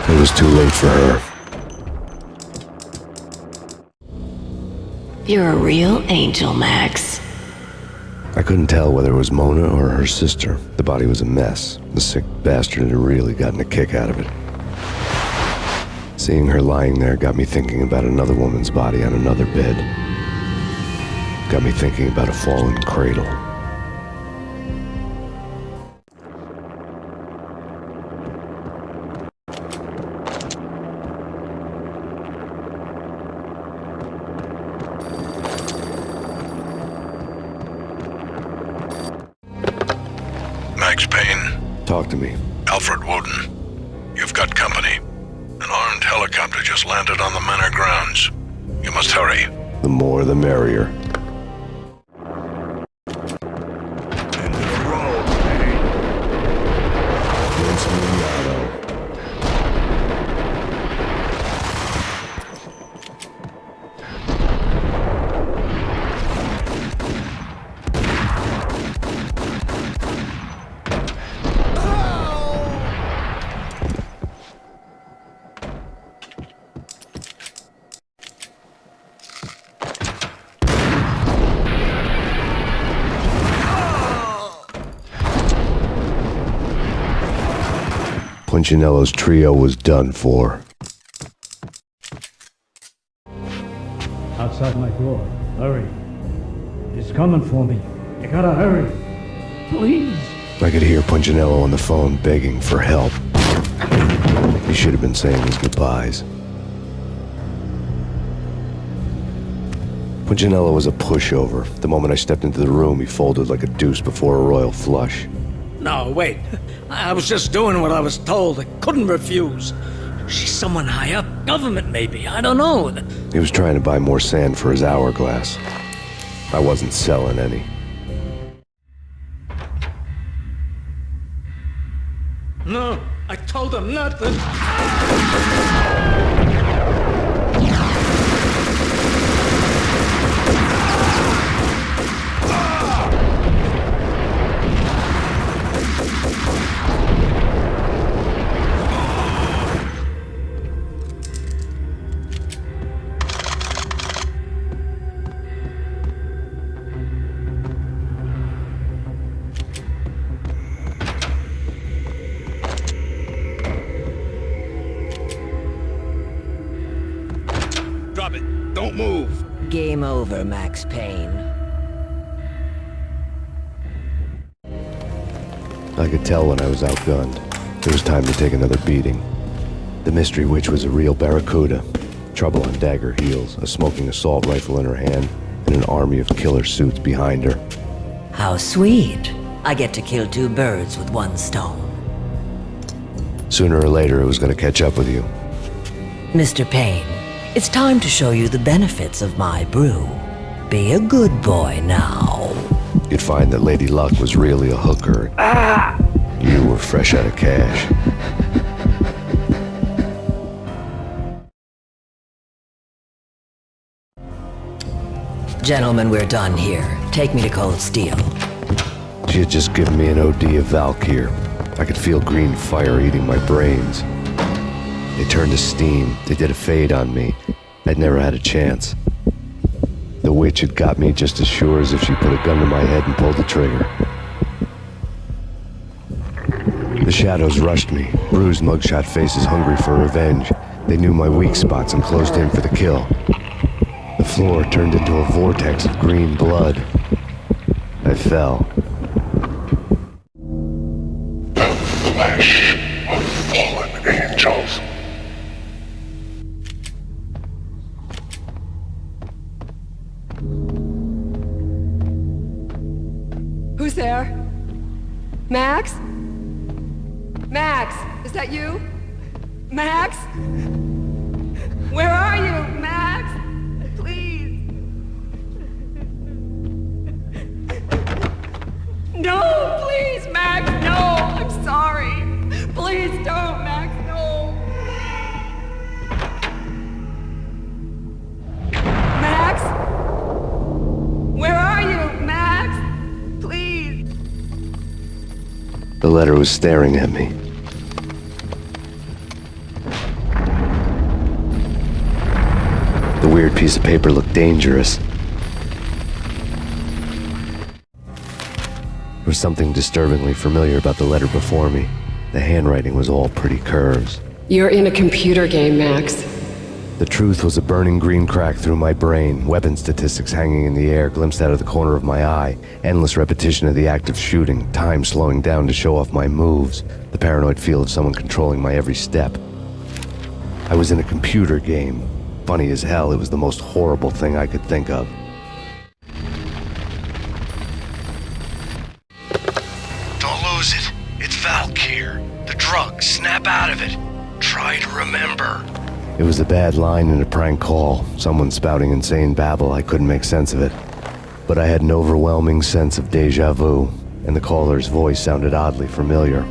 It was too late for her. You're a real angel, Max. I couldn't tell whether it was Mona or her sister. The body was a mess. The sick bastard had really gotten a kick out of it. Seeing her lying there got me thinking about another woman's body on another bed. Got me thinking about a fallen cradle. Max Payne. Talk to me. Alfred Woden. You've got company. An armed helicopter just landed on the manor grounds. You must hurry. The more the merrier. Punchinello's trio was done for. Outside my door. Hurry. He's coming for me. You gotta hurry. Please. I could hear Punchinello on the phone begging for help. He should have been saying his goodbyes. Punchinello was a pushover. The moment I stepped into the room, he folded like a deuce before a royal flush. No, wait. I was just doing what I was told. I couldn't refuse. She's someone high up. Government, maybe. I don't know. He was trying to buy more sand for his hourglass. I wasn't selling any. No, I told him nothing. Drop it. Don't move. Game over, Max Payne. I could tell when I was outgunned. It was time to take another beating. The mystery witch was a real barracuda. Trouble on dagger heels, a smoking assault rifle in her hand, and an army of killer suits behind her. How sweet. I get to kill two birds with one stone. Sooner or later, it was going to catch up with you. Mr. Payne, it's time to show you the benefits of my brew. Be a good boy now. You'd find that Lady Luck was really a hooker. You were fresh out of cash. Gentlemen, we're done here. Take me to Cold Steel. She had just given me an OD of Valkyr. I could feel green fire eating my brains. They turned to steam. They did a fade on me. I'd never had a chance. The witch had got me just as sure as if she put a gun to my head and pulled the trigger. The shadows rushed me, bruised mugshot faces hungry for revenge. They knew my weak spots and closed in for the kill. The floor turned into a vortex of green blood. I fell. The flesh of fallen angels. Who's there? Max? Max, is that you? Max? Where are you, Max? Please. No, please, Max, no. I'm sorry. Please don't, Max, no. Max? Where are you, Max? Please. The letter was staring at me. The weird piece of paper looked dangerous. There was something disturbingly familiar about the letter before me. The handwriting was all pretty curves. You're in a computer game, Max. The truth was a burning green crack through my brain, weapon statistics hanging in the air, glimpsed out of the corner of my eye, endless repetition of the act of shooting, time slowing down to show off my moves, the paranoid feel of someone controlling my every step. I was in a computer game. Funny as hell, it was the most horrible thing I could think of. Don't lose it. It's Valkyr. The drug. Snap out of it. Try to remember. It was a bad line in a prank call, someone spouting insane babble. I couldn't make sense of it. But I had an overwhelming sense of deja vu, and the caller's voice sounded oddly familiar.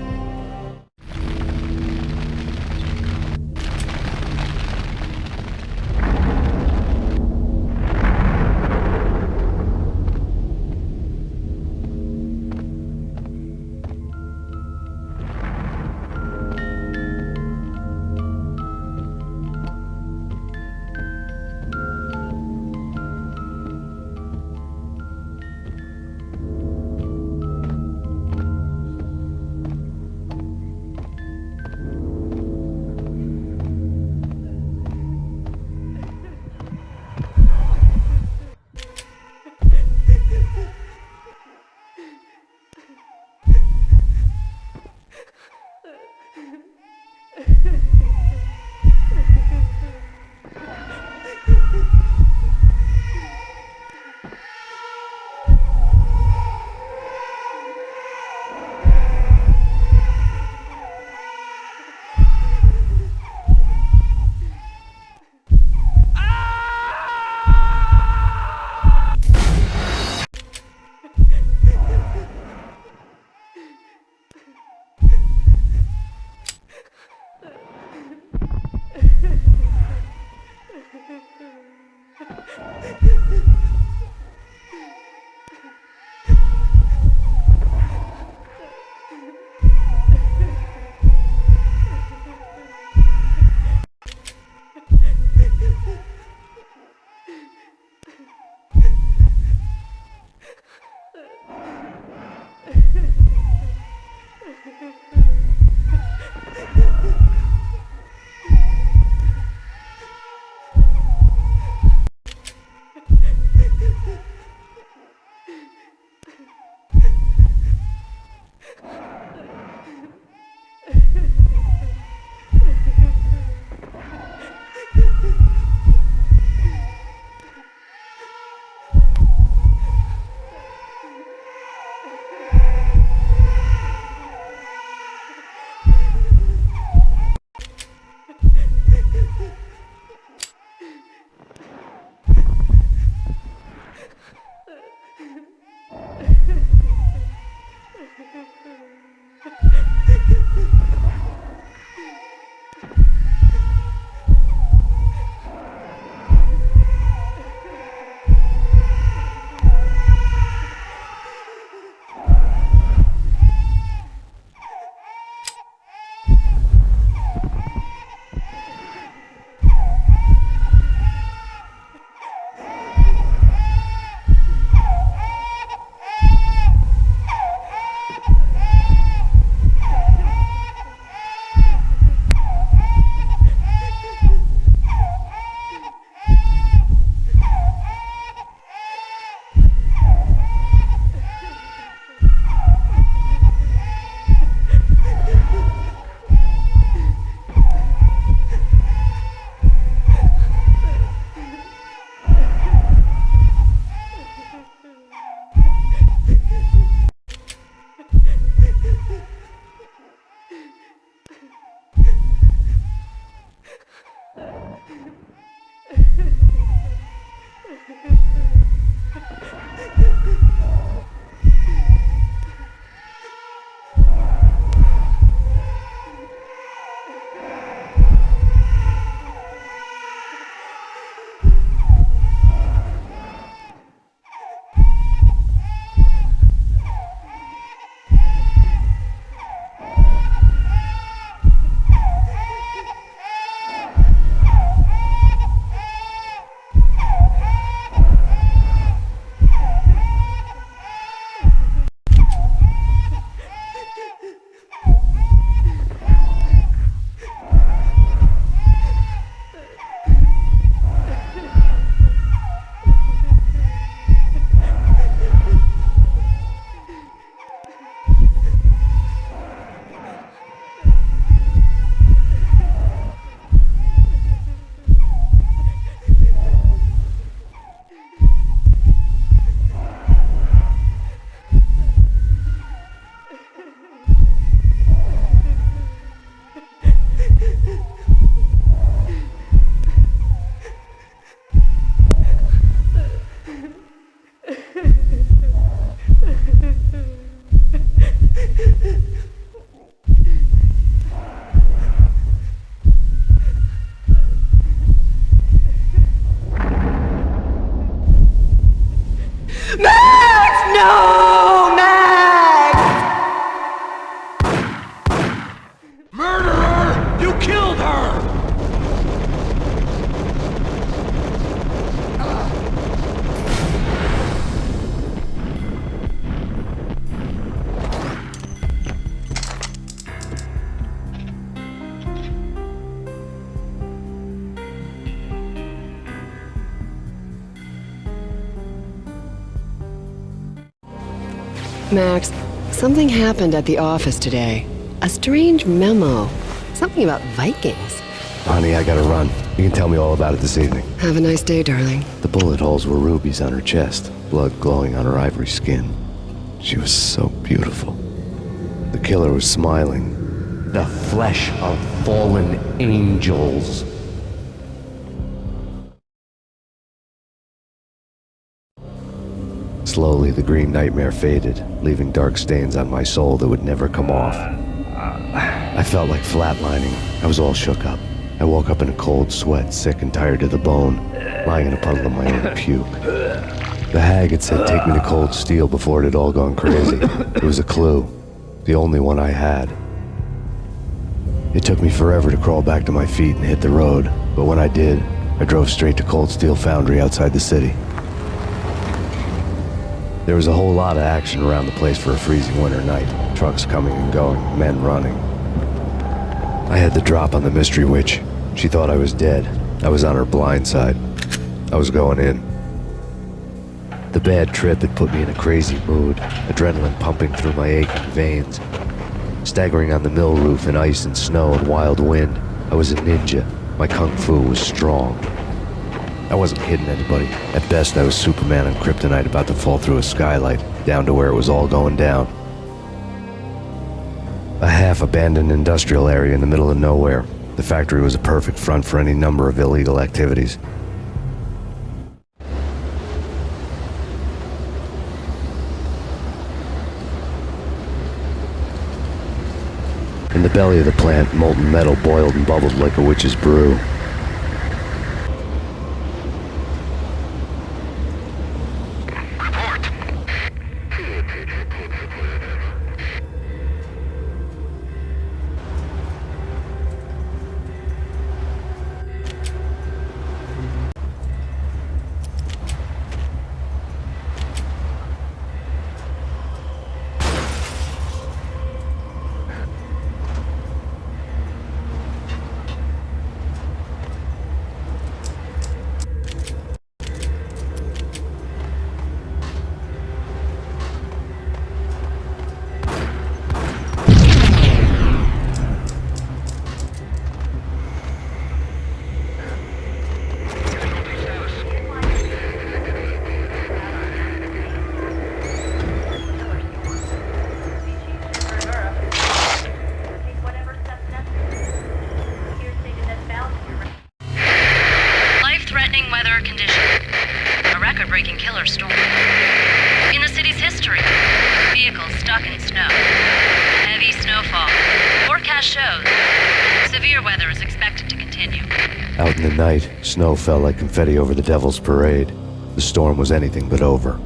Max, something happened at the office today. A strange memo. Something about Vikings. Honey, I gotta run. You can tell me all about it this evening. Have a nice day, darling. The bullet holes were rubies on her chest, blood glowing on her ivory skin. She was so beautiful. The killer was smiling. The flesh of fallen angels. Slowly, the green nightmare faded, leaving dark stains on my soul that would never come off. I felt like flatlining. I was all shook up. I woke up in a cold sweat, sick and tired to the bone, lying in a puddle of my own puke. The hag had said take me to Cold Steel before it had all gone crazy. It was a clue, the only one I had. It took me forever to crawl back to my feet and hit the road, but when I did, I drove straight to Cold Steel Foundry outside the city. There was a whole lot of action around the place for a freezing winter night. Trucks coming and going, men running. I had the drop on the mystery witch. She thought I was dead. I was on her blind side. I was going in. The bad trip had put me in a crazy mood, adrenaline pumping through my aching veins. Staggering on the mill roof in ice and snow and wild wind, I was a ninja. My kung fu was strong. I wasn't kidding anybody. At best, I was Superman on kryptonite about to fall through a skylight, down to where it was all going down. A half-abandoned industrial area in the middle of nowhere. The factory was a perfect front for any number of illegal activities. In the belly of the plant, molten metal boiled and bubbled like a witch's brew. Life-threatening weather conditions. A record-breaking killer storm. In the city's history, vehicles stuck in snow. Heavy snowfall. Forecast shows severe weather is expected to continue. Out in the night, snow fell like confetti over the Devil's Parade. The storm was anything but over.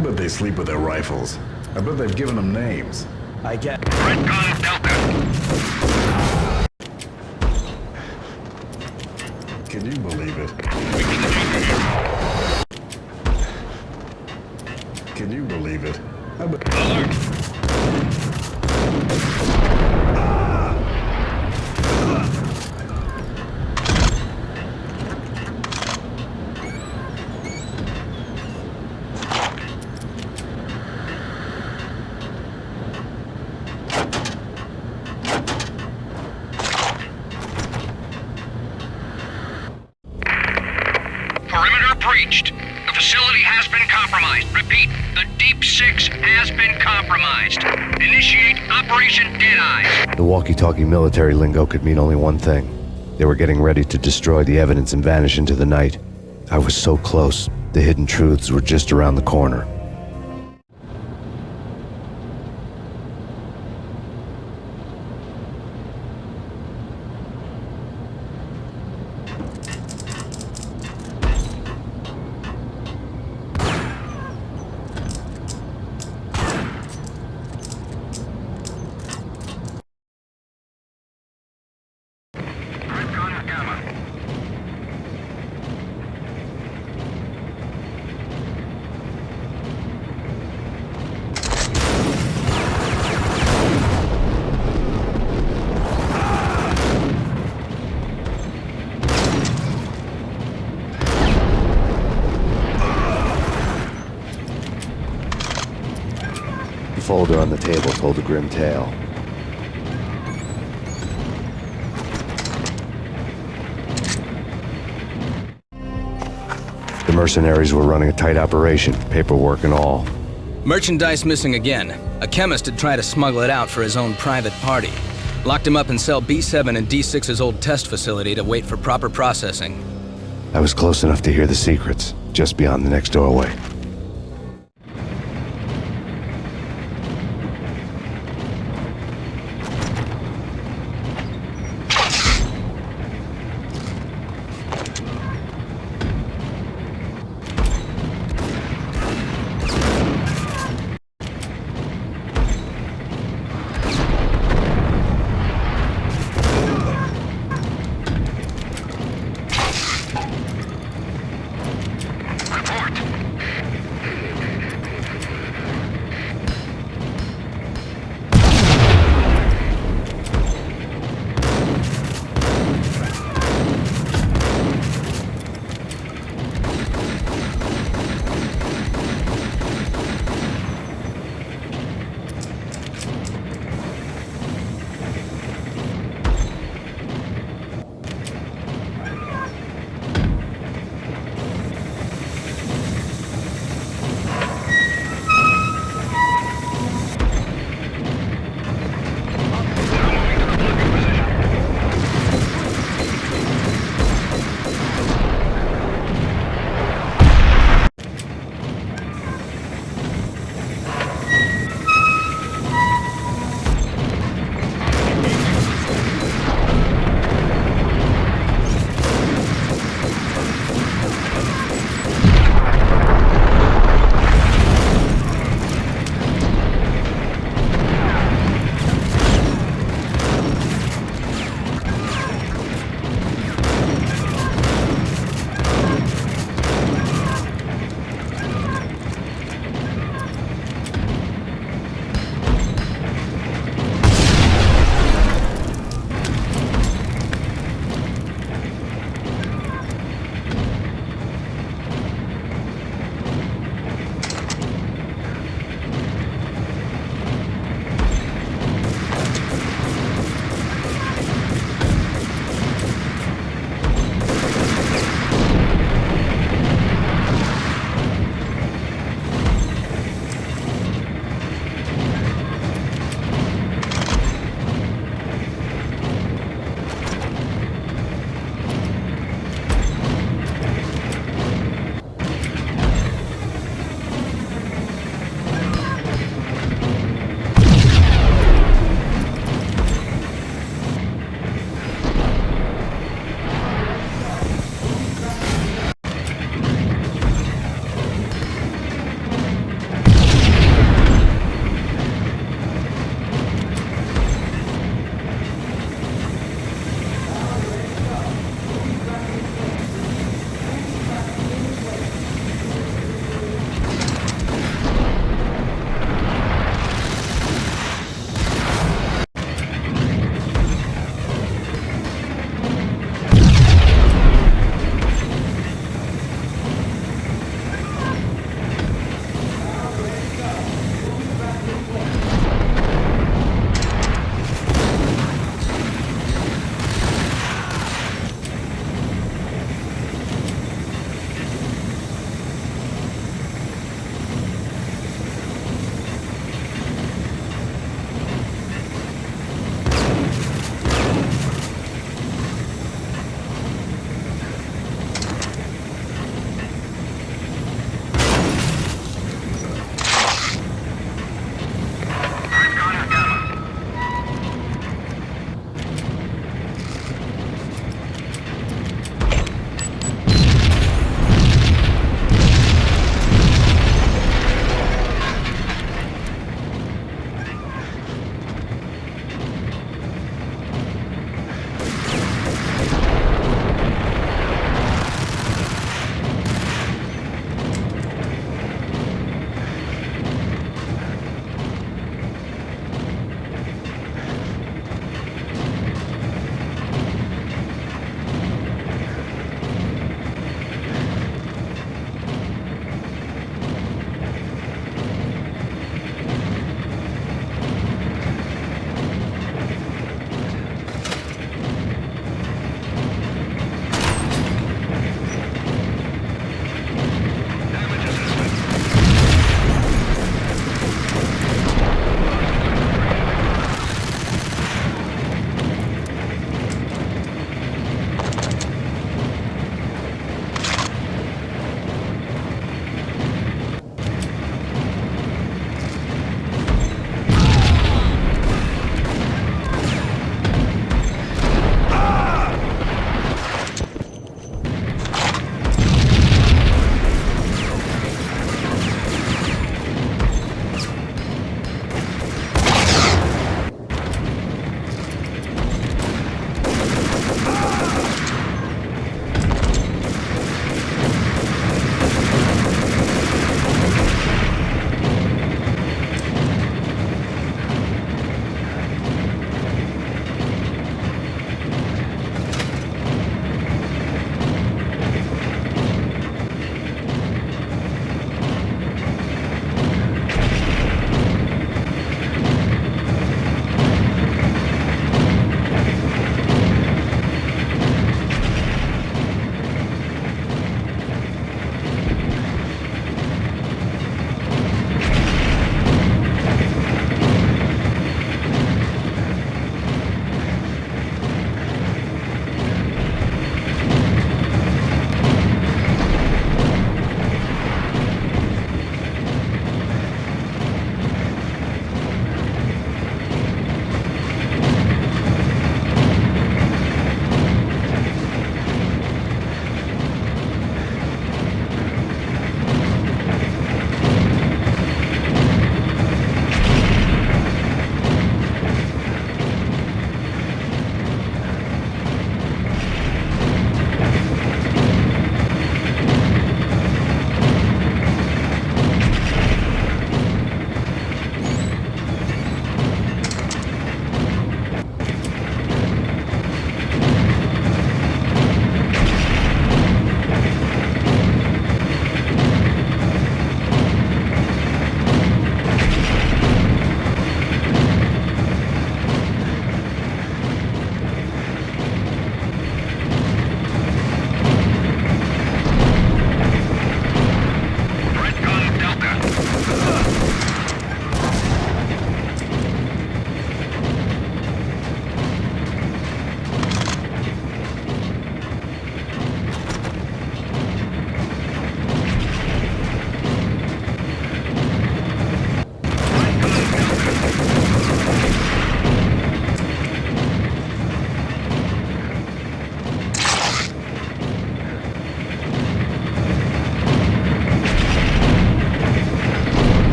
bet they sleep with their rifles. I bet they've given them names. I get... Redcon Delta. Can you believe it? Can you believe it? I bet... Alert! Breached. The facility has been compromised. Repeat, the Deep Six has been compromised. Initiate Operation Deadeye. The walkie-talkie military lingo could mean only one thing. They were getting ready to destroy the evidence and vanish into the night. I was so close. The hidden truths were just around the corner. The folder on the table told a grim tale. The mercenaries were running a tight operation, paperwork and all. Merchandise missing again. A chemist had tried to smuggle it out for his own private party. Locked him up in cell B7 in D6's old test facility to wait for proper processing. I was close enough to hear the secrets, just beyond the next doorway.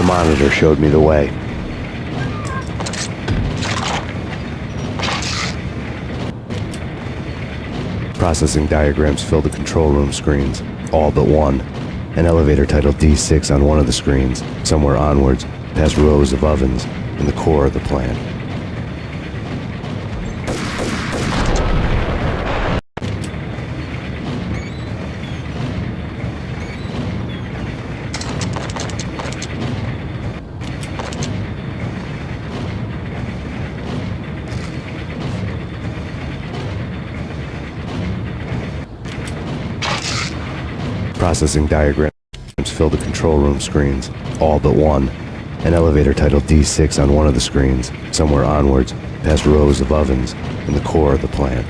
The monitor showed me the way. Processing diagrams fill the control room screens, all but one. An elevator titled D6 on one of the screens, somewhere onwards, past rows of ovens, in the core of the plant. Processing diagrams fill the control room screens, all but one. An elevator titled D6 on one of the screens, somewhere onwards, past rows of ovens, in the core of the plant.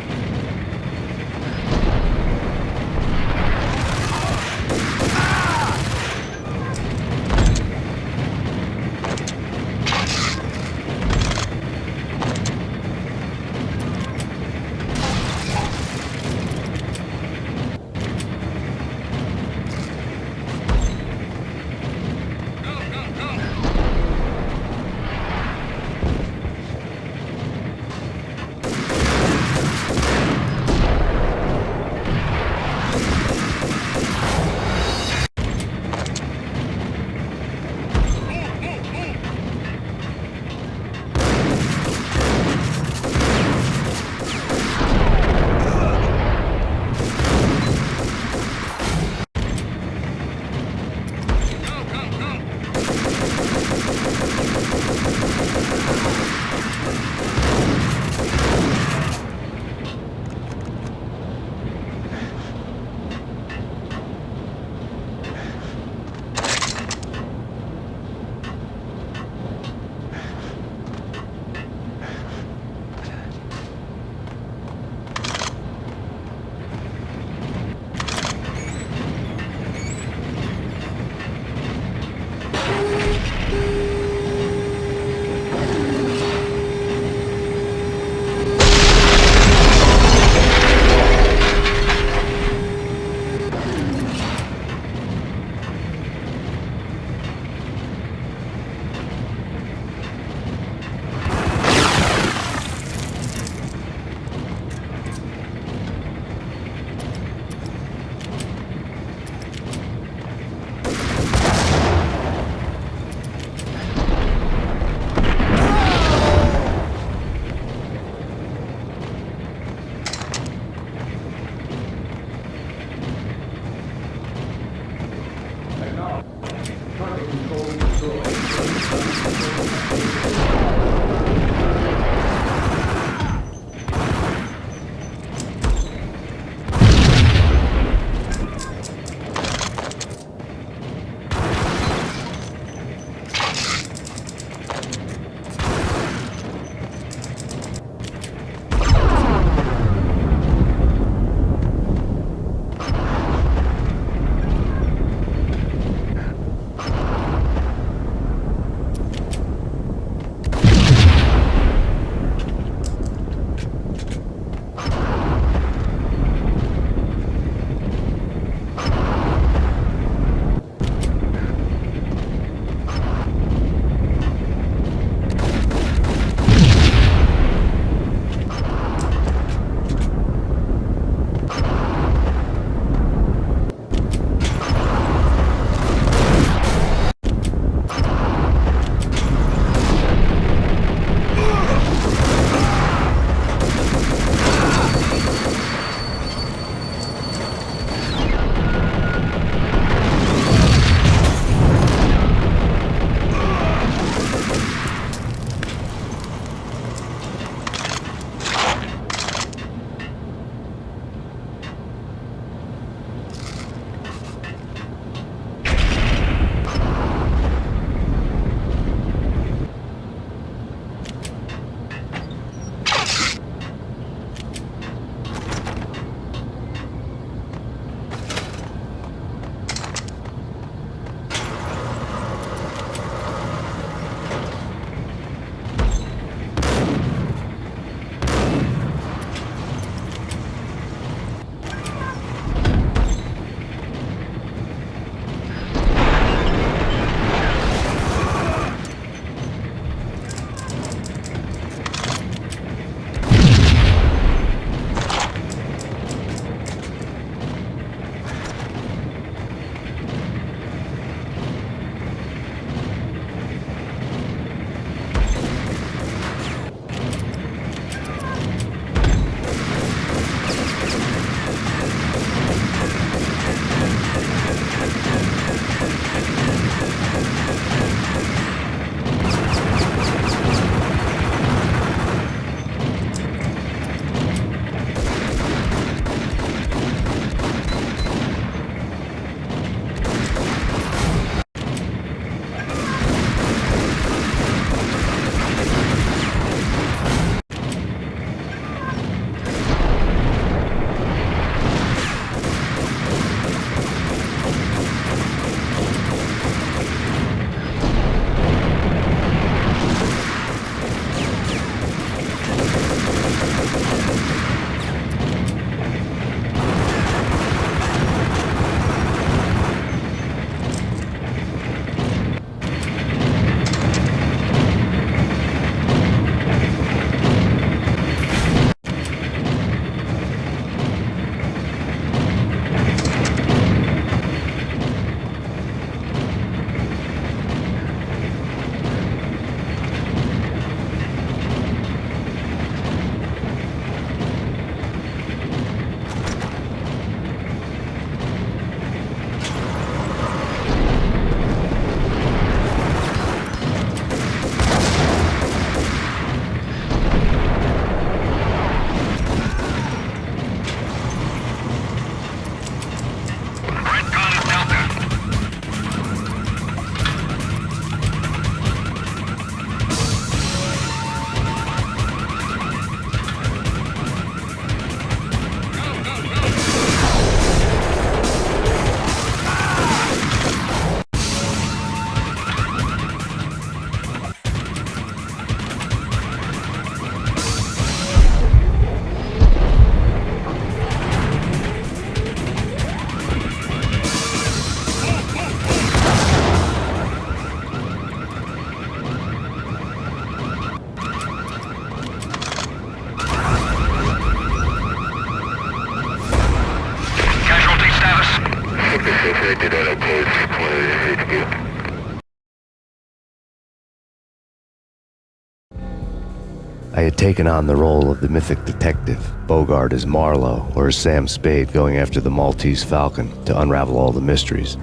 I had taken on the role of the mythic detective, Bogart as Marlowe or as Sam Spade going after the Maltese Falcon to unravel all the mysteries.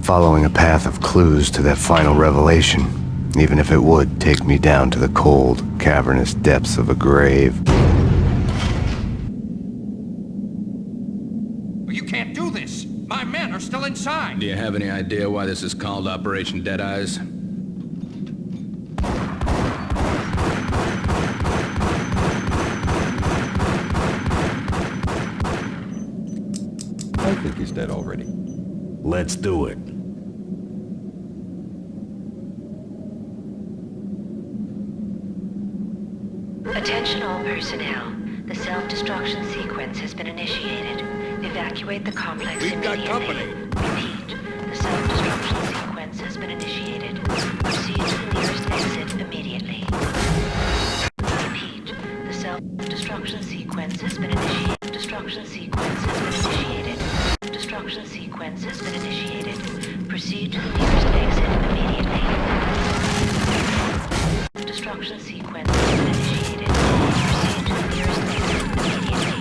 Following a path of clues to that final revelation, even if it would take me down to the cold, cavernous depths of a grave. You can't do this! My men are still inside! Do you have any idea why this is called Operation Dead Eyes? I think he's dead already. Let's do it. Attention all personnel. The self-destruction sequence has been initiated. Evacuate the complex immediately. We've got company. Repeat. The self-destruction sequence has been initiated. Proceed to the nearest exit immediately. Repeat. The self-destruction sequence has been initiated. Destruction sequence has been initiated. Destruction sequence has been initiated. Proceed to the nearest exit immediately. Destruction sequence has been initiated. Proceed to the nearest exit immediately.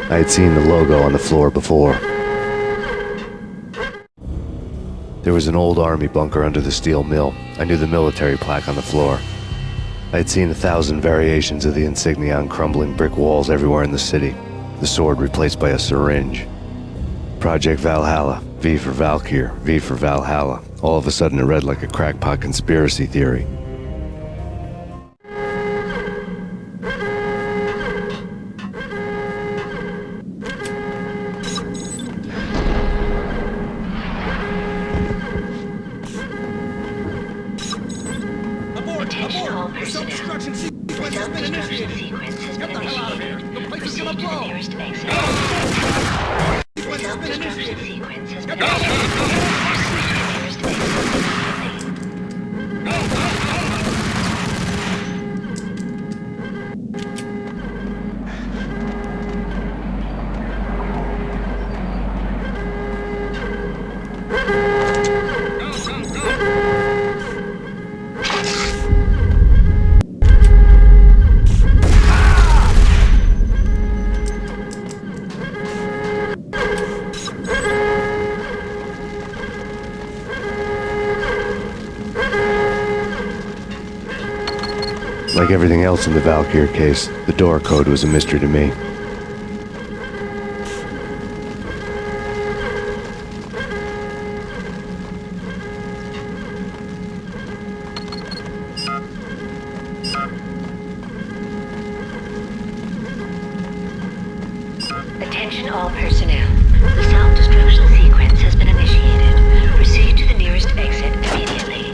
I had seen the logo on the floor before. There was an old army bunker under the steel mill. I knew the military plaque on the floor. I had seen 1,000 variations of the insignia on crumbling brick walls everywhere in the city. The sword replaced by a syringe. Project Valhalla, V for Valkyr, V for Valhalla. All of a sudden it read like a crackpot conspiracy theory. Attention all personnel. The self-destruction sequence has been initiated. Proceed to the nearest exit. The self-destruction sequence has been initiated. Proceed to the nearest exit immediately. Like everything else in the Valkyr case, the door code was a mystery to me. Attention all personnel. The self-destruction sequence has been initiated. Proceed to the nearest exit immediately.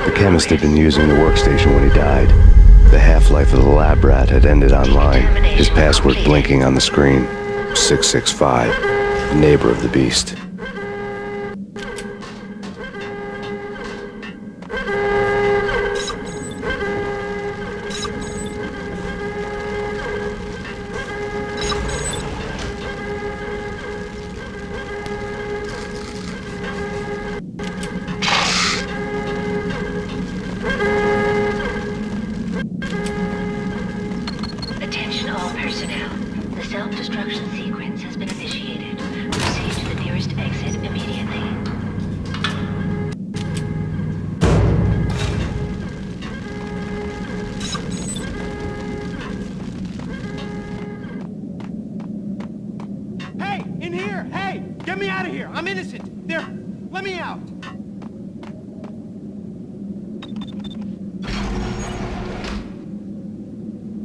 The chemist had been using the workstation when he died. The half-life of the lab rat had ended online, his password blinking on the screen. 665, the neighbor of the beast. Attention all personnel. The self-destruction sequence has been initiated. Proceed to the nearest exit There! Let me out!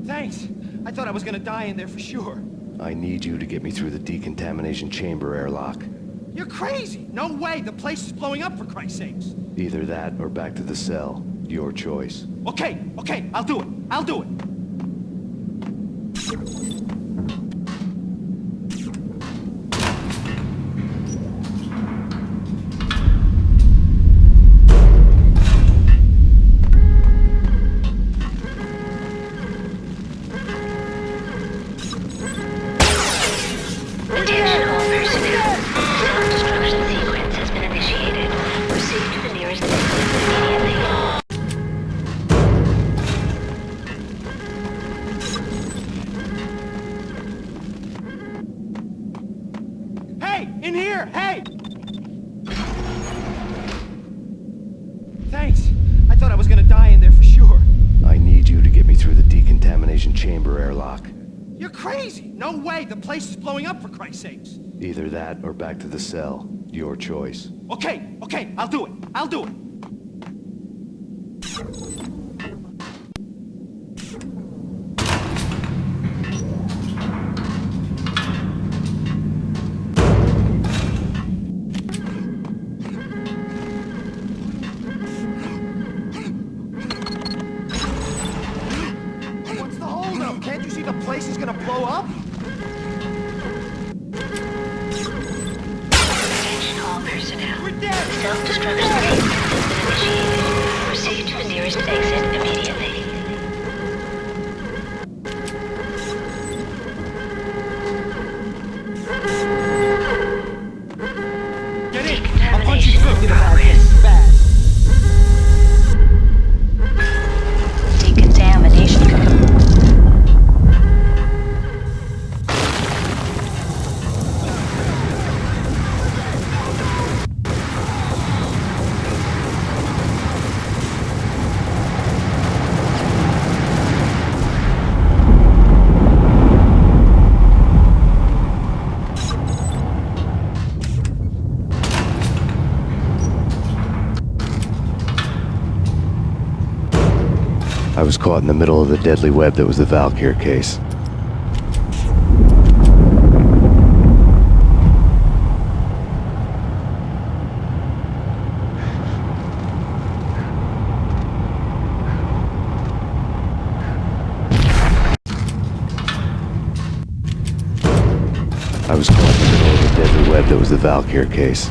Thanks. I thought I was gonna die in there for sure. I need you to get me through the decontamination chamber airlock. You're crazy! No way! The place is blowing up, for Christ's sakes! Either that or back to the cell. Your choice. Okay, I'll do it. I'll do it. Attention all personnel. Self-destruction sequence has been initiated. Proceed to the nearest exit immediately. Hey! In here! Hey! Thanks. I thought I was gonna die in there for sure. I need you to get me through the decontamination chamber airlock. You're crazy! No way! The place is blowing up, for Christ's sakes! Either that or back to the cell. Your choice. Okay, I'll do it. I'll do it. What's the holdup? Can't you see the place is gonna blow up? Attention all personnel. Self-destruction sequence has been initiated. Proceed to the nearest exit immediately. Get in! I'll punch you through! Decontamination. I was caught in the middle of the deadly web that was the Valkyr case. I was caught in the middle of the deadly web that was the Valkyr case.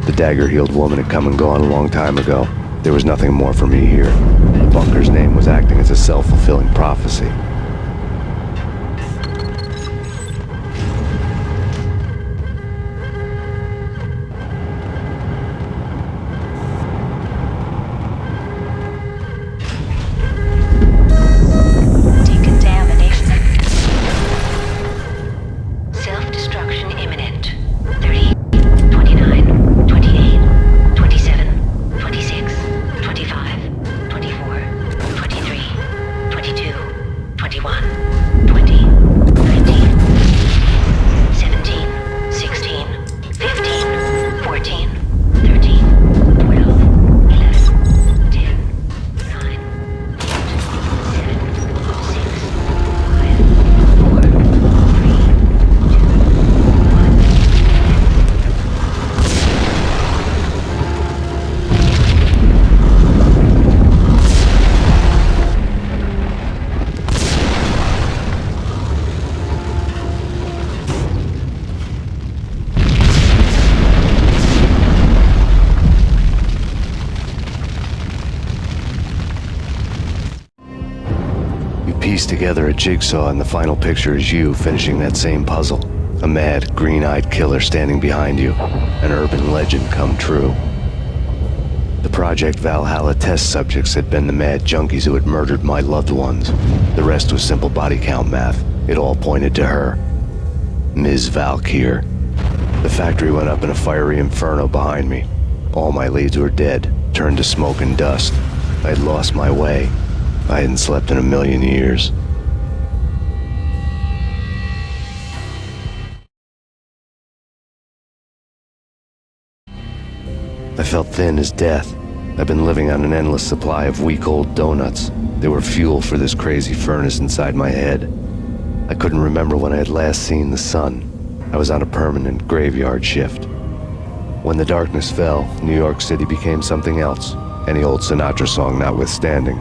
The dagger-heeled woman had come and gone a long time ago. There was nothing more for me here. The bunker's name was acting as a self-fulfilling prophecy. Self-destruction imminent. 30, 29, 28, 27, 26, 25, 24, 23, 22, 21, 20, 19, 17, 16, 15, 14, 13, 12, 11, 10, 9, 8, 7, 6, 5, 4, 3, You piece together a jigsaw and the final picture is you finishing that same puzzle. A mad, green-eyed killer standing behind you. An urban legend come true. The Project Valhalla test subjects had been the mad junkies who had murdered my loved ones. The rest was simple body count math. It all pointed to her. Ms. Valkyr. The factory went up in a fiery inferno behind me. All my leads were dead, turned to smoke and dust. I had lost my way. I hadn't slept in a million years. I felt thin as death. I've been living on an endless supply of week-old donuts. They were fuel for this crazy furnace inside my head. I couldn't remember when I had last seen the sun. I was on a permanent graveyard shift. When the darkness fell, New York City became something else, any old Sinatra song notwithstanding.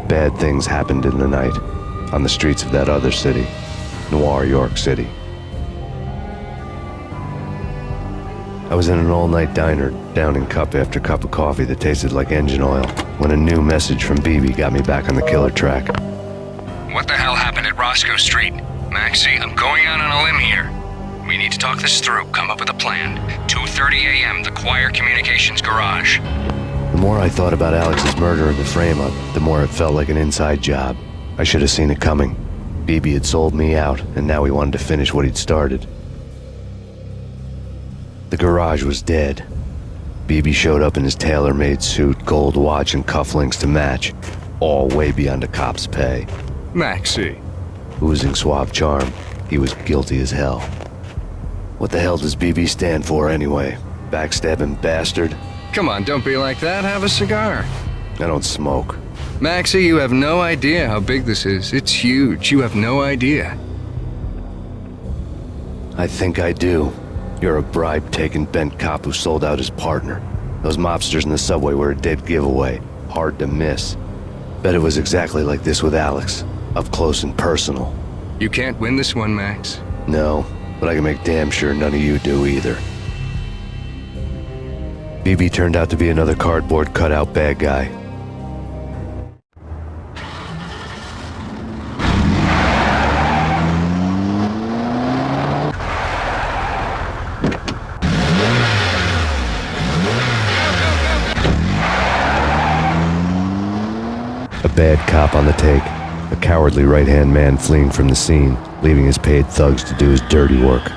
Bad things happened in the night, on the streets of that other city, Noir York City. I was in an all-night diner, downing cup after cup of coffee that tasted like engine oil, when a new message from BB got me back on the killer track. What the hell happened at Roscoe Street? Maxie, I'm going out on a limb here. We need to talk this through, come up with a plan. 2:30 a.m., the Choir Communications Garage. The more I thought about Alex's murder and the frame-up, the more it felt like an inside job. I should have seen it coming. BB had sold me out, and now he wanted to finish what he'd started. The garage was dead. BB showed up in his tailor-made suit, gold watch, and cufflinks to match, all way beyond a cop's pay. Maxie. Oozing suave charm, he was guilty as hell. What the hell does BB stand for anyway? Backstabbing bastard? Come on, don't be like that. Have a cigar. I don't smoke. Maxie, you have no idea how big this is. It's huge. You have no idea. I think I do. You're a bribe-taking bent cop who sold out his partner. Those mobsters in the subway were a dead giveaway. Hard to miss. Bet it was exactly like this with Alex. Up close and personal. You can't win this one, Max. No, but I can make damn sure none of you do either. BB turned out to be another cardboard cutout bad guy. A bad cop on the take. A cowardly right-hand man fleeing from the scene, leaving his paid thugs to do his dirty work.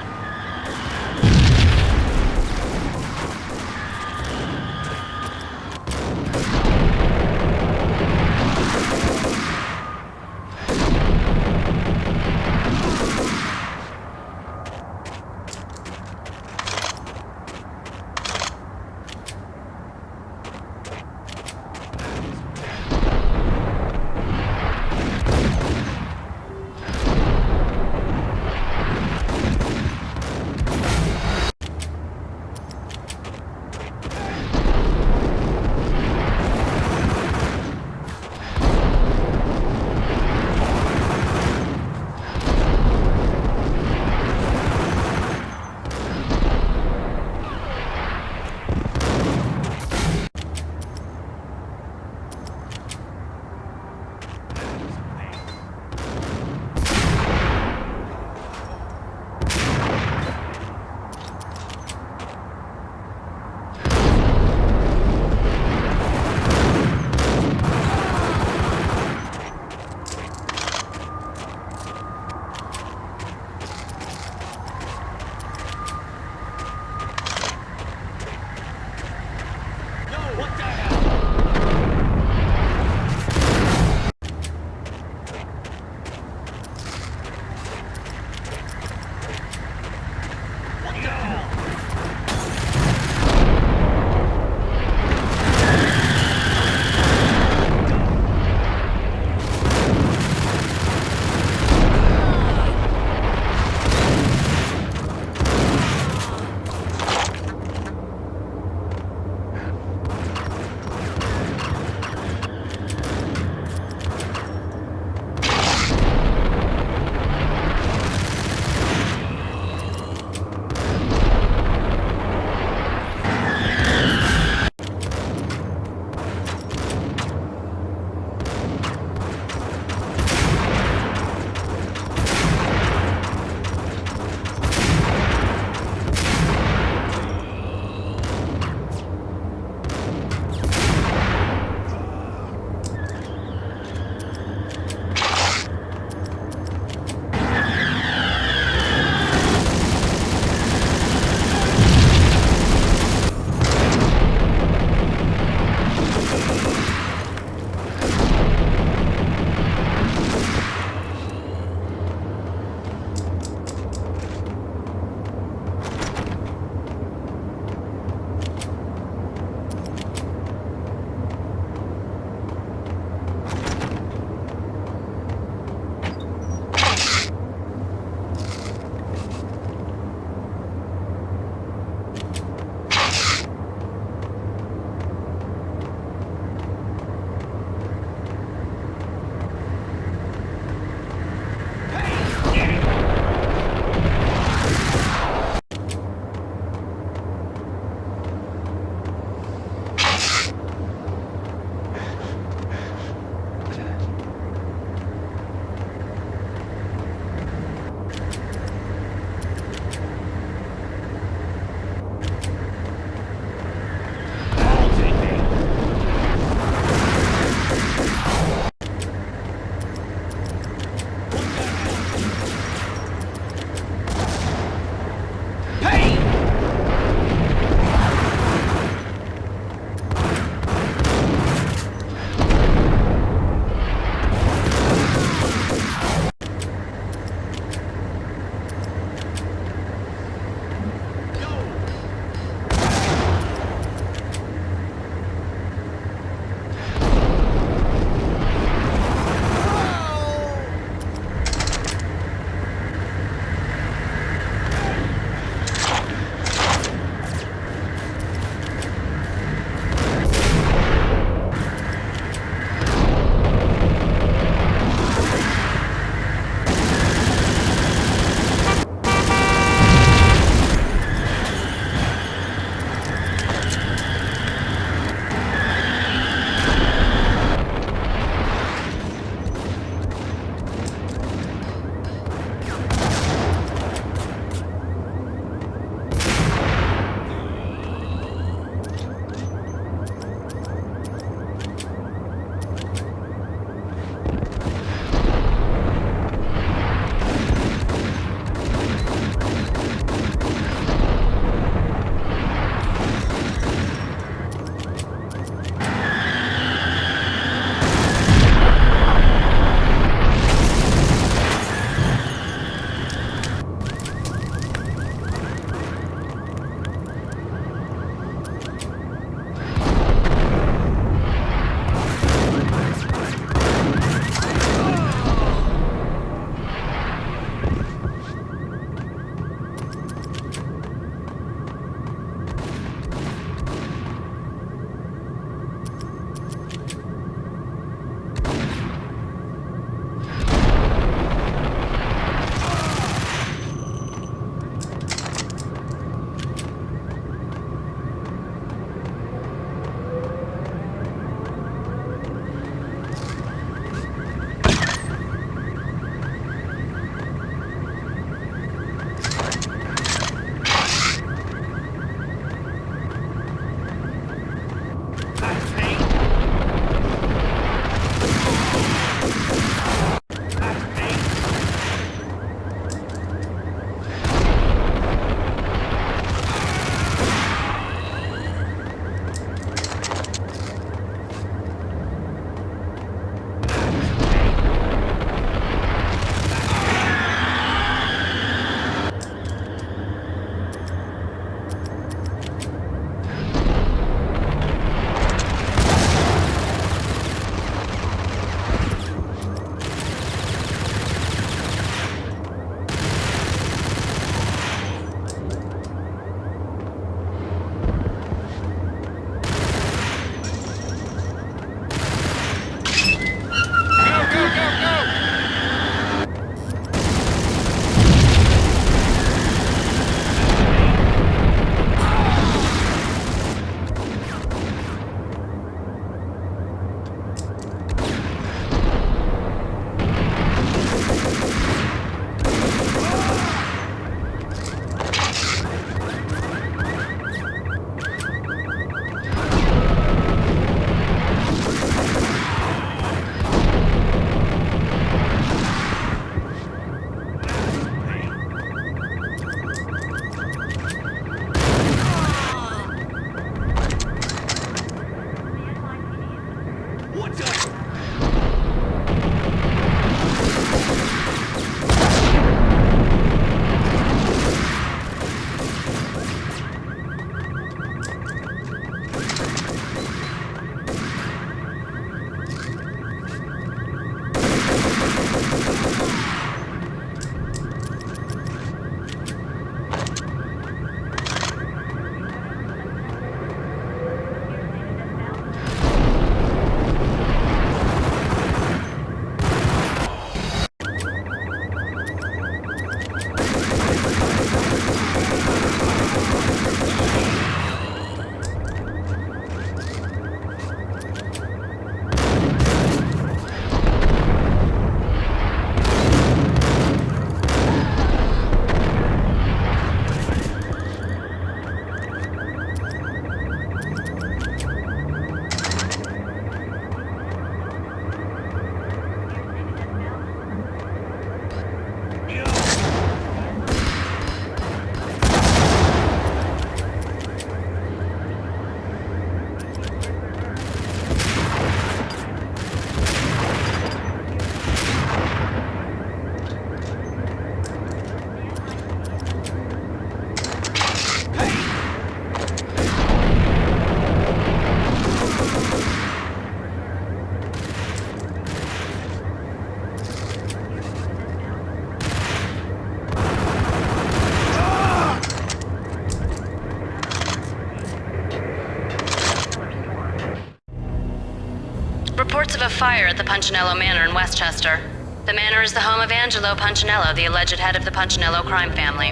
reports of a fire at the Punchinello Manor in Westchester. The manor is the home of Angelo Punchinello, the alleged head of the Punchinello crime family.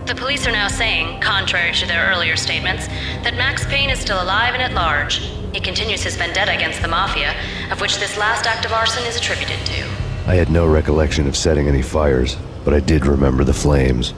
The police are now saying, contrary to their earlier statements, that Max Payne is still alive and at large. He continues his vendetta against the Mafia, of which this last act of arson is attributed to. I had no recollection of setting any fires, but I did remember the flames.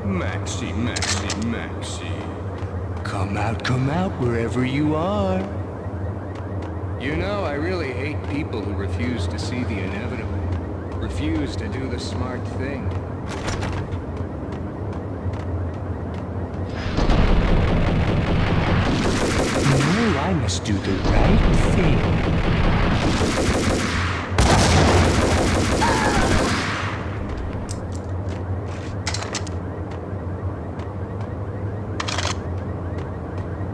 Maxie, come out wherever you are. You know, I really hate people who refuse to see the inevitable. Refuse to do the smart thing. No, I must do the right thing.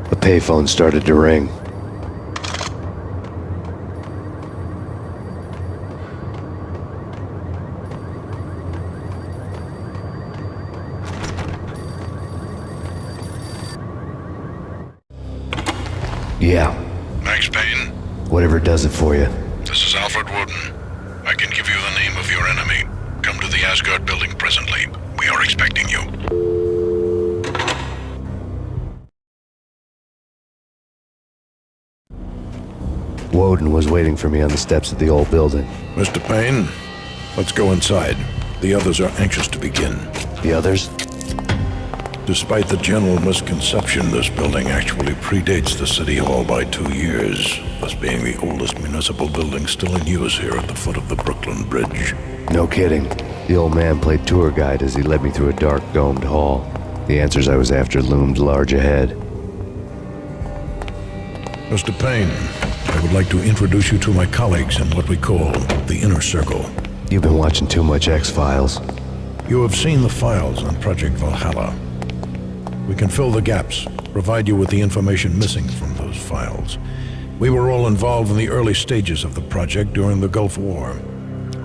The payphone started to ring. Yeah. Max Payne? Whatever does it for you. This is Alfred Woden. I can give you the name of your enemy. Come to the Asgard building presently. We are expecting you. Woden was waiting for me on the steps of the old building. Mr. Payne, let's go inside. The others are anxious to begin. The others? Despite the general misconception, this building actually predates the City Hall by 2 years, thus being the oldest municipal building still in use here at the foot of the Brooklyn Bridge. No kidding. The old man played tour guide as he led me through a dark, domed hall. The answers I was after loomed large ahead. Mr. Payne, I would like to introduce you to my colleagues in what we call the Inner Circle. You've been watching too much X-Files. You have seen the files on Project Valhalla. We can fill the gaps, provide you with the information missing from those files. We were all involved in the early stages of the project during the Gulf War.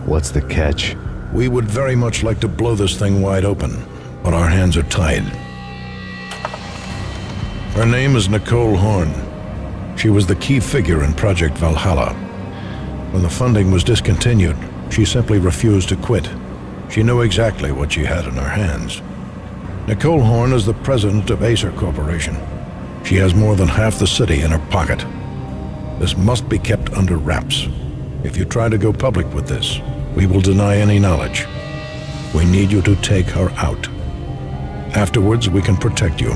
What's the catch? We would very much like to blow this thing wide open, but our hands are tied. Her name is Nicole Horn. She was the key figure in Project Valhalla. When the funding was discontinued, she simply refused to quit. She knew exactly what she had in her hands. Nicole Horn is the president of Acer Corporation. She has more than half the city in her pocket. This must be kept under wraps. If you try to go public with this, we will deny any knowledge. We need you to take her out. Afterwards, we can protect you.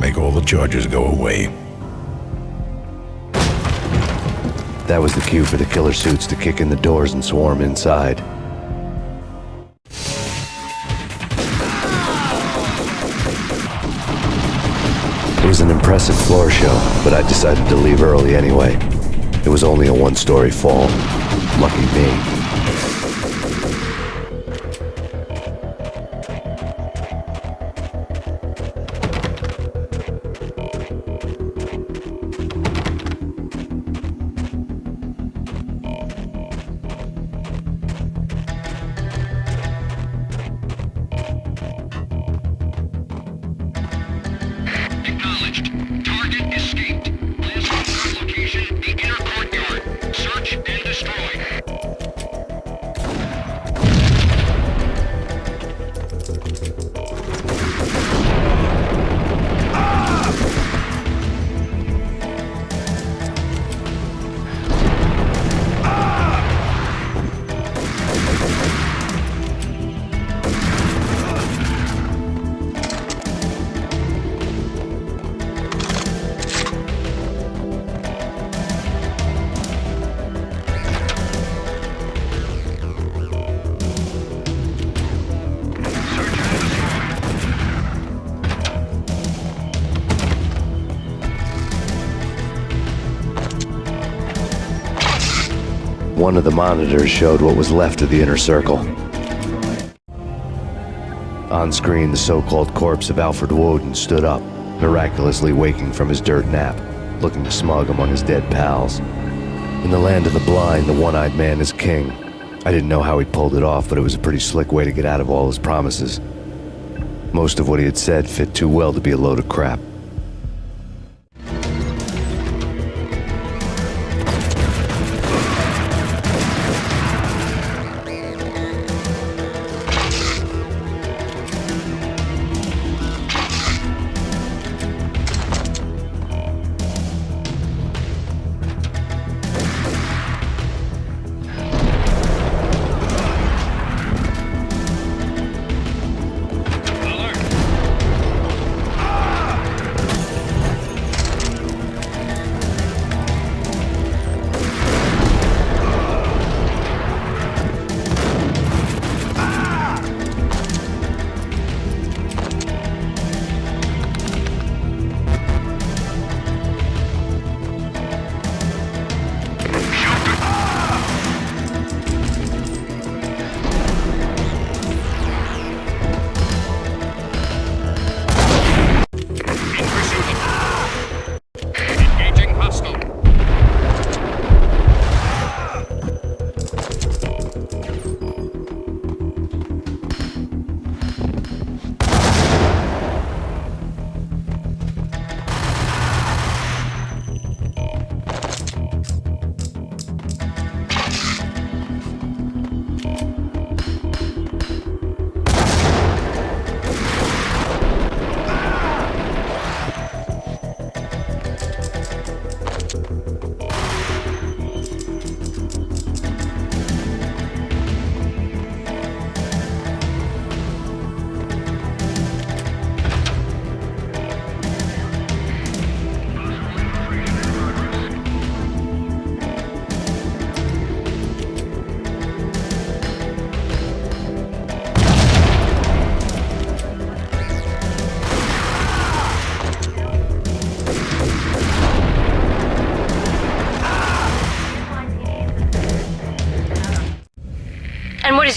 Make all the charges go away. That was the cue for the killer suits to kick in the doors and swarm inside. It was an impressive floor show, but I decided to leave early anyway. It was only a one-story fall. Lucky me. One of the monitors showed what was left of the inner circle. On screen, the so-called corpse of Alfred Woden stood up, miraculously waking from his dirt nap, looking smug among his dead pals. In the land of the blind, the one-eyed man is king. I didn't know how he pulled it off, but it was a pretty slick way to get out of all his promises. Most of what he had said fit too well to be a load of crap.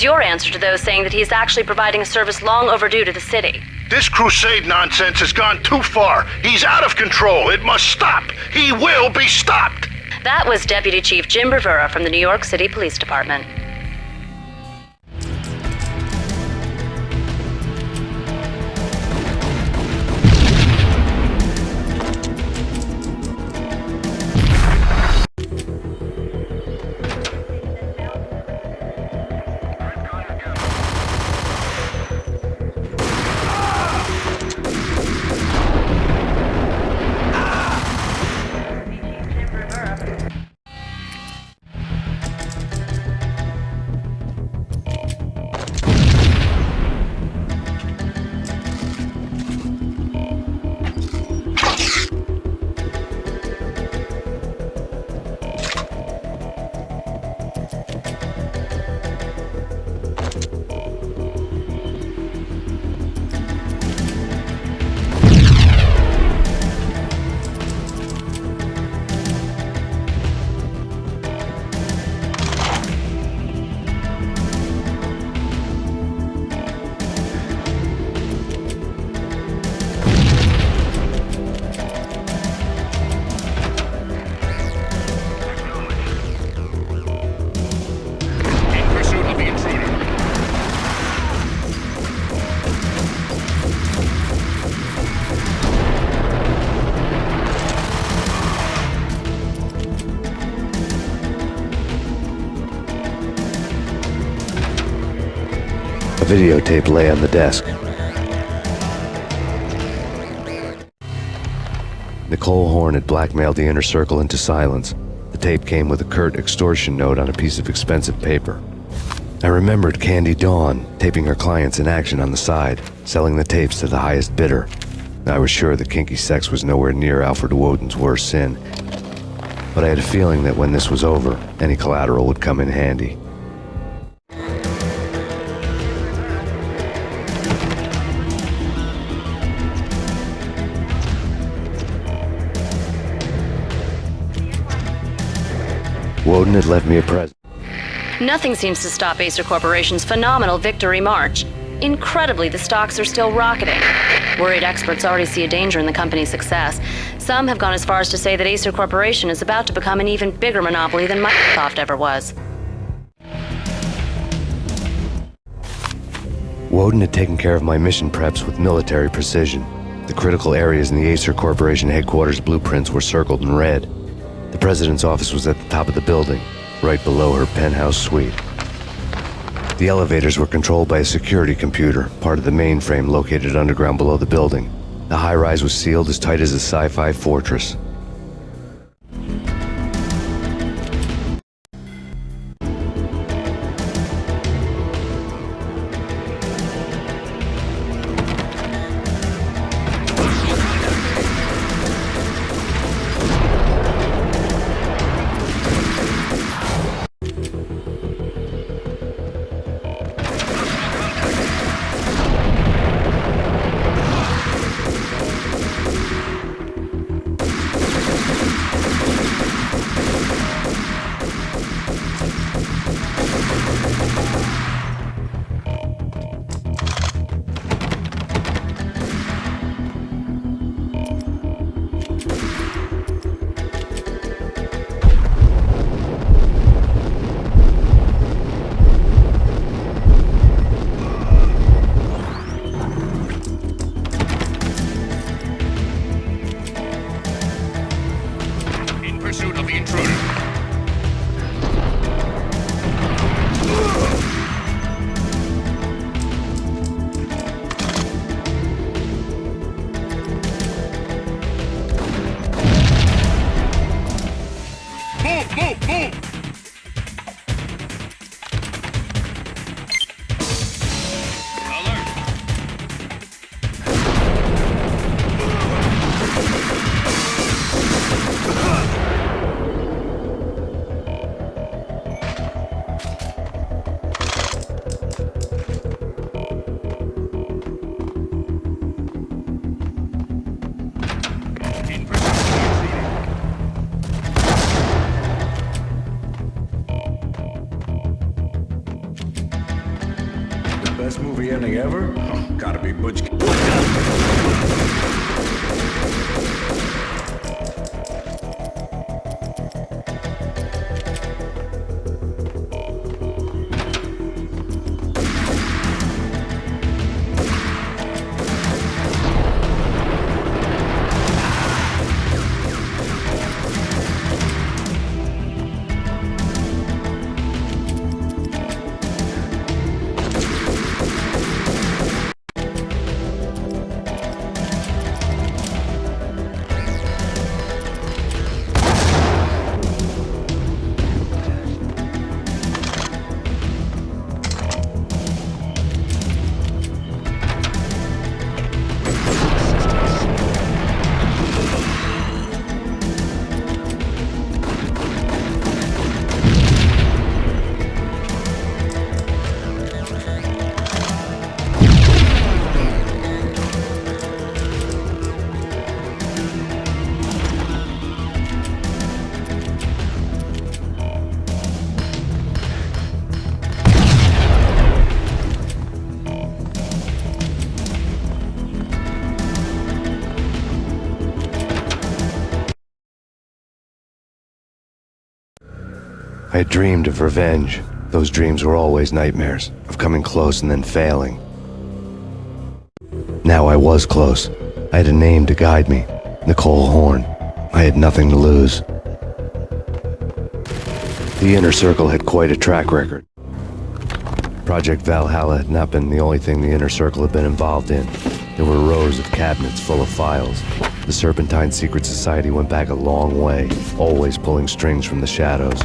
is your answer to those saying that he's actually providing a service long overdue to the city? This crusade nonsense has gone too far. He's out of control. It must stop. He will be stopped. That was Deputy Chief Jim Rivera from the New York City Police Department. A videotape lay on the desk. Nicole Horn had blackmailed the inner circle into silence. The tape came with a curt extortion note on a piece of expensive paper. I remembered Candy Dawn taping her clients in action on the side, selling the tapes to the highest bidder. I was sure that kinky sex was nowhere near Alfred Woden's worst sin, but I had a feeling that when this was over, any collateral would come in handy. Woden had left me a present. Nothing seems to stop Acer Corporation's phenomenal victory march. Incredibly, the stocks are still rocketing. Worried experts already see a danger in the company's success. Some have gone as far as to say that Acer Corporation is about to become an even bigger monopoly than Microsoft ever was. Woden had taken care of my mission preps with military precision. The critical areas in the Acer Corporation headquarters blueprints were circled in red. The president's office was at the top of the building, right below her penthouse suite. The elevators were controlled by a security computer, part of the mainframe located underground below the building. The high-rise was sealed as tight as a sci-fi fortress. ever? Oh, gotta be Butch. I had dreamed of revenge. Those dreams were always nightmares, of coming close and then failing. Now I was close. I had a name to guide me, Nicole Horn. I had nothing to lose. The Inner Circle had quite a track record. Project Valhalla had not been the only thing the Inner Circle had been involved in. There were rows of cabinets full of files. The Serpentine Secret Society went back a long way, always pulling strings from the shadows.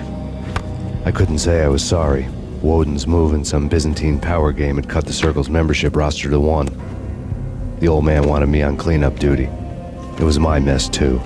I couldn't say I was sorry. Woden's move in some Byzantine power game had cut the Circle's membership roster to 1. The old man wanted me on cleanup duty. It was my mess, too.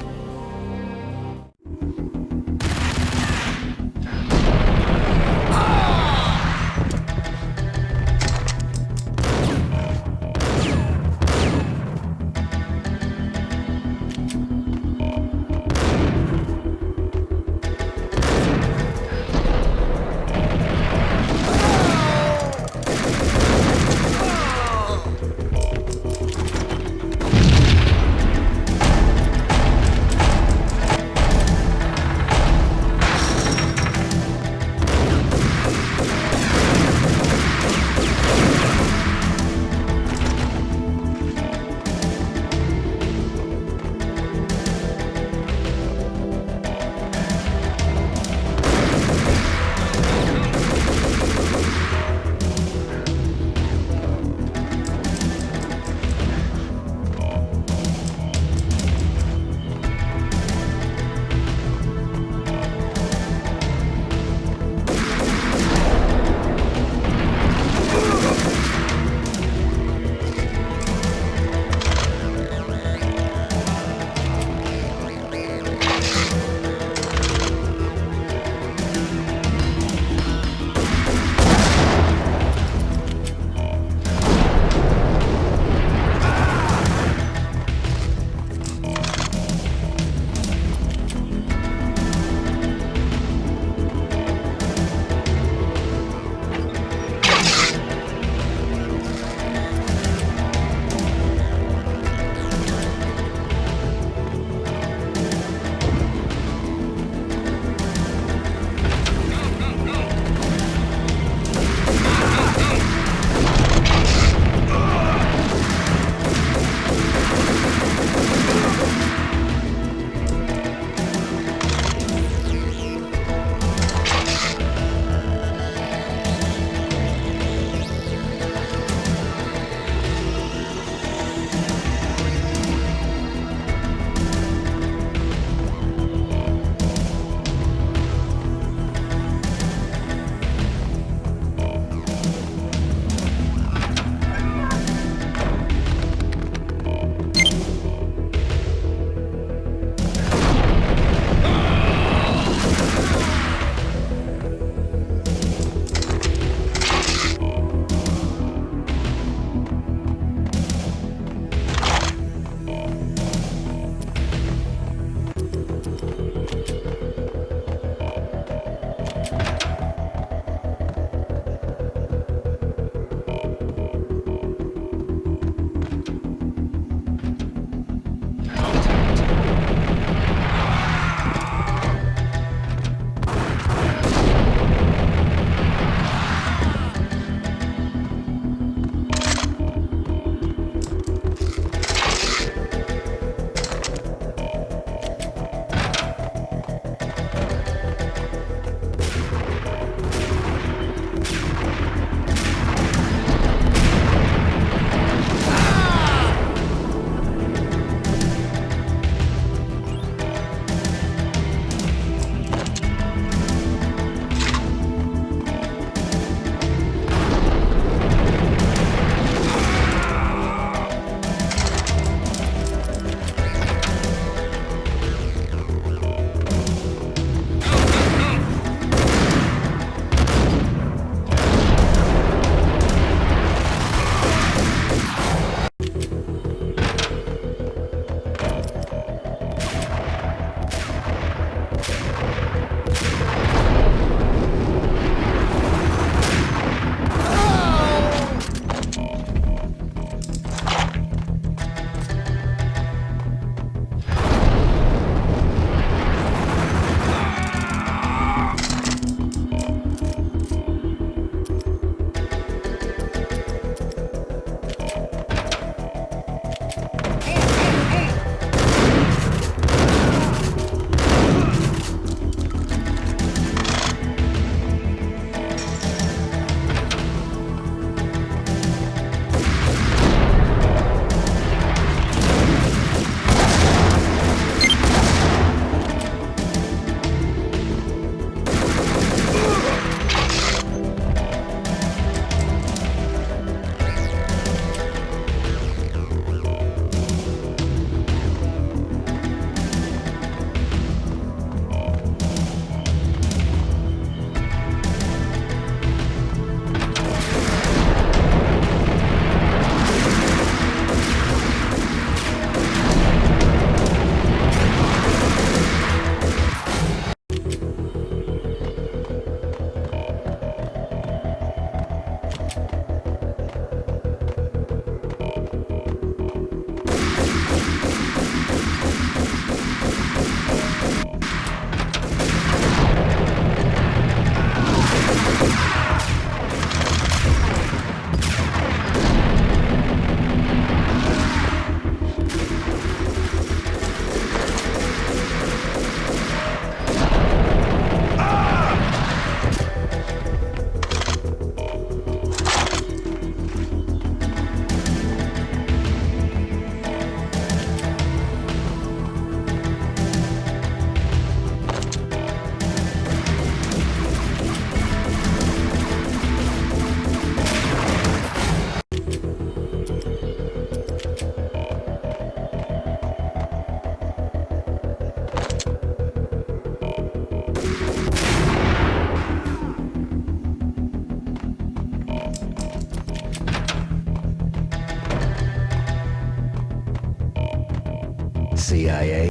CIA,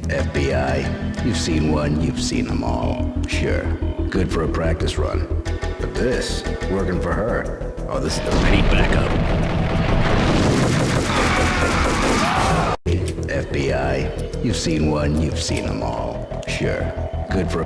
FBI. You've seen one, you've seen them all. Sure, good for a practice run. But this, working for her. Oh, this is the ready backup. FBI. You've seen one, you've seen them all. Sure, good for...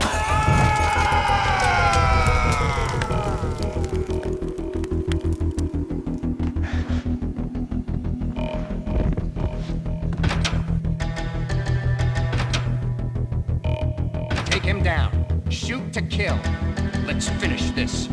Take him down. Shoot to kill. Let's finish this.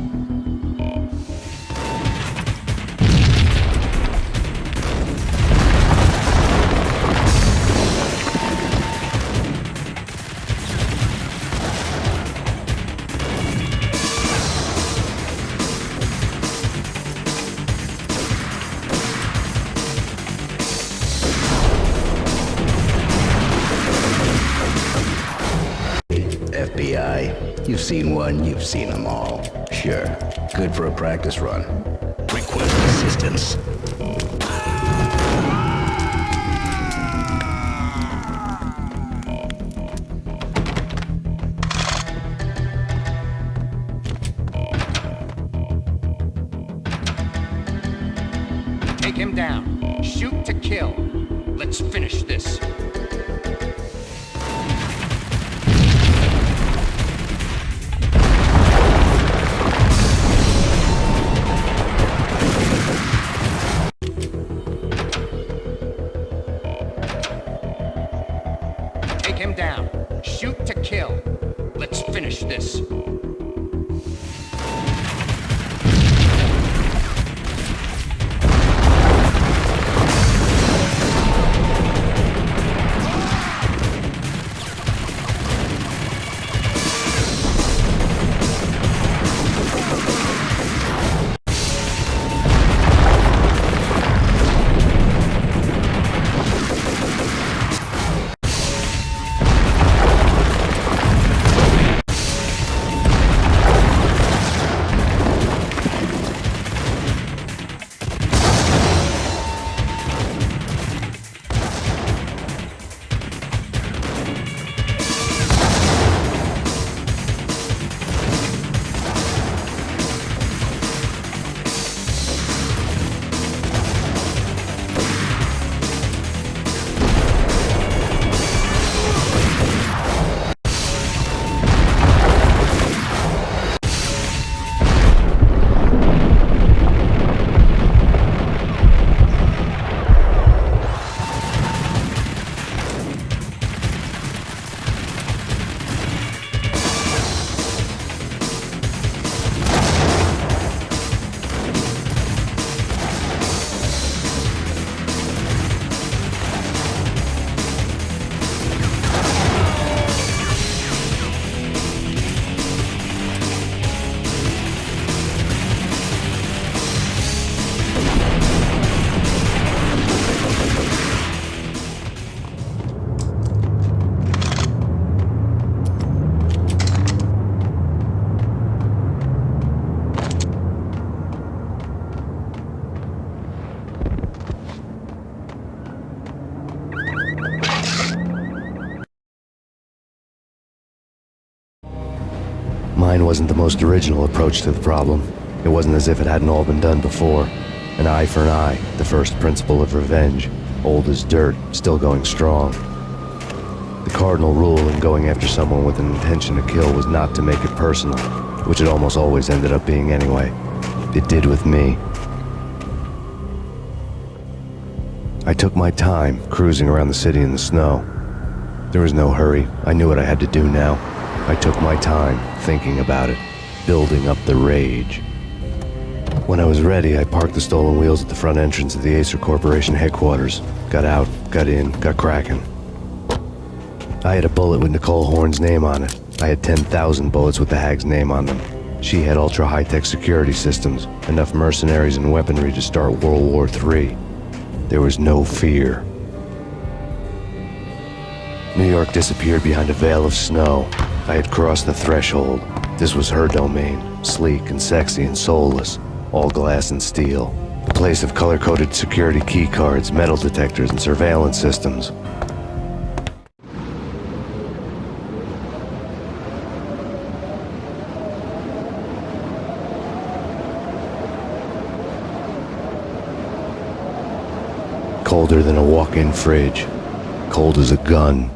FBI. You've seen one, you've seen them all. Sure, good for a practice run. Request assistance. Take him down. Shoot to kill. Let's finish this. Take him down. Shoot to kill. Let's finish this. Mine wasn't the most original approach to the problem. It wasn't as if it hadn't all been done before. An eye for an eye, the first principle of revenge. Old as dirt, still going strong. The cardinal rule in going after someone with an intention to kill was not to make it personal, which it almost always ended up being anyway. It did with me. I took my time, cruising around the city in the snow. There was no hurry. I knew what I had to do now. I took my time, thinking about it, building up the rage. When I was ready, I parked the stolen wheels at the front entrance of the Acer Corporation headquarters. Got out, got in, got cracking. I had a bullet with Nicole Horn's name on it. I had 10,000 bullets with the Hag's name on them. She had ultra-high-tech security systems, enough mercenaries and weaponry to start World War III. There was no fear. New York disappeared behind a veil of snow. I had crossed the threshold. This was her domain, sleek and sexy and soulless, all glass and steel. A place of color-coded security key cards, metal detectors, and surveillance systems. colder than a walk-in fridge. Cold as a gun.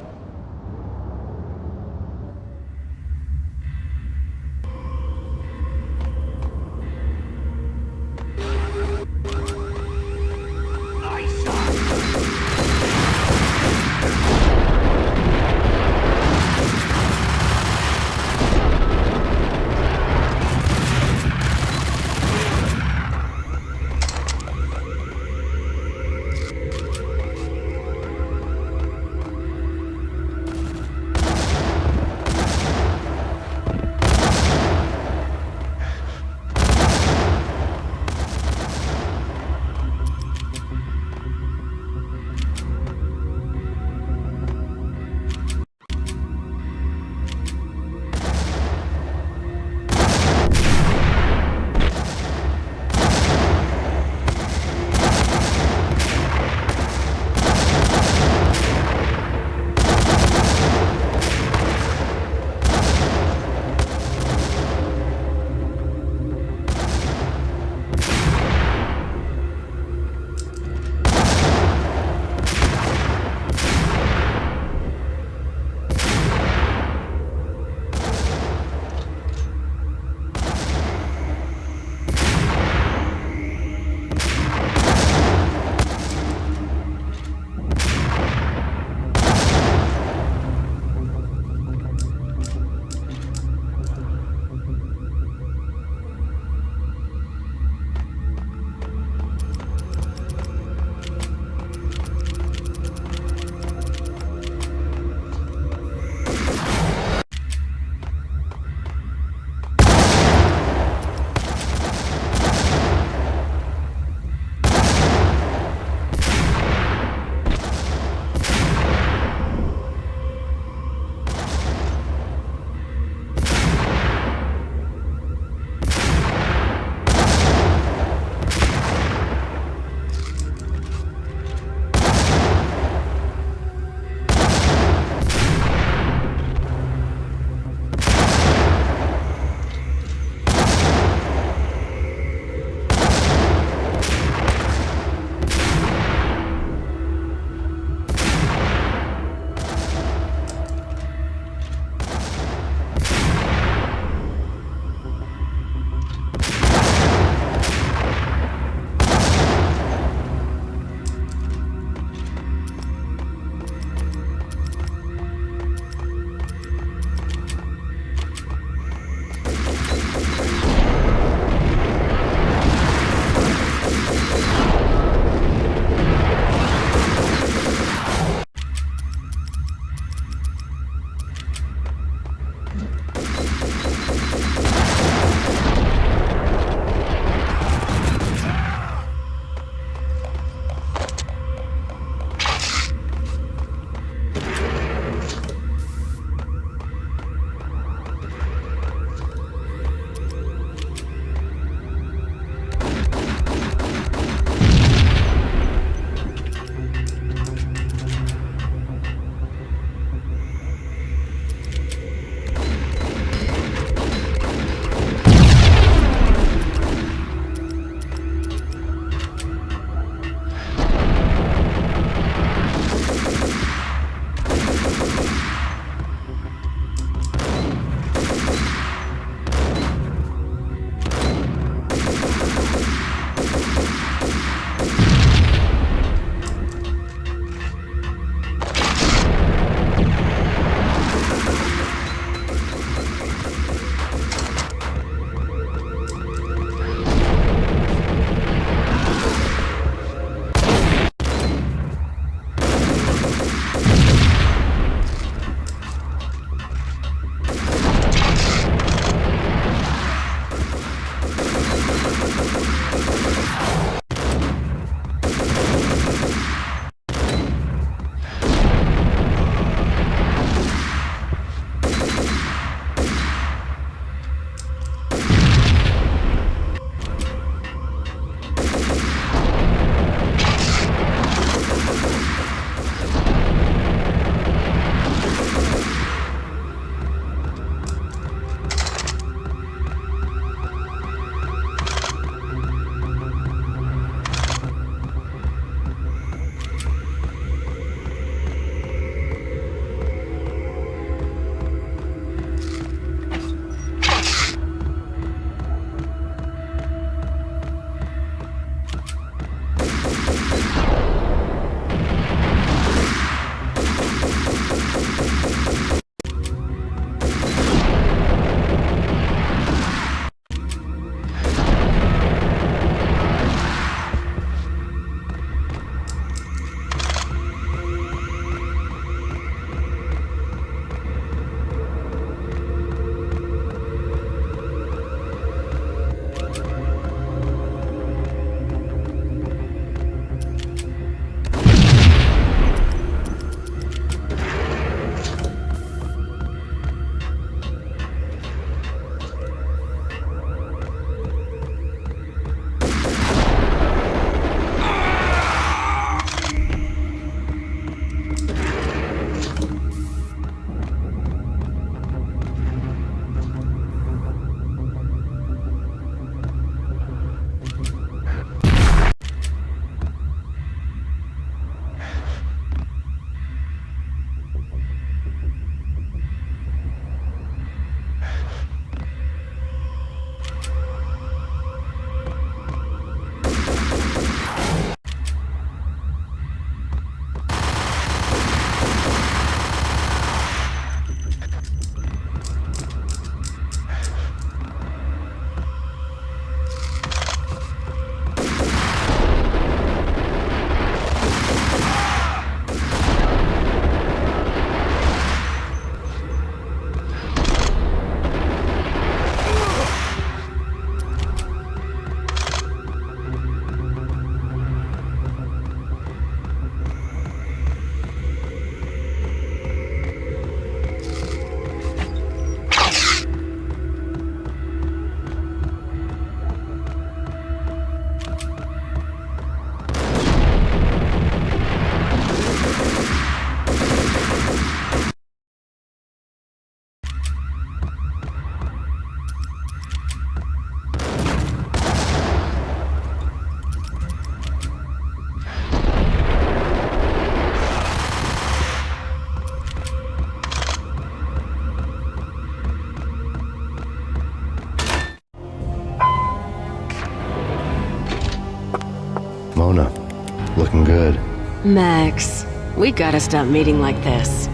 Looking good. Max, we gotta stop meeting like this.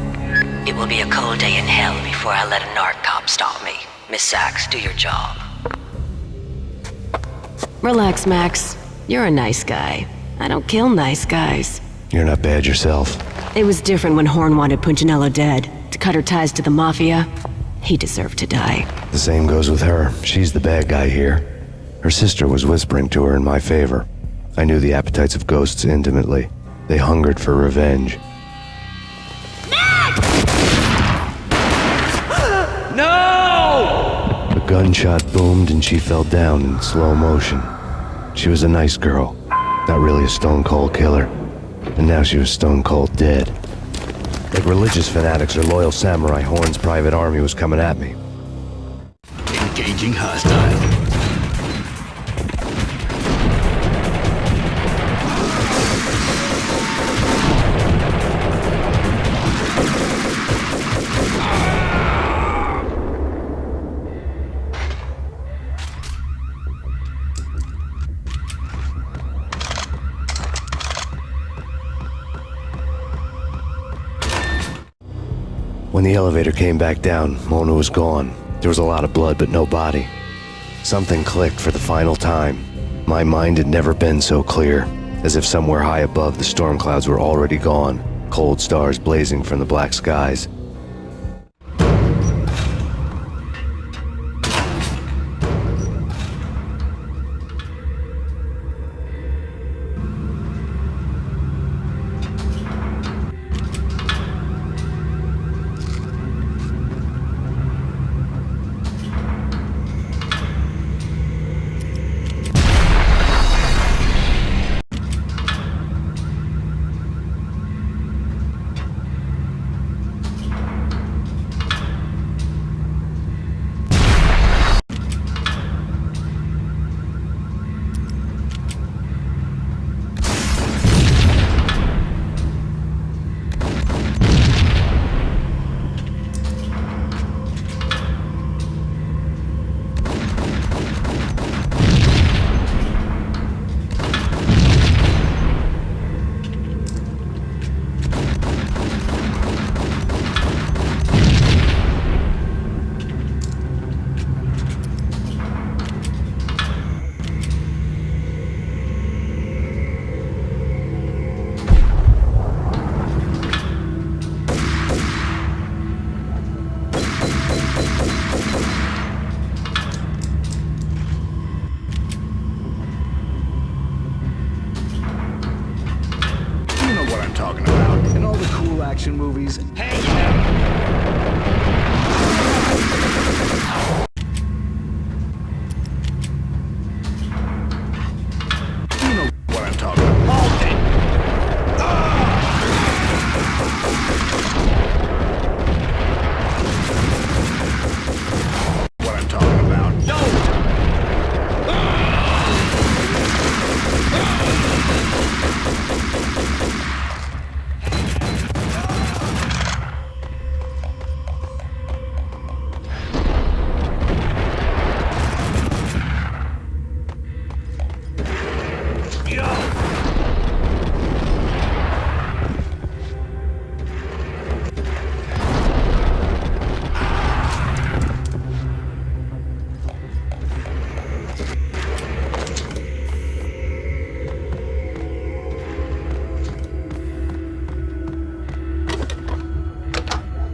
It will be a cold day in hell before I let a narc cop stop me. Miss Sachs, do your job. Relax, Max. You're a nice guy. I don't kill nice guys. You're not bad yourself. It was different when Horn wanted Punchinello dead. To cut her ties to the Mafia. He deserved to die. The same goes with her. She's the bad guy here. Her sister was whispering to her in my favor. I knew the appetites of ghosts intimately. They hungered for revenge. No! A gunshot boomed and she fell down in slow motion. She was a nice girl, not really a stone-cold killer. And now she was stone-cold dead. Like religious fanatics or loyal samurai, Horn's private army was coming at me. Engaging hostile. When the elevator came back down, Mona was gone. There was a lot of blood, but no body. Something clicked for the final time. My mind had never been so clear, as if somewhere high above the storm clouds were already gone, cold stars blazing from the black skies. action movies. Hey, you know what I'm talking about. Hold it! What I'm talking about. No!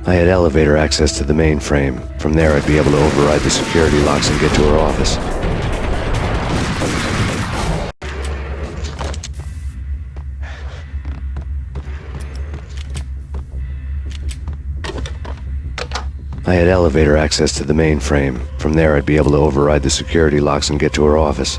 I had elevator access to the mainframe. From there, I'd be able to override the security locks and get to her office. I had elevator access to the mainframe. From there, I'd be able to override the security locks and get to her office.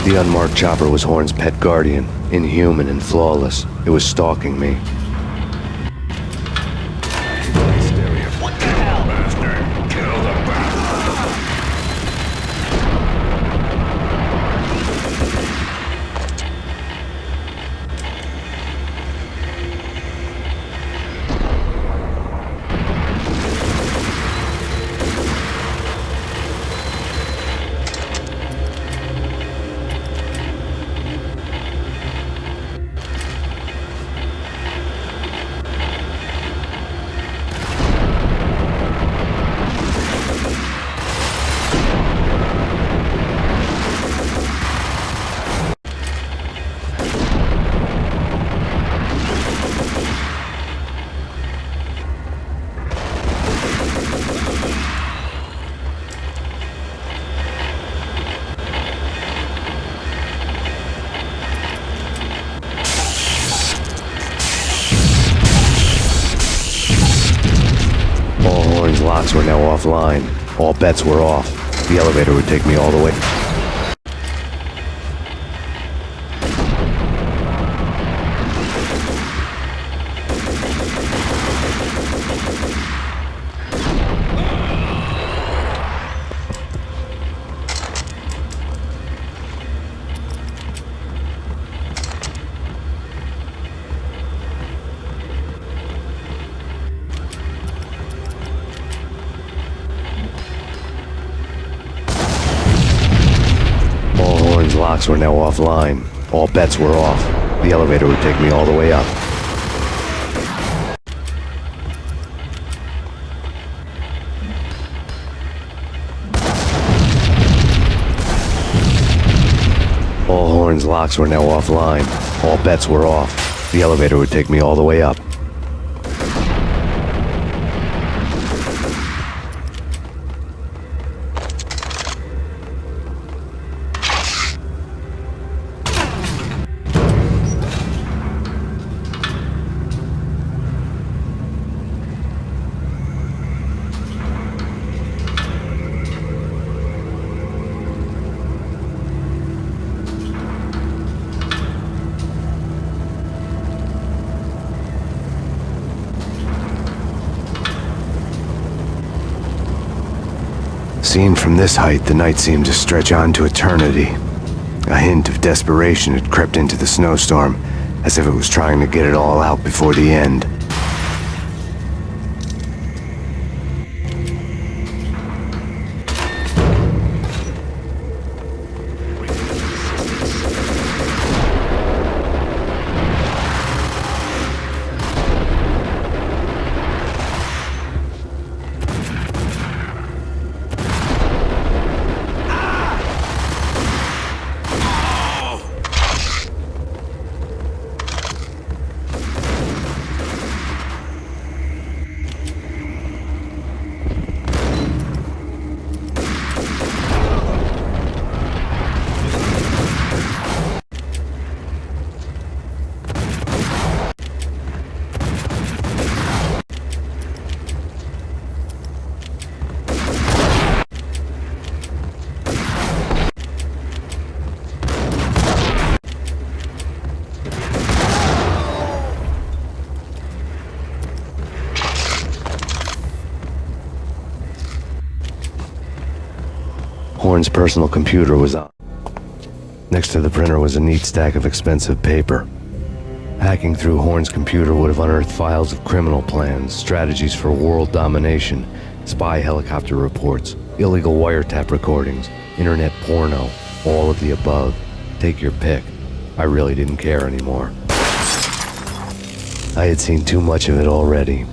The unmarked chopper was Horn's pet guardian, inhuman and flawless. It was stalking me. What the hell, bastard? Kill the bastard! Horn's locks were now offline. All bets were off. The elevator would take me all the way. Locks were now offline. All bets were off. The elevator would take me all the way up. All Horn's locks were now offline. All bets were off. The elevator would take me all the way up. Seen from this height, the night seemed to stretch on to eternity. A hint of desperation had crept into the snowstorm, as if it was trying to get it all out before the end. Horn's personal computer was on. Next to the printer was a neat stack of expensive paper. Hacking through Horn's computer would have unearthed files of criminal plans, strategies for world domination, spy helicopter reports, illegal wiretap recordings, internet porno, all of the above. Take your pick. I really didn't care anymore. I had seen too much of it already.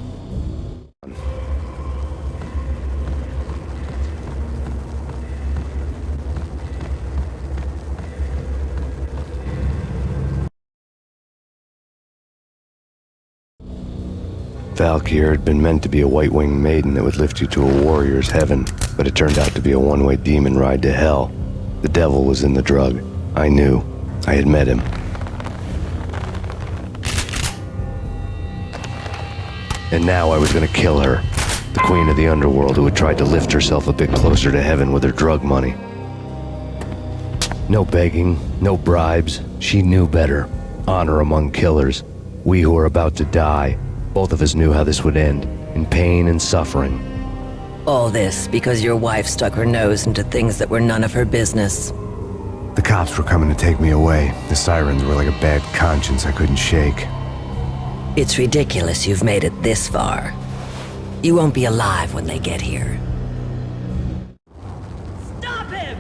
Valkyr had been meant to be a white-winged maiden that would lift you to a warrior's heaven, but it turned out to be a one-way demon ride to hell. The devil was in the drug. I knew. I had met him. And now I was gonna kill her. The queen of the underworld who had tried to lift herself a bit closer to heaven with her drug money. No begging, no bribes. She knew better. Honor among killers. We who were about to die. Both of us knew how this would end. In pain and suffering. All this because your wife stuck her nose into things that were none of her business. The cops were coming to take me away. The sirens were like a bad conscience I couldn't shake. It's ridiculous you've made it this far. You won't be alive when they get here. Stop him!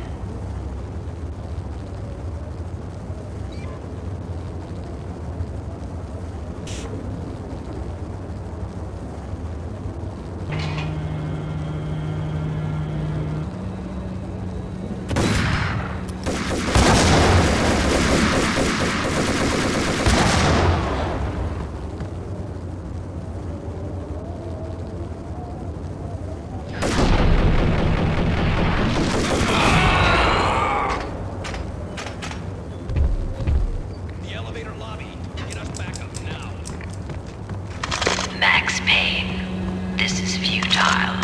Max Payne, this is futile.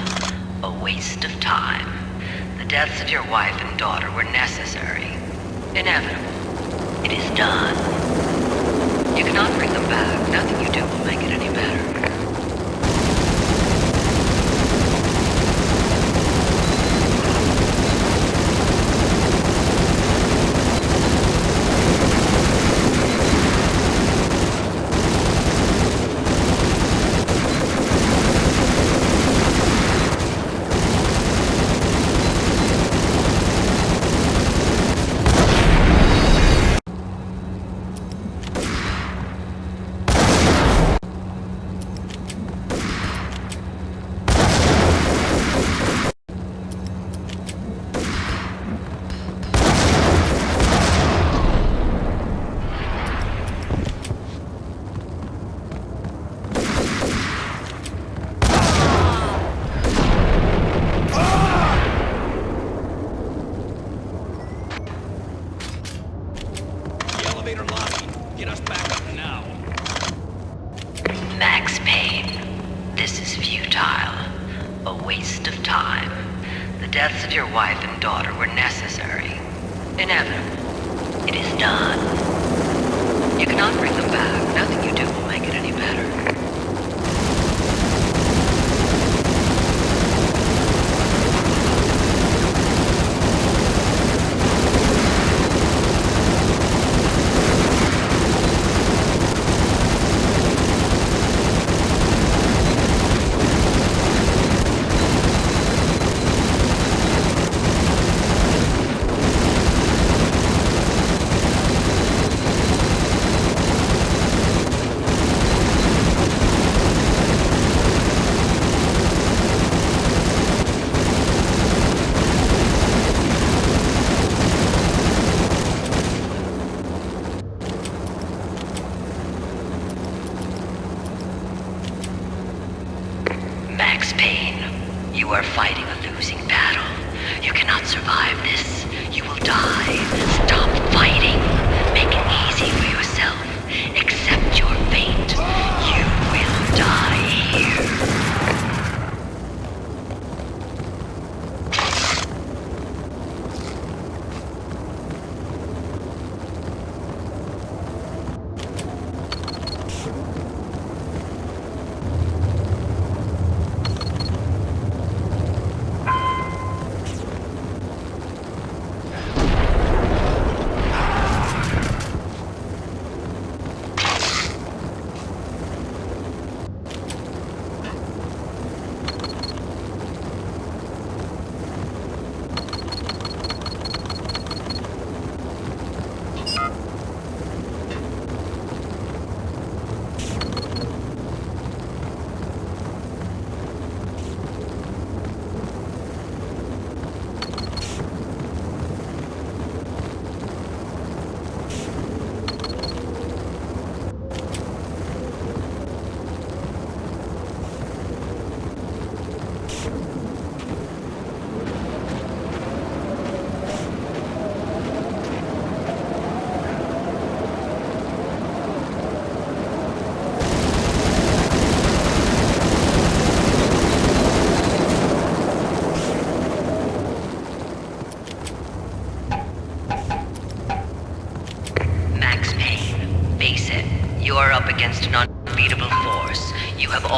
A waste of time. The deaths of your wife and daughter were necessary. Inevitable. It is done. You cannot bring them back. Nothing you do will make it any better. Max Payne, this is futile. A waste of time. The deaths of your wife and daughter were necessary. Inevitable. It is done. You cannot bring them back. Nothing you do will make it any better. Max Payne, you are fighting a losing battle. You cannot survive this. You will die. Stop fighting. Make it easy for yourself. Accept your fate. You will die here.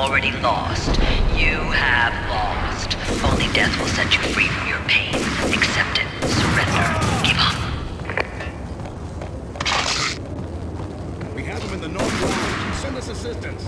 already lost. You have lost. Only death will set you free from your pain. Accept it. Surrender. Give up. We have them in the North Lounge. Send us assistance.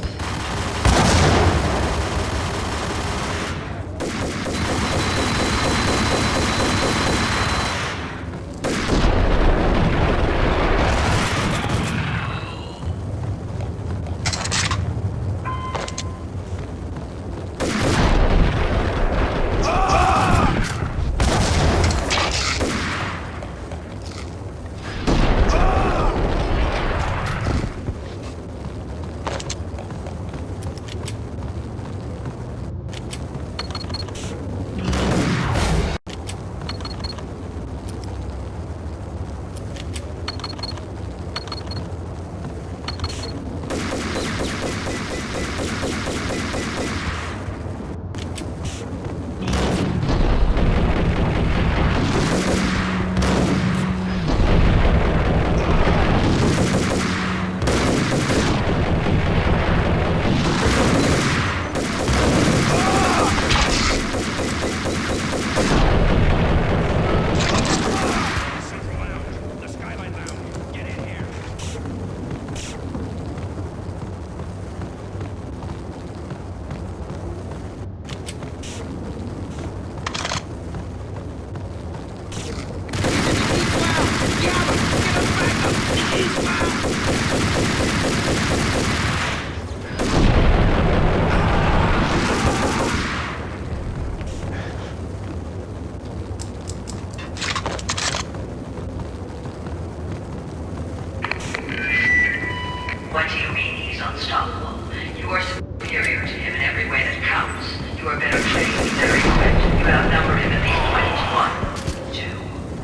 What do you mean he's unstoppable? You are superior to him in every way that counts. You are better trained, better equipped. You outnumber him at least 20 to 1. Do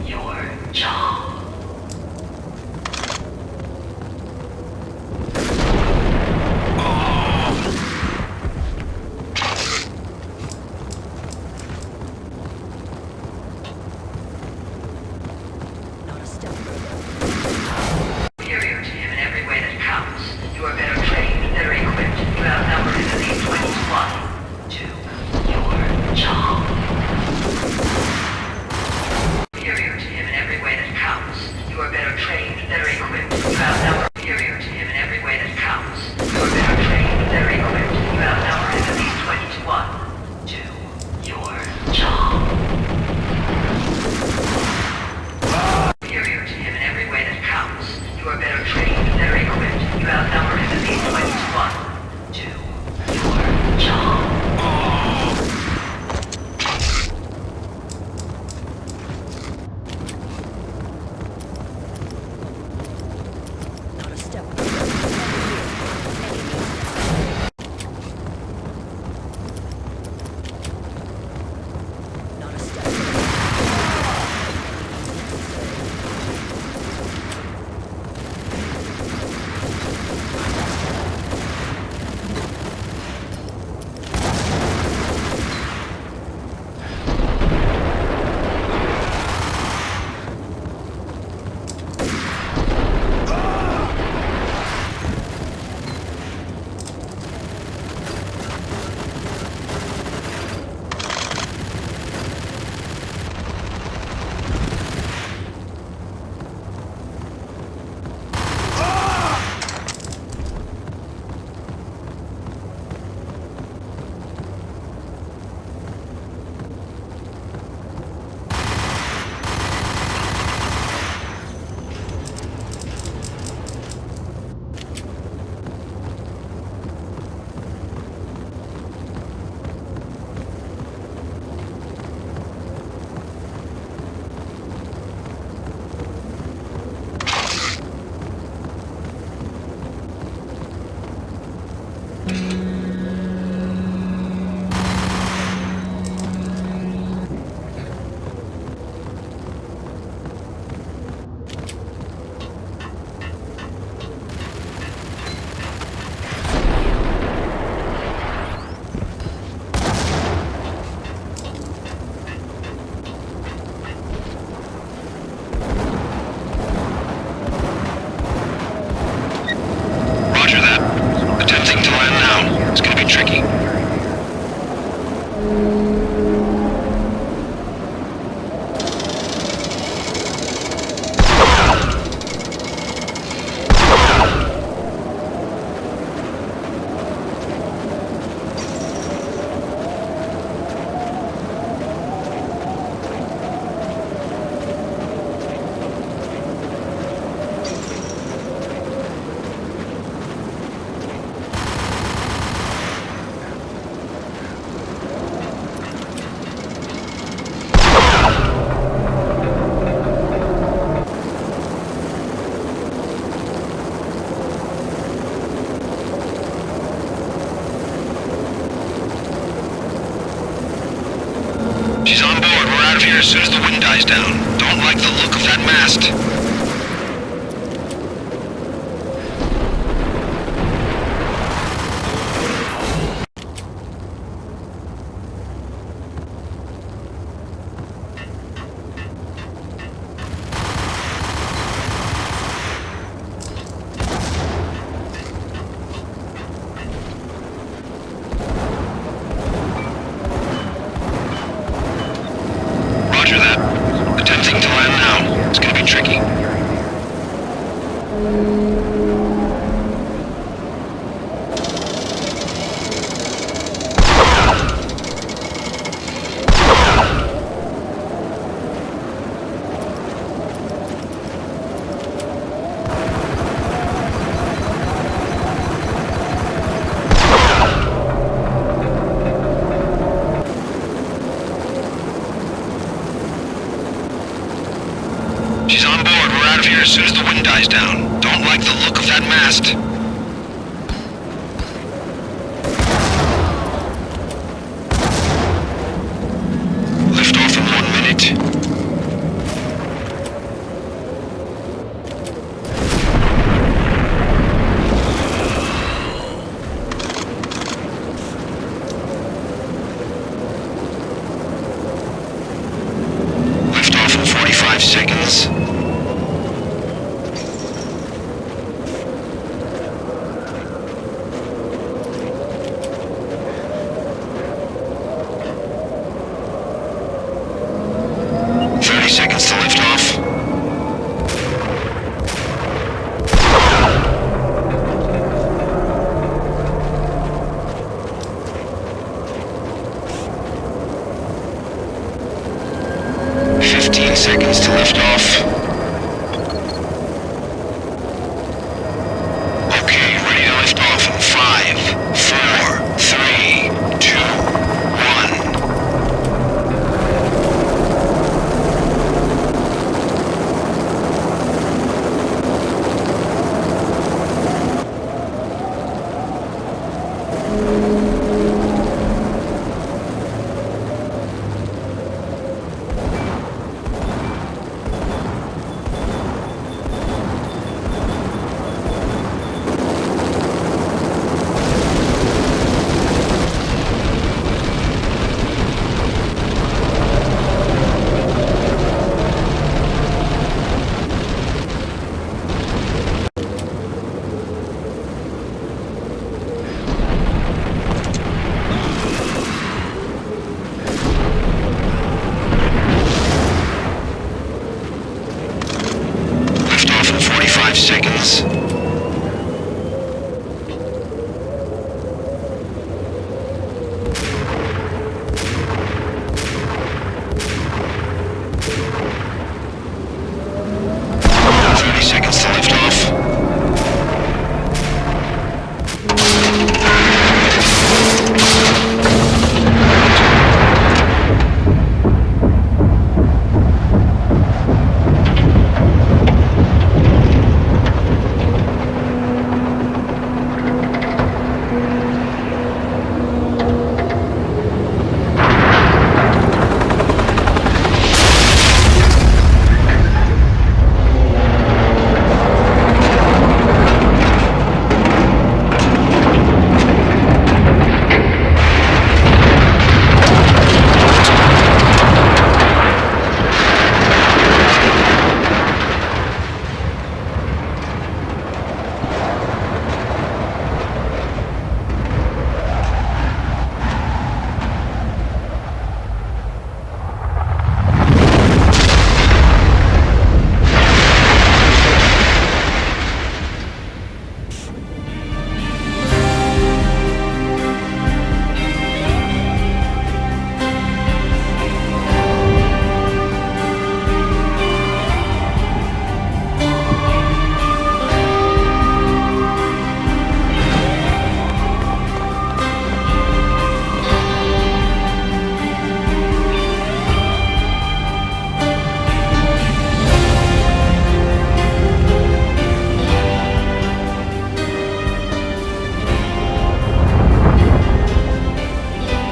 your job. Superior to him in every way that counts. You are better trained, better equipped. You outnumber him at least 20 to 1. To of here as soon as the wind dies down. Don't like the look of that mast. Roger that. Attempting to land now. It's gonna be tricky. She's on board. We're out of here as soon as the wind dies down. Don't like the look of that mast. Lift off in 1 minute. Lift off in 45 seconds. Seconds to lift off. Seconds to lift off. Okay, ready to lift off in 5, 4, 3, 2, 1. Lift off in 45 seconds. Seconds to lift off.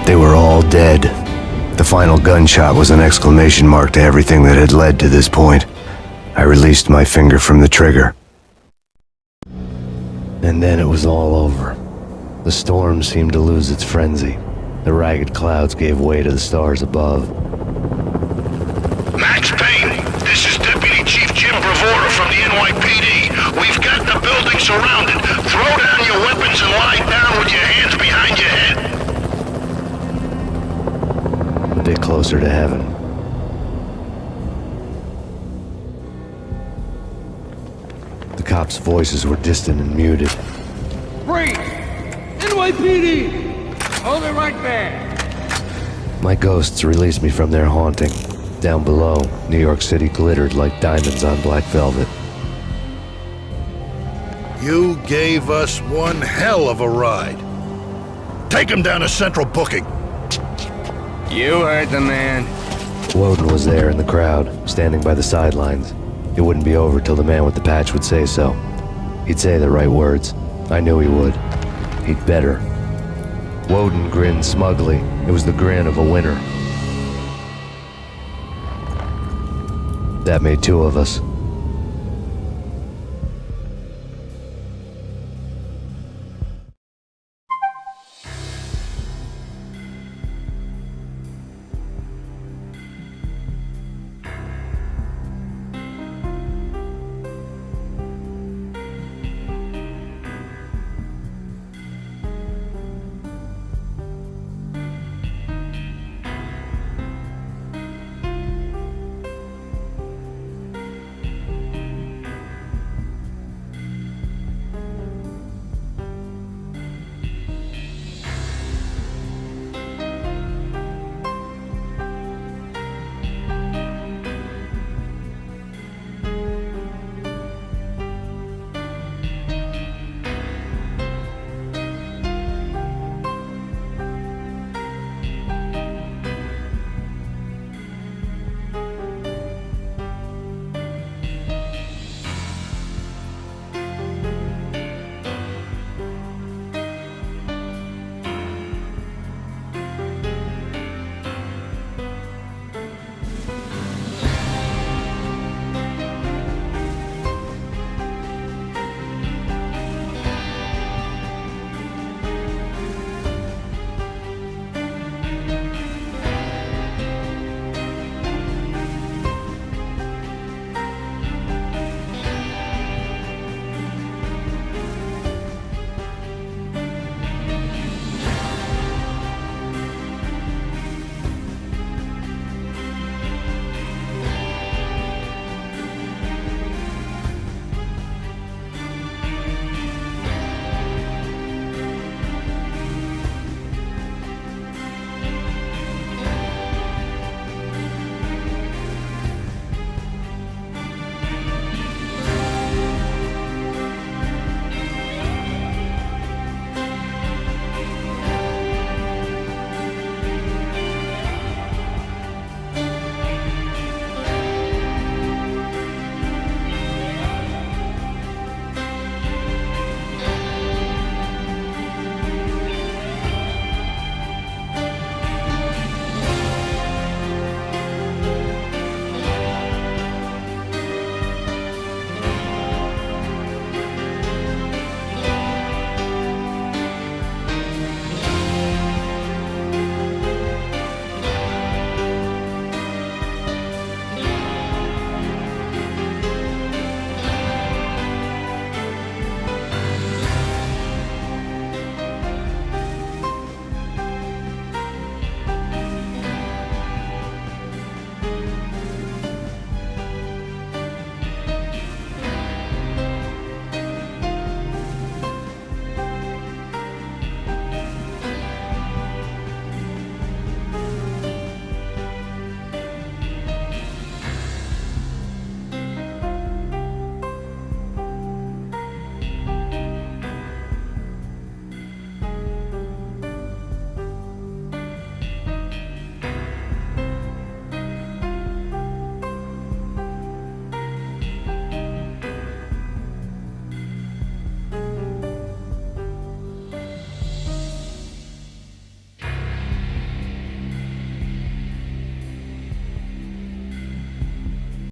They were all dead. The final gunshot was an exclamation mark to everything that had led to this point. I released my finger from the trigger. And then it was all over. The storm seemed to lose its frenzy. The ragged clouds gave way to the stars above. Max Payne, this is Deputy Chief Jim Bravura from the NYPD. We've got the building surrounded. Throw down your weapons and lie down with your hands behind your head. A bit closer to heaven. The cops' voices were distant and muted. Freeze! NYPD! Hold it right there! My ghosts released me from their haunting. Down below, New York City glittered like diamonds on black velvet. You gave us one hell of a ride. Take him down to Central Booking. You heard the man. Woden was there in the crowd, standing by the sidelines. It wouldn't be over till the man with the patch would say so. He'd say the right words. I knew he would. He'd better. Woden grinned smugly. It was the grin of a winner. That made two of us.